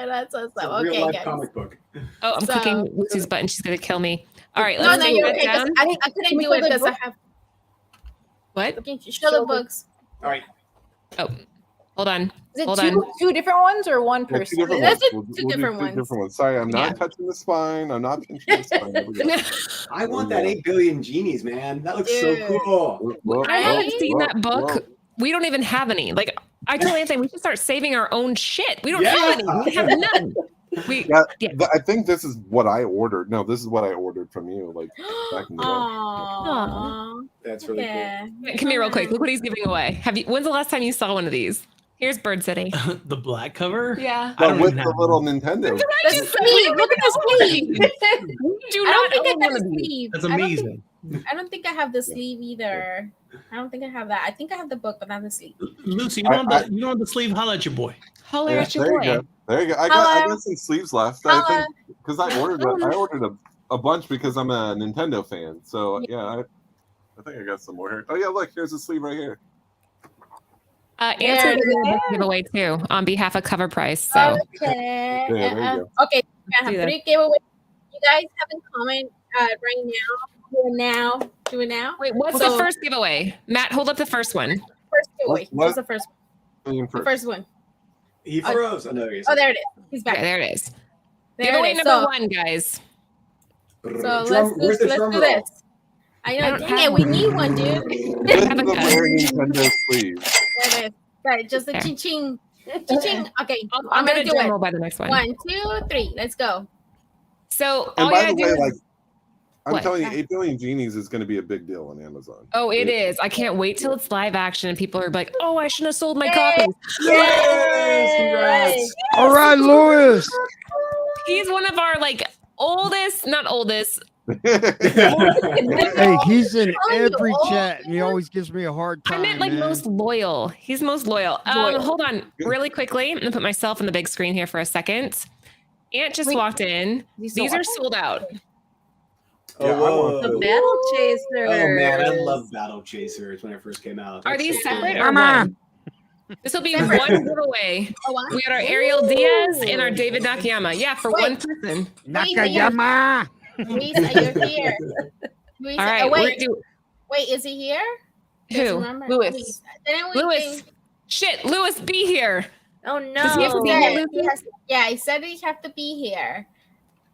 That's awesome. It's a real Okay, life guys. comic book. Oh, I'm clicking Lucy's button. She's gonna kill me. All right, No, let's no, do you're it okay. 'Cause down. I couldn't do it because I have. What? Okay, show the books. All right. Oh, hold on. Is it Hold two, on. two different ones or one Yeah, person? two different That's ones. two different do ones. Different ones. Sorry, I'm not Yeah. touching the spine. I'm not pinching the spine. There we go. I want that 8 billion genies, man. That looks Dude. so cool. Whoa, I haven't Right? seen whoa, that book. whoa. We don't even have any. Like, I told Anthony, we should start saving our own shit. We don't Yeah. have any. We have none. We, Yeah, yeah. I think this is what I ordered. No, this is what I ordered from you. Like back in the day. Aww. That's really Yeah. Come here real quick. Look what he's giving away. When's the last time you saw one of these? Here's Bird City. The black cover? Yeah. I don't But with even the have little one. Nintendo. The sleeve. Look at the sleeve. We do I don't not think I own have one the of these. sleeve. That's I don't think- amazing. I don't think I have the sleeve either. I don't think I have that. I think I have the book, but not the sleeve. Lucy, you want the sleeve? Holla at your boy. Holler Yeah, at your there you boy. go. There you go. I got some sleeves left. I think because I ordered a bunch because I'm a Nintendo fan. So yeah, I think I got some more here. Oh yeah, look, here's a sleeve right here. Answer the giveaway too on behalf of Cover Price. So Okay. Yeah, there you go. Okay. I have Do that. 3 giveaways. You guys have in comment right now. Do it now. Do it now. wait, what's So- the first giveaway? Matt, hold up the first one. First giveaway. What? What's the first one? The first one. He froze. Oh, no, he is. Oh, there it is. He's back. Okay, there it is. There Giveaway it is. number 1, guys. So Where's the let's drum do roll? this. I know. don't Dang have it. We need one, dude. This is have a a gun. rare Nintendo sleeve. There it is. Right, just the There. ching-ching. Ching-ching. Okay. I'll I'm get going a to do drum it. roll by the next one. 1, 2, 3. Let's go. So And all by you the gotta way, do like is, I'm What? telling you, 8 billion genies is going to be a big deal on Amazon. oh, it is. I can't wait till it's live action and people are like, oh, I shouldn't have sold my copies. Yes, congrats. All right, Lewis. He's one of our like not oldest. Hey, he's in Oh, every oh, chat, and he always gives me a hard time. I meant like man. most loyal. He's most loyal. Loyal. Hold on, really quickly. I'm gonna put myself on the big screen here for a second. Aunt just Wait, walked in. These are sold out. Oh, whoa. The Battle Chaser. Oh man, I love Battle Chasers when it first came out. Are That's these so cool. separate or one? This will be one giveaway. Oh, wow. We got our Ariel Diaz and our David Nakayama. Yeah, for Wait. one person. Nakayama. Luisa, you're here. Luisa, All right, oh, we're wait. gonna do Wait, is he here? who? Remember? Lewis. Didn't we Lewis. think- Shit, Lewis, be here. Oh Does he have to no. be Yeah, here, he has- yeah, he said he have to be here,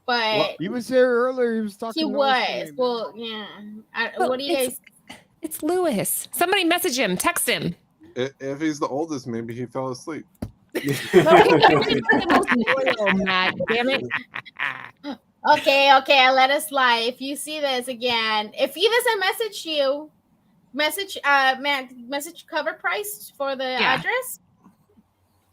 but He was here earlier. He was talking. he noise to was. me, Well, yeah. Well, What do you guys? It's Lewis. Somebody message him, text him. If he's the oldest, maybe he fell asleep. Matt, damn it. Okay, let us lie. If you see this again, if he doesn't message you, message message cover price for the Yeah. address.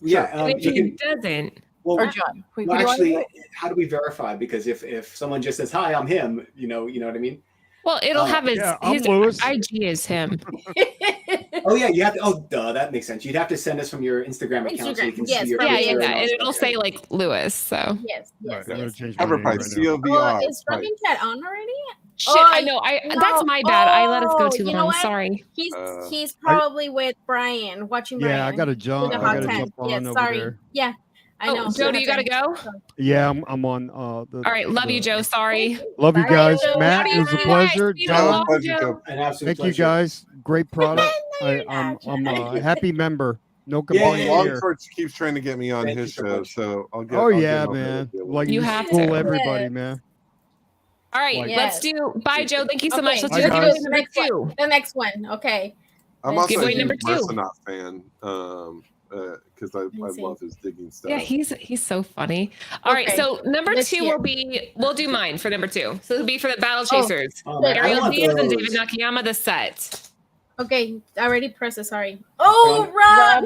Yeah, And if you he can, doesn't, Or well, John. Wait, well, who do I actually, do it? how do we verify? Because if someone just says, "Hi, I'm him," you know what I mean? well, it'll have his, yeah, I'm his Lewis. IG is him. Oh yeah, you have to. Oh, duh, that makes sense. You'd have to send us from your Instagram account so we Instagram, can yes, see your from Yeah, picture yeah, and all and that it'll stuff. say like Lewis. So Yes, All right, yes, I'm gonna yes. change my Cover name price, right now. COVR. Is Running Cat on already? shit, Oh, I know. That's my bad. I let us go too you know long. what? Sorry. He's probably with Brian watching Brian. Yeah, I gotta jump. with I the gotta hot jump tent. on Yeah, over sorry. there. Yeah. I know. Joe, do you gotta go? Yeah, I'm on. All right, love you, Joe. Sorry. Love you Bye, guys. Joe. Matt, How it do was a you pleasure. guys? John, Pleasure, Joe. An absolute thank you pleasure. guys. Great product. you're I'm not. a happy member. No Yeah, complaint yeah, Long here. Short keeps trying to get me on Thank his you so show, much. so I'll get. Oh I'll get yeah, on man. that. Like You you have school to. everybody, Yes. man. All right, Like- let's do. Bye, Joe. Thank you so much. Okay, Let's Bye, do guys. giveaway number next one. 2. The next one. Okay. I'm Let's also a Giveaway huge number 2. Mersonoff fan, because I see. love his digging stuff. Yeah, he's so funny. All right, Okay. so number Let's 2 hear. we'll do mine for number 2. So it'll be for the Battle Oh. Chasers. Oh, man, I Ariel want Diaz and those. David Nakayama, the set. Okay, I already pressed it. Sorry. Oh, Rob.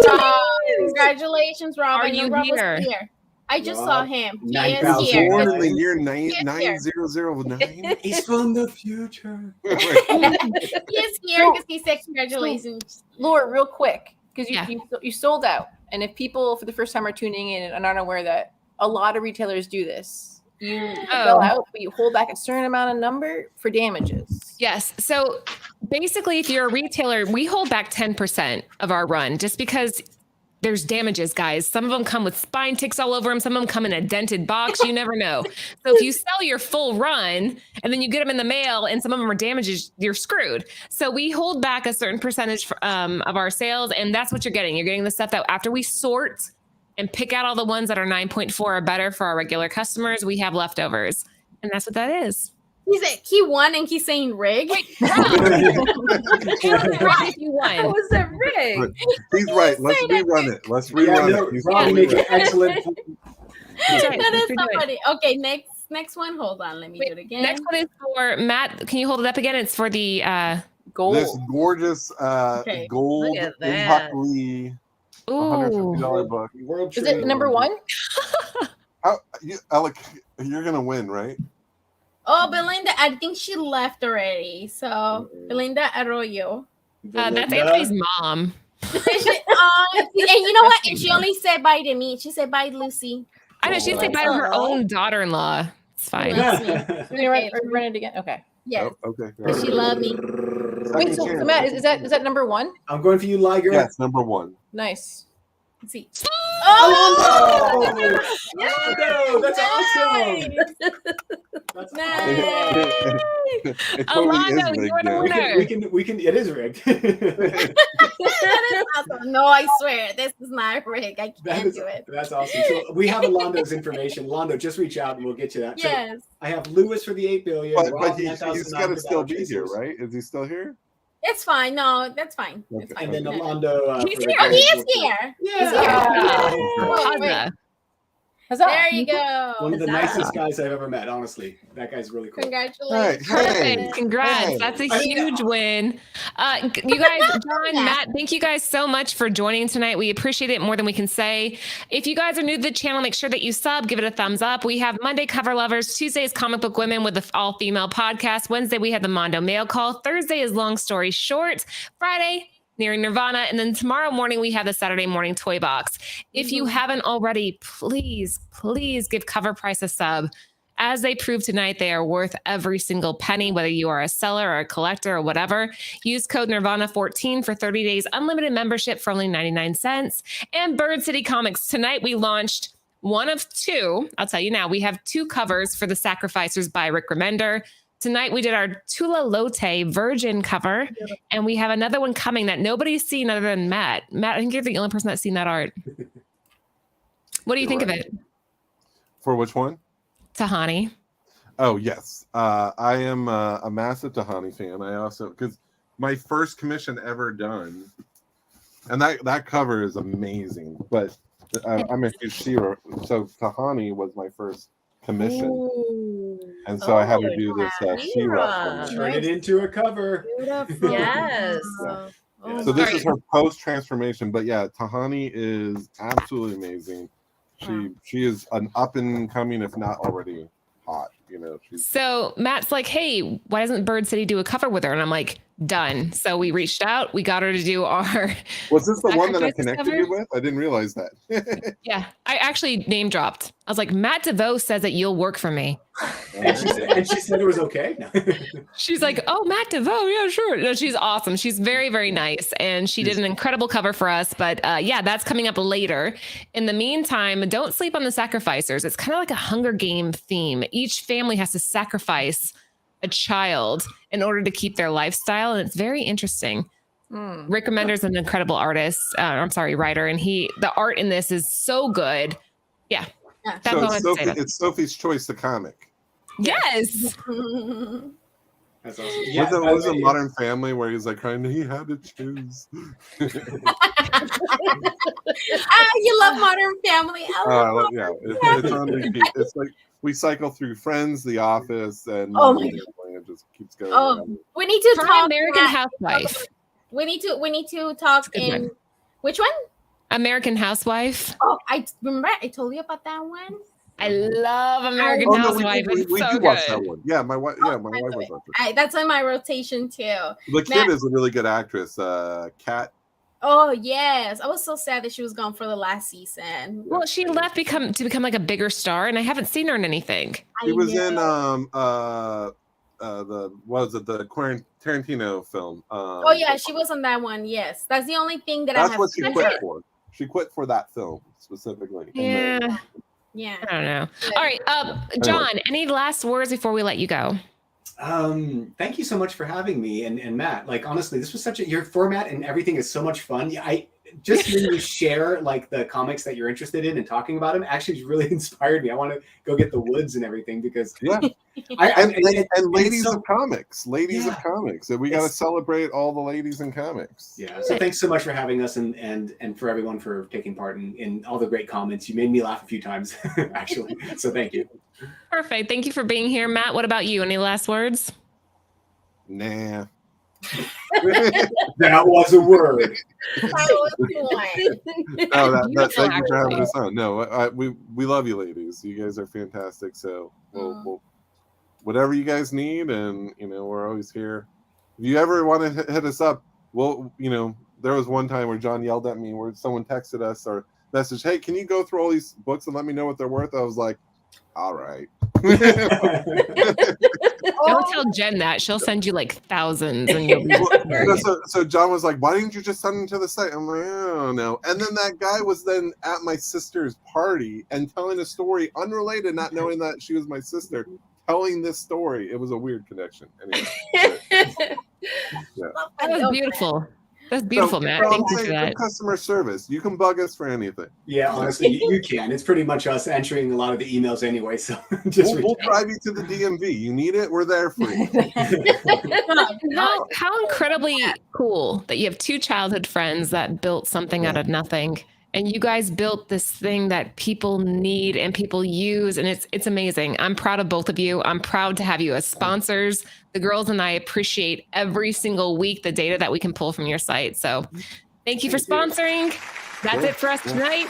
Rob. Congratulations, Rob. Are I know you Rob here? was here. I just Rob, saw him. He is 9,000 here. Born in the Yes. year Yes, 9009. He's from the future. He is here because he said congratulations. Laura, real quick, because Yeah. you sold out, and if people for the first time are tuning in and aren't aware that a lot of retailers do this, you sell out, but you hold back a certain amount of number for damages. Yes. So basically, if you're a retailer, we hold back 10% of our run just because there's damages, guys. Some of them come with spine ticks all over them. Some of them come in a dented box. You never know. So if you sell your full run and then you get them in the mail and some of them are damages, you're screwed. So we hold back a certain percentage of our sales, and that's what you're getting. You're getting the stuff that after we sort and pick out all the ones that are 9.4 or better for our regular customers, we have leftovers. And that's what that is. He won and he's saying rig. If you How won. was that rigged? He's right. Let's rerun it. Let's Yeah, rerun no, it. He's Rob, you totally make an right. excellent. That's right. That is Let's redo it. somebody. Okay, next one. Hold on. Let me do it again. Next one is for Matt. Can you hold it up again? It's for the Gold. This gorgeous Okay, gold look at in that. Huck Lee $150 book. World Is it number 1? Alec, you're gonna win, right? Oh, Belinda, I think she left already. So Belinda Arroyo. that's Anthony's mom. And you know what? And she only said bye to me. She said bye, Lucy. I know she'd say bye to her own daughter-in-law. It's fine. Yeah. Are you run it again? Okay. Yes. Oh, okay. She loved me. Wait, so Matt, is that number 1? I'm going for you, Liger. Yes, number 1. Nice. Let's see. Oh, Oh, that's awesome. That's Nice. It totally is Alonzo, rigged, you're the yeah. winner. we can. It is rigged. That is awesome. No, I swear, this is not rigged. I can't do it. That's awesome. So we have Alondo's information. Alonzo, just reach out and we'll get you that. So Yes. I have Lewis for the 8 billion. But Rob he's 9,009 got to for still Battle be here, Chasers, right? Is he still here? It's fine. No, that's fine. It's Okay. fine. And then Alondo. He's for the here. Oh, he Grand is Tour. here. Yeah. Oh, wait. Huzzah. Huzzah. There you go. One of the Huzzah. nicest guys I've ever met. Honestly, that guy's really cool. Congratulations. Perfect. Congrats. Hey. That's a huge win. You guys, John, Matt, thank you guys so much for joining tonight. We appreciate it more than we can say. If you guys are new to the channel, make sure that you sub, give it a thumbs up. We have Monday Cover Lovers, Tuesday is Comic Book Women with the all-female podcast. Wednesday, we have the Mondo Mail Call. Thursday is Long Story Short. Friday, Nearing Nirvana. And then tomorrow morning, we have the Saturday morning toy box. If you haven't already, please give Cover Price a sub. As they proved tonight, they are worth every single penny, whether you are a seller or a collector or whatever. Use code Nirvana14 for 30 days unlimited membership for only 99 cents. And Bird City Comics. Tonight, we launched one of 2. I'll tell you now, we have 2 covers for The Sacrificers by Rick Remender. Tonight, we did our Tula Lote Virgin cover, and we have another one coming that nobody's seen other than Matt. Matt, I think you're the only person that's seen that art. What do you think of it? For which one? Tahani. Oh, yes. I am a massive Tahani fan. I also, because my first commission ever done, and that cover is amazing, but I'm a huge She-Ra, so Tahani was my first commission. Ooh. And so I had to do this She-Ra. She-Ra. Turn it into a cover. Beautiful. Yes. Yeah. Oh, So this Sorry. is her post transformation, but yeah, Tahani is absolutely amazing. She is an up and coming, if not already hot. You know, she's So Matt's like, hey, why doesn't Bird City do a cover with her? And I'm like, done. So we reached out. We got her to do our. Was this the one that I sacrifices connected cover. you with? I didn't realize that. Yeah, I actually name dropped. I was like, Matt DeVoe says that you'll work for me. And she said it was okay. She's like, oh, Matt DeVoe, yeah, sure. No, she's awesome. She's very, very nice, and she did an incredible cover for us. But yeah, that's coming up later. In the meantime, don't sleep on the sacrificers. It's kind of like a Hunger Game theme. Each family has to sacrifice a child in order to keep their lifestyle, and it's very interesting. Rick Remender's an incredible artist. Writer, and the art in this is so good. Yeah, that's So all I have to say about it. it's Sophie's Choice, the comic. Yes. That's awesome. Yeah, Was it Modern Family where he's like crying, he had to choose? You love Modern Family. It's on repeat. It's like we cycle through Friends, The Office, and it just keeps going. We need to Try talk American Housewife. We need to talk in which one? American Housewife. Oh, I remember I told you about that one. I love American Housewife. We It's so do watch good. that one. Yeah, my wife. Yeah, my wife was watching. That's on my rotation too. The kid is a really good actress. Kat. Oh yes, I was so sad that she was gone for the last season. Well, she left to become like a bigger star, and I haven't seen her in anything. She was in the Quentin Tarantino film. Oh yeah, she was on that one. Yes, that's the only thing that I have. That's what she quit for. She quit for that film specifically. Yeah. Yeah. I don't know. All right, John. Any last words before we let you go? Thank you so much for having me, and Matt. Like honestly, this was your format and everything is so much fun. I just hearing you share like the comics that you're interested in and talking about them actually really inspired me. I want to go get the woods and everything because and ladies of comics, of comics, and we got to celebrate all the ladies in comics. Yeah. So thanks so much for having us and for everyone for taking part in all the great comments. You made me laugh a few times actually. So thank you. Perfect. Thank you for being here, Matt. What about you? Any last words? Nah. That was a word. Thank you for having us on. No, we love you, ladies. You guys are fantastic. So we'll whatever you guys need, and we're always here. If you ever want to hit us up, there was one time where John yelled at me where someone texted us or messaged, "Hey, can you go through all these books and let me know what they're worth?" I was like, all right. Don't tell Jen that. She'll send you like thousands. And you'll be so John was like, why didn't you just send them to the site? I'm like, I don't know. And then that guy was then at my sister's party and telling a story unrelated, not knowing that she was my sister, telling this story. It was a weird connection. Anyway. That was beautiful. That's beautiful, Matt. Thank you for that. Customer service. You can bug us for anything. Yeah, honestly, you can. It's pretty much us entering a lot of the emails anyway. So we'll drive you to the DMV. You need it? We're there for you. How incredibly cool that you have two childhood friends that built something out of nothing. And you guys built this thing that people need and people use. And it's amazing. I'm proud of both of you. I'm proud to have you as sponsors. The girls and I appreciate every single week the data that we can pull from your site. So thank you for sponsoring. That's it for us tonight.